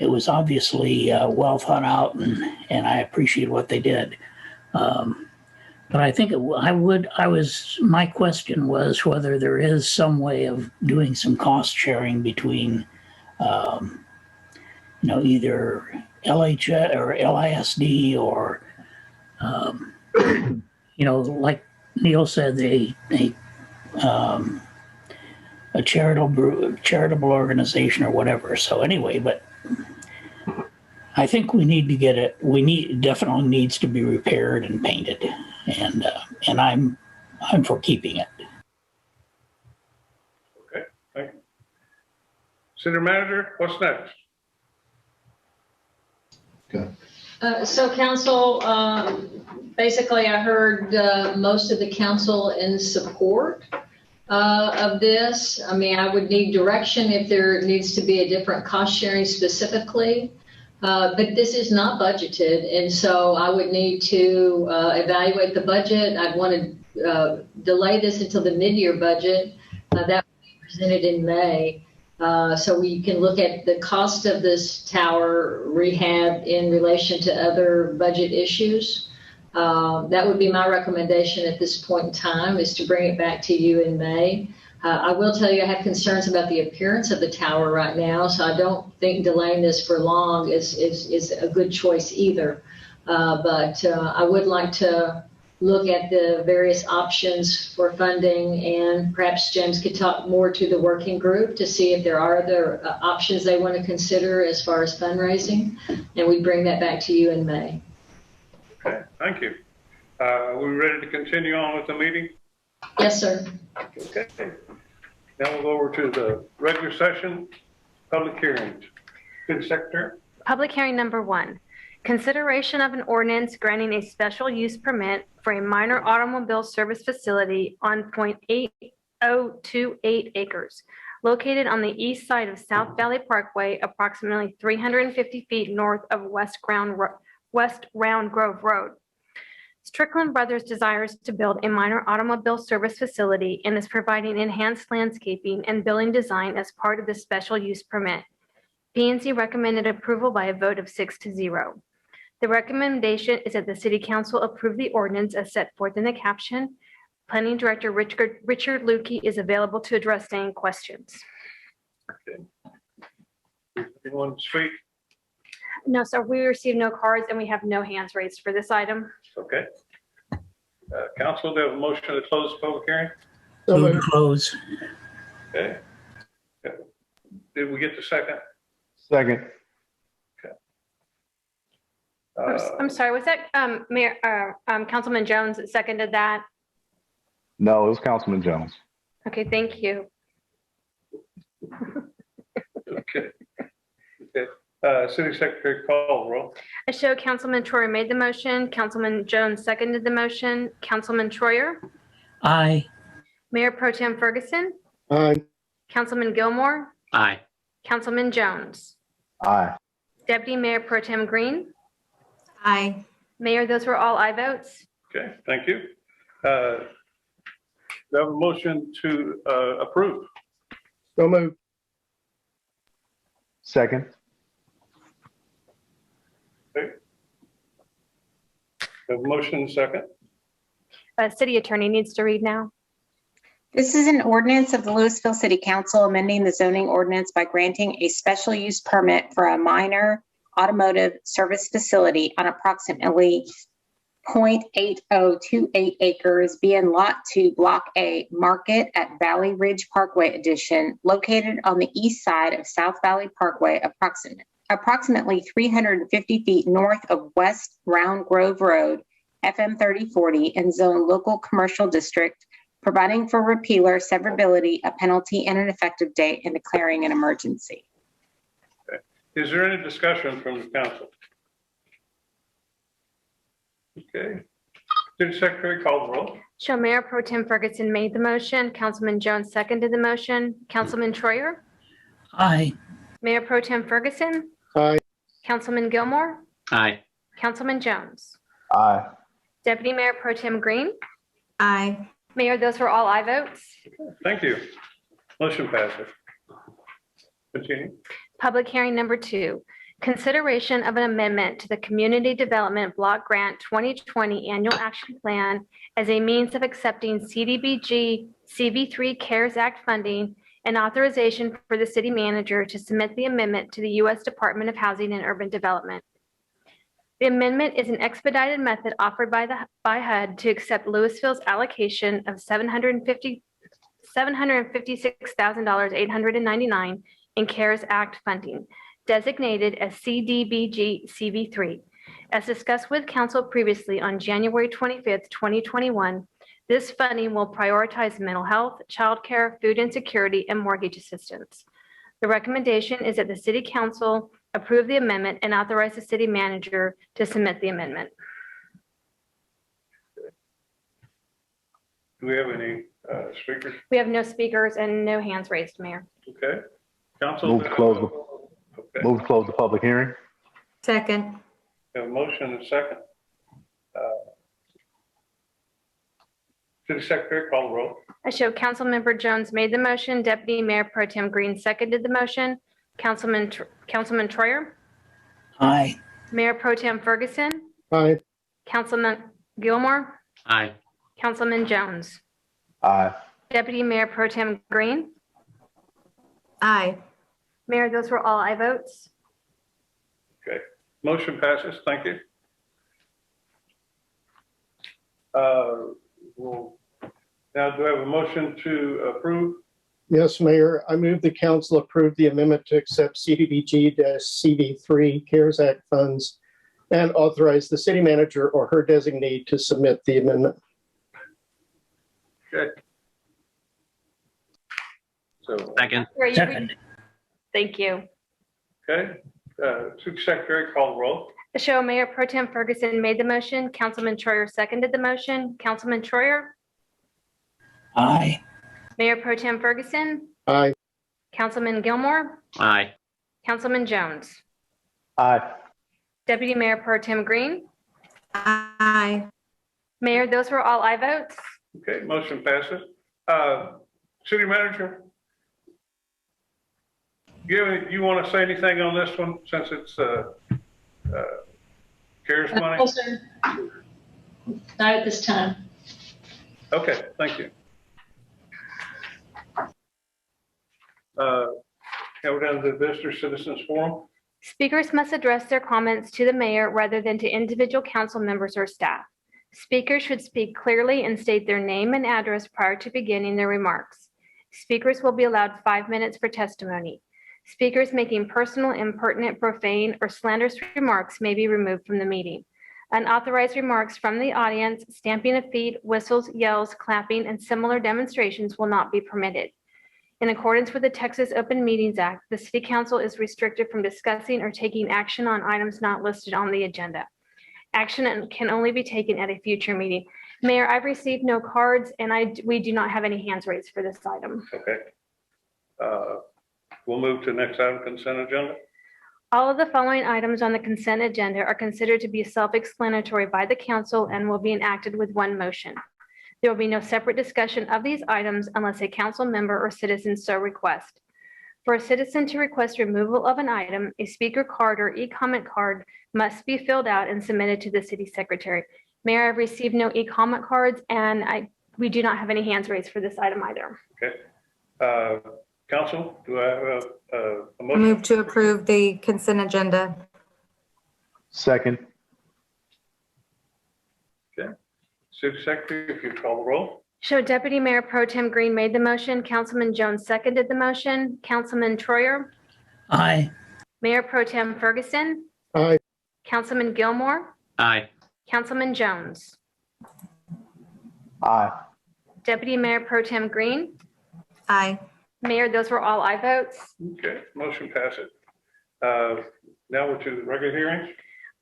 was obviously well thought out, and I appreciate what they did. But I think my question was whether there is some way of doing some cost sharing between, either LHS or LISD or, Neil said a charitable organization or whatever. So anyway, but I think we need to get it. Definitely needs to be repaired and painted, and I'm for keeping it. Okay, thank you. City Manager, what's next? So council, basically I heard most of the council in support of this. I mean, I would need direction if there needs to be a different cost sharing specifically, but this is not budgeted. And so I would need to evaluate the budget. I'd want to delay this until the mid-year budget that will be presented in May. So we can look at the cost of this tower rehab in relation to other budget issues. That would be my recommendation at this point in time, is to bring it back to you in May. I will tell you I have concerns about the appearance of the tower right now, so I don't think delaying this for long is a good choice either. But I would like to look at the various options for funding, and perhaps James could talk more to the working group to see if there are other options they want to consider as far as fundraising, and we bring that back to you in May. Okay, thank you. Are we ready to continue on with the meeting? Yes, sir. Okay. Now we'll go over to the regular session, public hearings. City Secretary. Public hearing number 1. Consideration of an ordinance granting a special use permit for a minor automobile service facility on 0.8028 acres, located on the east side of South Valley Parkway, approximately 350 feet north of West Round Grove Road. Strickland Brothers desires to build a minor automobile service facility and is providing enhanced landscaping and building design as part of the special use permit. P&Z recommended approval by a vote of 6-0. The recommendation is that the City Council approve the ordinance as set forth in the caption. Planning Director Richard Lukey is available to address any questions. Okay. Anyone speak? No, sir, we received no cards and we have no hands raised for this item. Okay. Council, do you have a motion to close the public hearing? Move to close. Okay. Did we get the second? Second. I'm sorry, was that Mayor, Councilman Jones that seconded that? No, it was Councilman Jones. Okay, thank you. Okay. Okay. City Secretary, call the roll. I show Councilman Troyer made the motion. Councilman Jones seconded the motion. Councilman Troyer? Aye. Mayor Pro Tem Ferguson? Aye. Councilman Gilmore? Aye. Councilman Jones? Aye. Deputy Mayor Pro Tem Green? Aye. Mayor, those were all aye votes. Okay, thank you. We have a motion to approve. So moved. Second. Okay. We have a motion and a second. City Attorney needs to read now. This is an ordinance of the Louisville City Council amending the zoning ordinance by granting a special use permit for a minor automotive service facility on approximately 0.8028 acres, being Lot 2, Block A, Market at Valley Ridge Parkway Edition, located on the east side of South Valley Parkway, approximately 350 feet north of West Round Grove Road, FM 3040, and Zone Local Commercial District, providing for repealer, severability, a penalty, and an effective date, and declaring an emergency. Okay. Is there any discussion from the council? Okay. City Secretary, call the roll. Show Mayor Pro Tem Ferguson made the motion. Councilman Jones seconded the motion. Councilman Troyer? Aye. Mayor Pro Tem Ferguson? Aye. Councilman Gilmore? Aye. Councilman Jones? Aye. Deputy Mayor Pro Tem Green? Aye. Mayor, those were all aye votes. Thank you. Motion passes. Continue. Public hearing number 2, consideration of an amendment to the Community Development Block Grant 2020 Annual Action Plan as a means of accepting CDBG CV3 CARES Act funding and authorization for the city manager to submit the amendment to the U.S. Department of Housing and Urban Development. The amendment is an expedited method offered by HUD to accept Louisville's allocation of $756,899 in CARES Act funding, designated as CDBG CV3. As discussed with Council previously on January 25th, 2021, this funding will prioritize mental health, childcare, food insecurity, and mortgage assistance. The recommendation is that the City Council approve the amendment and authorize the city manager to submit the amendment. Do we have any speakers? We have no speakers and no hands raised, Mayor. Okay. Council. Move to close the public hearing. Second. We have a motion and a second. City Secretary, call the roll. I show Councilmember Jones made the motion. Deputy Mayor Pro Tem Green seconded the motion. Councilman Troyer. Aye. Mayor Pro Tem Ferguson. Aye. Councilman Gilmore. Aye. Councilman Jones. Aye. Deputy Mayor Pro Tem Green. Aye. Mayor, those were all aye votes. Okay. Motion passes. Thank you. Now, do I have a motion to approve? Yes, Mayor. I move the council approve the amendment to accept CDBG-CV3 CARES Act funds and authorize the city manager or her designee to submit the amendment. Okay. So, Second. Second. Thank you. okay. City Secretary, call the roll. The show Mayor Pro Tem Ferguson made the motion. Councilman Troyer seconded the motion. Councilman Troyer. Aye. Mayor Pro Tem Ferguson. Aye. Councilman Gilmore. Aye. Councilman Jones. Aye. Deputy Mayor Pro Tem Green. Aye. Mayor, those were all aye votes. Okay, motion passes. City Manager, you want to say anything on this one since it's CARES money? No, sir. Not at this time. Okay, thank you. Now we're down to the Visitor Citizens Forum. Speakers must address their comments to the mayor rather than to individual council members or staff. Speakers should speak clearly and state their name and address prior to beginning their remarks. Speakers will be allowed 5 minutes for testimony. Speakers making personal, impertinent, profane, or slanderous remarks may be removed from the meeting. Unauthorized remarks from the audience, stamping of feet, whistles, yells, clapping, and similar demonstrations will not be permitted. In accordance with the Texas Open Meetings Act, the City Council is restricted from discussing or taking action on items not listed on the agenda. Action can only be taken at a future meeting. Mayor, I've received no cards and we do not have any hands raised for this item. Okay. We'll move to the next item, consent agenda. All of the following items on the consent agenda are considered to be self-explanatory by the council and will be enacted with one motion. There will be no separate discussion of these items unless a council member or citizen so request. For a citizen to request removal of an item, a speaker card or e-comment card must be filled out and submitted to the city secretary. Mayor, I've received no e-comment cards and we do not have any hands raised for this item either. Okay. Council, do I have a I motion? move to approve the consent agenda. Second. Okay. City Secretary, if you call the roll. Show Deputy Mayor Pro Tem Green made the motion. Councilman Jones seconded the motion. Councilman Troyer. Aye. Mayor Pro Tem Ferguson. Aye. Councilman Gilmore. Aye. Councilman Jones. Aye. Deputy Mayor Pro Tem Green. Aye. Mayor, those were all aye votes. Okay, motion passes. Now we're to the regular hearings.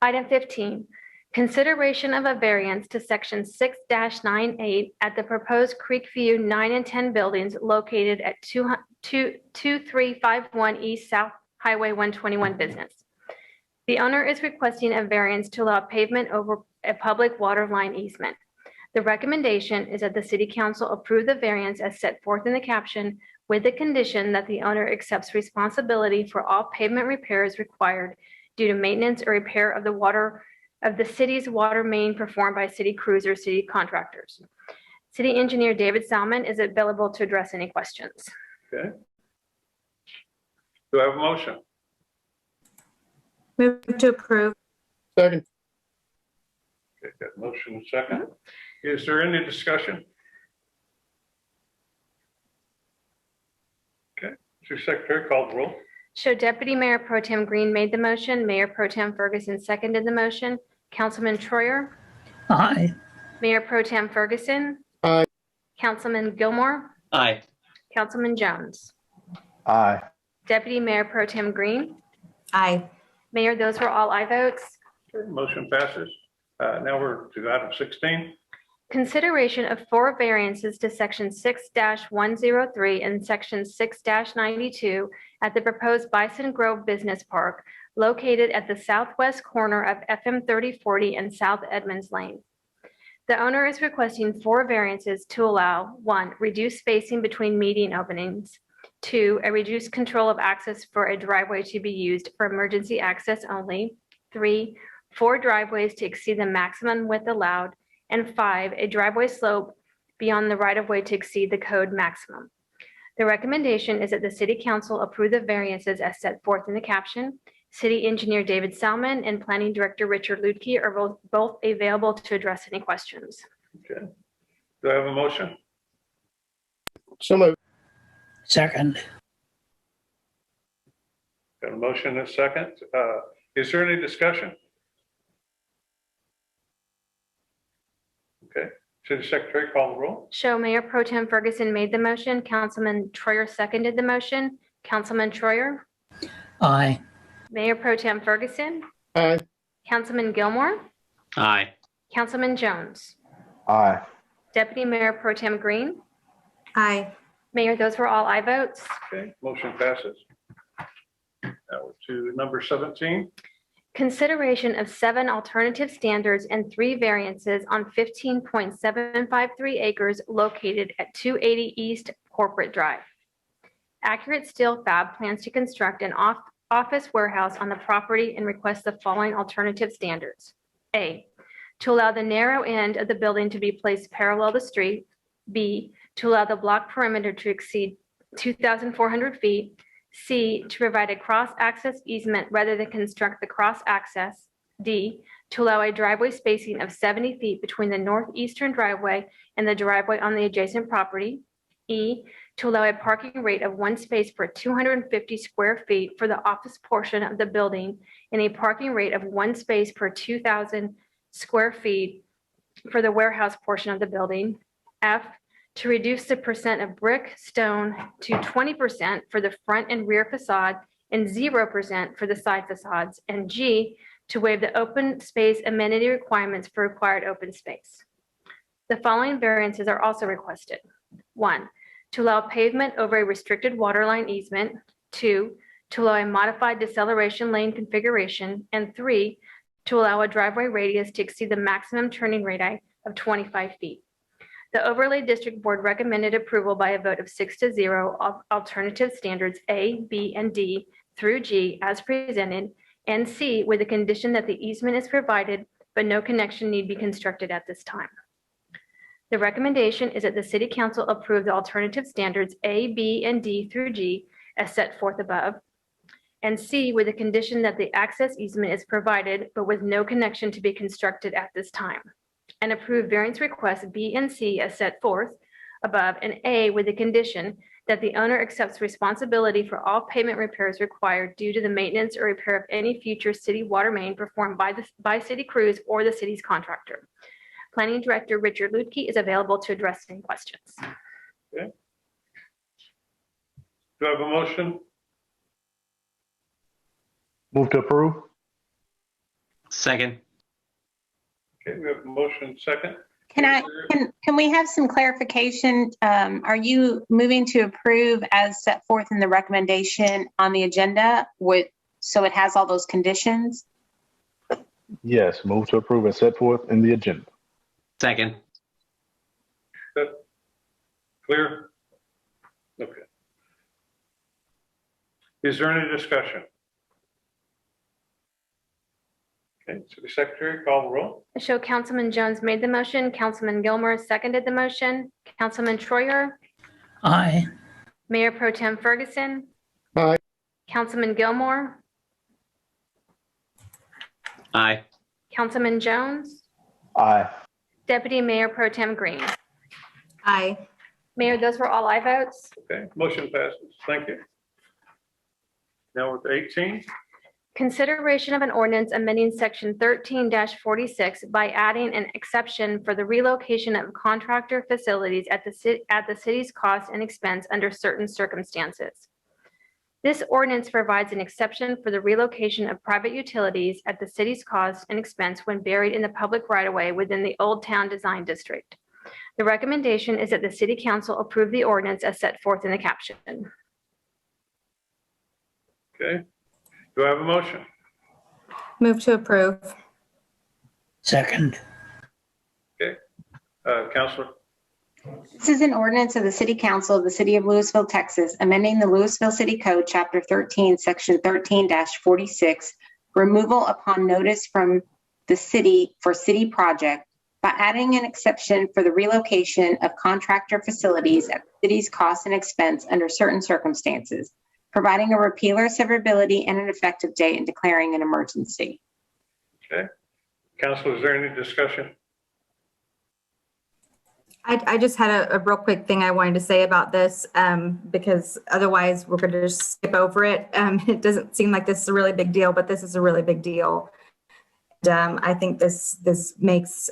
Item 15, consideration of a variance to section 6-98 at the proposed Creekview 9 and 10 buildings located at 2351 East South Highway 121 business. The owner is requesting a variance to allow pavement over a public water line easement. The recommendation is that the City Council approve the variance as set forth in the caption with the condition that the owner accepts responsibility for all pavement repairs required due to maintenance or repair of the city's water main performed by city crews or city contractors. City Engineer David Salmon is available to address any questions. Okay. Do I have a motion? Move to approve. Second. Okay, got a motion and second. Is there any discussion? Okay, Mr. Secretary, call the roll. Show Deputy Mayor Pro Tem Green made the motion, Mayor Pro Tem Ferguson seconded the motion. Councilman Troyer, Aye. Mayor Pro Tem Ferguson, Aye. Councilman Gilmore, Aye. Councilman Jones, Aye. Deputy Mayor Pro Tem Green. Aye. Mayor, those were all aye votes. Okay, motion passes. Now we're to item 16. Consideration of 4 variances to section 6-103 and section 6-92 at the proposed Bison Grove Business Park located at the southwest corner of FM 3040 and South Edmonds Lane. The owner is requesting 4 variances to allow 1, reduced spacing between median openings, 2, a reduced control of access for a driveway to be used for emergency access only, 3, 4 driveways to exceed the maximum width allowed, and 5, a driveway slope beyond the right-of-way to exceed the code maximum. The recommendation is that the City Council approve the variances as set forth in the caption. City Engineer David Salmon and Planning Director Richard Ludke are both available to address any questions. Okay. Do I have a motion? So moved. Second. Got a motion and a second. Is there any discussion? Okay. City Secretary, call the roll. Show Mayor Pro Tem Ferguson made the motion. Councilman Troyer seconded the motion. Councilman Troyer, Aye. Mayor Pro Tem Ferguson, Aye. Councilman Gilmore, Aye. Councilman Jones, Aye. Deputy Mayor Pro Tem Green. Aye. Mayor, those were all aye votes. Okay, motion passes. Now we're to number 17. Consideration of 7 alternative standards and 3 variances on 15.753 acres located at 280 East Corporate Drive. Accurate Steel Fab plans to construct an office warehouse on the property and requests the following alternative standards. A, to allow the narrow end of the building to be placed parallel to the street. B, to allow the block perimeter to exceed 2,400 feet. C, to provide a cross-access easement rather than construct the cross-access. D, to allow a driveway spacing of 70 feet between the northeastern driveway and the driveway on the adjacent property. E, to allow a parking rate of 1 space per 250 square feet for the office portion of the building and a parking rate of 1 space per 2,000 square feet for the warehouse portion of the building. F, to reduce the percent of brick, stone to 20% for the front and rear facade and 0% for the side facades. And G, to waive the open space amenity requirements for required open space. The following variances are also requested. 1, to allow pavement over a restricted waterline easement. 2, to allow a modified deceleration lane configuration. And 3, to allow a driveway radius to exceed the maximum turning radii of 25 feet. The Overlay District Board recommended approval by a vote of 6-0 of alternative standards A, B, and D through G as presented, and C with the condition that the easement is provided, but no connection need be constructed at this time. The recommendation is that the City Council approve the alternative standards A, B, and D through G as set forth above, and C with the condition that the access easement is provided, but with no connection to be constructed at this time, and approve variance requests B and C as set forth above, and A with the condition that the owner accepts responsibility for all pavement repairs required due to the maintenance or repair of any future city water main performed by city crews or the city's contractor. Planning Director Richard Ludke is available to address any questions. Okay. Do I have a motion? Move to approve. Second. Okay, we have a motion second. Can we have some clarification? Are you moving to approve as set forth in the recommendation on the agenda so it has all those conditions? Yes, move to approve as set forth in the agenda. Second. That clear? Okay. Is there any discussion? Okay, City Secretary, call the roll. Show Councilman Jones made the motion. Councilman Gilmore seconded the motion. Councilman Troyer, Aye. Mayor Pro Tem Ferguson, Aye. Councilman Gilmore, Aye. Councilman Jones, Aye. Deputy Mayor Pro Tem Green. Aye. Mayor, those were all aye votes. Okay, motion passes. Thank you. Now we're to 18. Consideration of an ordinance amending section 13-46 by adding an exception for the relocation of contractor facilities at the city's cost and expense under certain circumstances. This ordinance provides an exception for the relocation of private utilities at the city's cost and expense when buried in the public right-of-way within the Old Town Design District. The recommendation is that the City Council approve the ordinance as set forth in the caption. Okay. Do I have a motion? Move to approve. Second. Okay. Counselor? This is an ordinance of the City Council of the City of Louisville, Texas, amending the Louisville City Code, Chapter 13, Section 13-46, removal upon notice from the city for city project by adding an exception for the relocation of contractor facilities at the city's cost and expense under certain circumstances, providing a repealer severability and an effective date and declaring an emergency. Okay. Council, is there any discussion? I just had a real quick thing I wanted to say about this because otherwise we're going to just skip over it. It doesn't seem like this is a really big deal, but this is a really big deal. And, I think this makes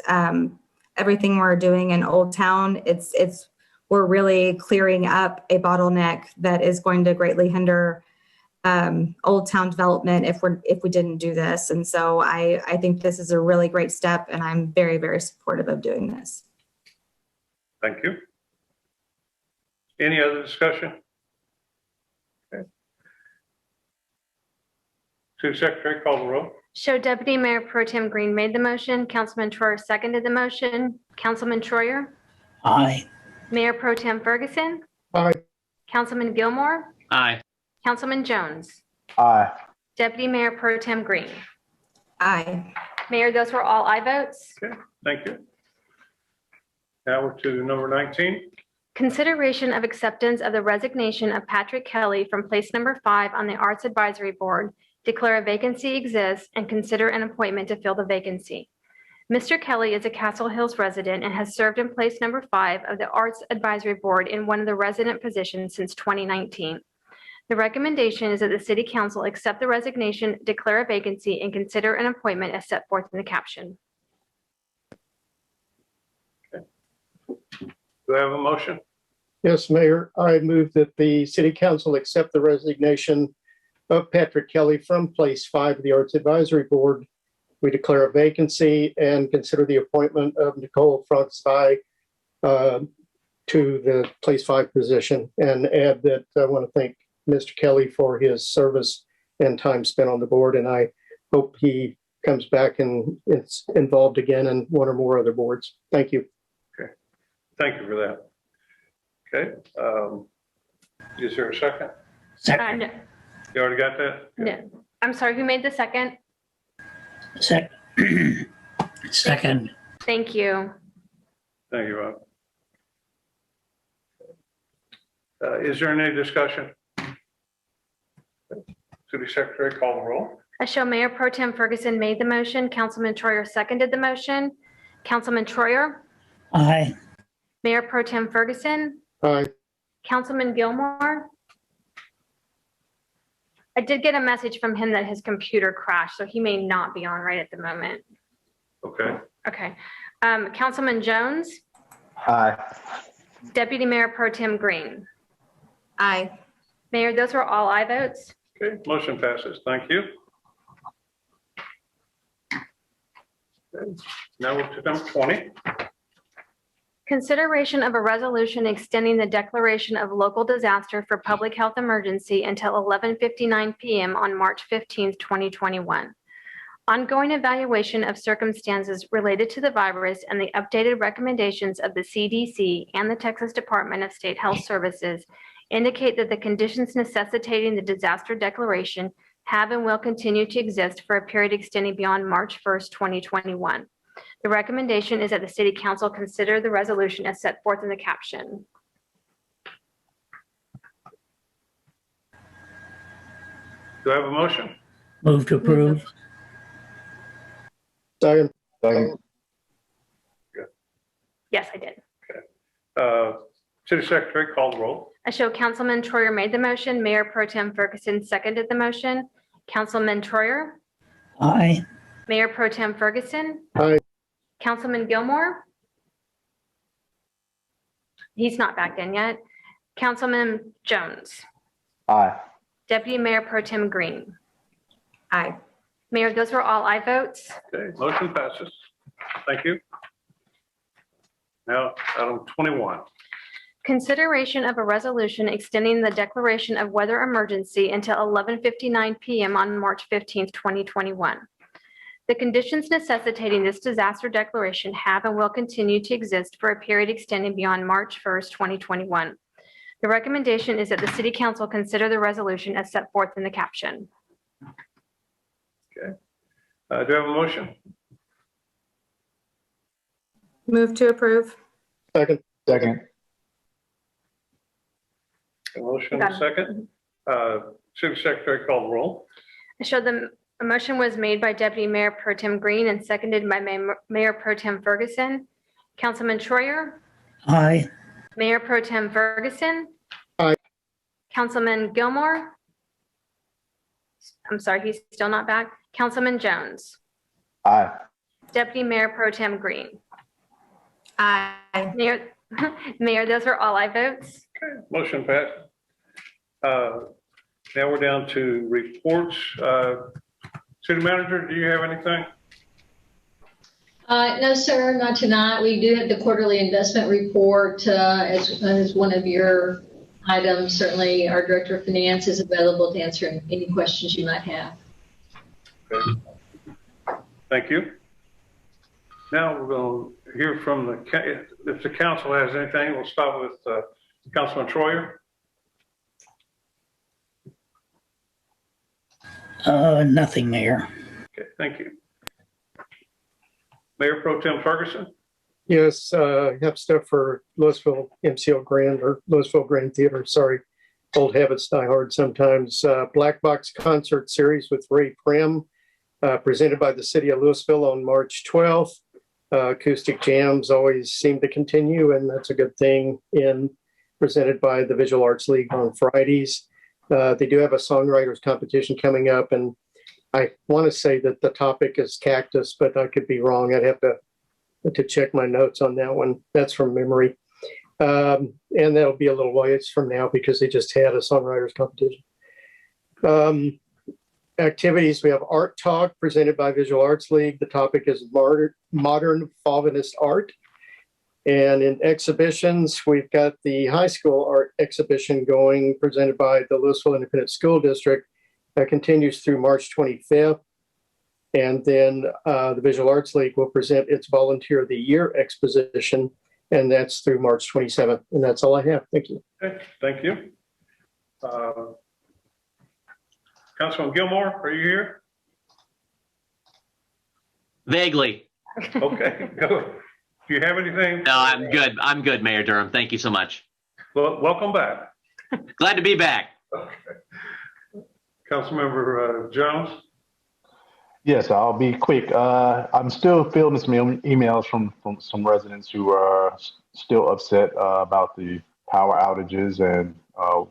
everything we're doing in Old Town, we're really clearing up a bottleneck that is going to greatly hinder Old Town development if we didn't do this. And so I think this is a really great step, and I'm very, very supportive of doing this. Thank you. Any other discussion? Okay. City Secretary, call the roll. Show Deputy Mayor Pro Tem Green made the motion. Councilman Troyer seconded the motion. Councilman Troyer? Aye. Mayor Pro Tem Ferguson? Aye. Councilman Gilmore? Aye. Councilman Jones? Aye. Deputy Mayor Pro Tem Green? Aye. Mayor, those were all aye votes. Okay, thank you. Now we're to number 19. Consideration of acceptance of the resignation of Patrick Kelly from place number 5 on the Arts Advisory Board, declare a vacancy exists, and consider an appointment to fill the vacancy. Mr. Kelly is a Castle Hills resident and has served in place number 5 of the Arts Advisory Board in one of the resident positions since 2019. The recommendation is that the City Council accept the resignation, declare a vacancy, and consider an appointment as set forth in the caption. Do I have a motion? Yes, Mayor, I move that the City Council accept the resignation of Patrick Kelly from Place 5 of the Arts Advisory Board. We declare a vacancy and consider the appointment of Nicole Frantzvei to the Place 5 position, and add that I want to thank Mr. Kelly for his service and time spent on the board, and I hope he comes back and is involved again in one or more other boards. Thank you. Okay, thank you for that. Okay, is there a second? Second. No, You already got that? no. I'm sorry, who made the second? Second. Thank you. Thank you, Rob. Is there any discussion? City Secretary, call the roll. I show Mayor Pro Tem Ferguson made the motion. Councilman Troyer seconded the motion. Councilman Troyer? Aye. Mayor Pro Tem Ferguson? Aye. Councilman Gilmore? I did get a message from him that his computer crashed, so he may not be on right at the moment. Okay. Okay. Councilman Jones? Aye. Deputy Mayor Pro Tem Green? Aye. Mayor, those were all aye votes. Okay, motion passes. Thank you. Okay. Now we're to number 20. Consideration of a resolution extending the declaration of local disaster for public health emergency until 11:59 p.m. on March 15th, 2021. Ongoing evaluation of circumstances related to the virus and the updated recommendations of the CDC and the Texas Department of State Health Services indicate that the conditions necessitating the disaster declaration have and will continue to exist for a period extending beyond March 1st, 2021. The recommendation is that the City Council consider the resolution as set forth in the caption. Do I have a motion? Move to approve. Second. Second. Yes, I did. City Secretary, call the roll. I show Councilman Troyer made the motion. Mayor Pro Tem Ferguson seconded the motion. Councilman Troyer, Aye. Mayor Pro Tem Ferguson, Aye. Councilman Gilmore. He's not back in yet. Councilman Jones, Aye. Deputy Mayor Pro Tem Green. Aye. Mayor, those were all aye votes. Okay, motion passes. Thank you. Now, item 21. Consideration of a resolution extending the declaration of weather emergency until 11:59 p.m. on March 15th, 2021. The conditions necessitating this disaster declaration have and will continue to exist for a period extending beyond March 1st, 2021. The recommendation is that the City Council consider the resolution as set forth in the caption. Okay. Do I have a motion? Move to approve. Second. Second. A motion and a second. City Secretary, call the roll. I show a motion was made by Deputy Mayor Pro Tem Green and seconded by Mayor Pro Tem Ferguson. Councilman Troyer, Aye. Mayor Pro Tem Ferguson. Aye. Councilman Gilmore. I'm sorry, he's still not back. Councilman Jones. Aye. Deputy Mayor Pro Tem Green. Aye. Mayor, those are all aye votes. Okay, motion passed. Now we're down to reports. City Manager, do you have anything? No, sir, not tonight. We do have the quarterly investment report as one of your items. Certainly, our Director of Finance is available to answer any questions you might have. Okay. Thank you. Now we're going to hear from if the council has anything. We'll start with Councilman Troyer. Nothing, Mayor. Okay, thank you. Mayor Pro Tem Ferguson. Yes, I have stuff for Louisville MCL Grand or Louisville Grand Theater. Sorry, old habits die hard sometimes. Black Box Concert Series with Ray Prim, presented by the City of Louisville on March 12th. Acoustic jams always seem to continue, and that's a good thing. Presented by the Visual Arts League on Fridays. They do have a songwriters competition coming up, and I want to say that the topic is cactus, but I could be wrong. I'd have to check my notes on that one. That's from memory. And that'll be a little ways from now because they just had a songwriters competition. Activities, we have Art Talk presented by Visual Arts League. The topic is modern Fauvinist art. And in exhibitions, we've got the high school art exhibition going, presented by the Louisville Independent School District. That continues through March 25th. And then the Visual Arts League will present its Volunteer of the Year exposition, and that's through March 27th. And that's all I have. Thank you. Okay, thank you. Councilman Gilmore, are you here? Vaguely. Okay, go. Do you have anything? No, I'm good. I'm good, Mayor Durham. Thank you so much. Well, welcome back. Glad to be back. Okay. Councilmember Jones. Yes, I'll be quick. I'm still fielding some emails from some residents who are still upset about the power outages and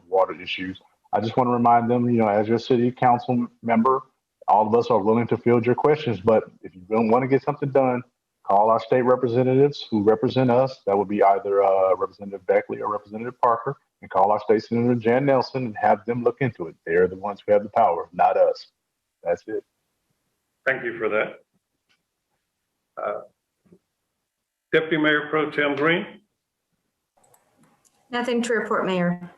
water issues. I just want to remind them, as your city council member, all of us are willing to field your questions, but if you don't want to get something done, call our state representatives who represent us. That would be either Representative Beckley or Representative Parker, and call our state senator Jan Nelson and have them look into it. They're the ones who have the power, not us. That's it. Thank you for that. Deputy Mayor Pro Tem Green. Nothing to report, Mayor.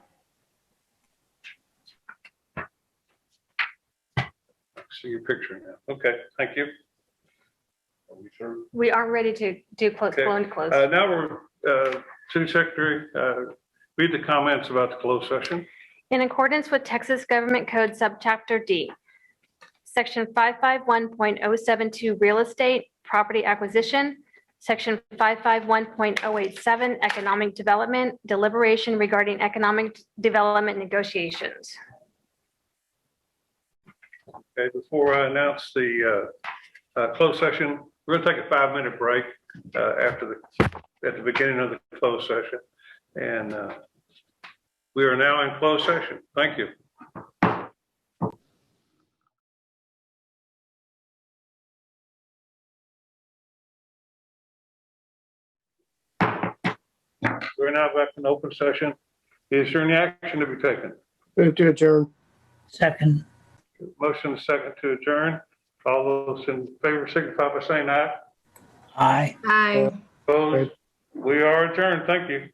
See your picture now. Okay, thank you. Are we through? We are ready to do close. Okay. Now we're, City Secretary, read the comments about the closed session. In accordance with Texas Government Code Subchapter D, Section 551.072 Real Estate Property Acquisition, Section 551.087 Economic Development, Deliberation regarding economic development negotiations. Okay, before I announce the closed session, we're going to take a 5-minute break. at the beginning of the closed session. And we are now in closed session. Thank you. We're now back in open session. Is there any action to be taken? Move to adjourn. Second. Motion second to adjourn. All those in favor signify by saying aye. Aye. Aye. Opposed? We are adjourned. Thank you.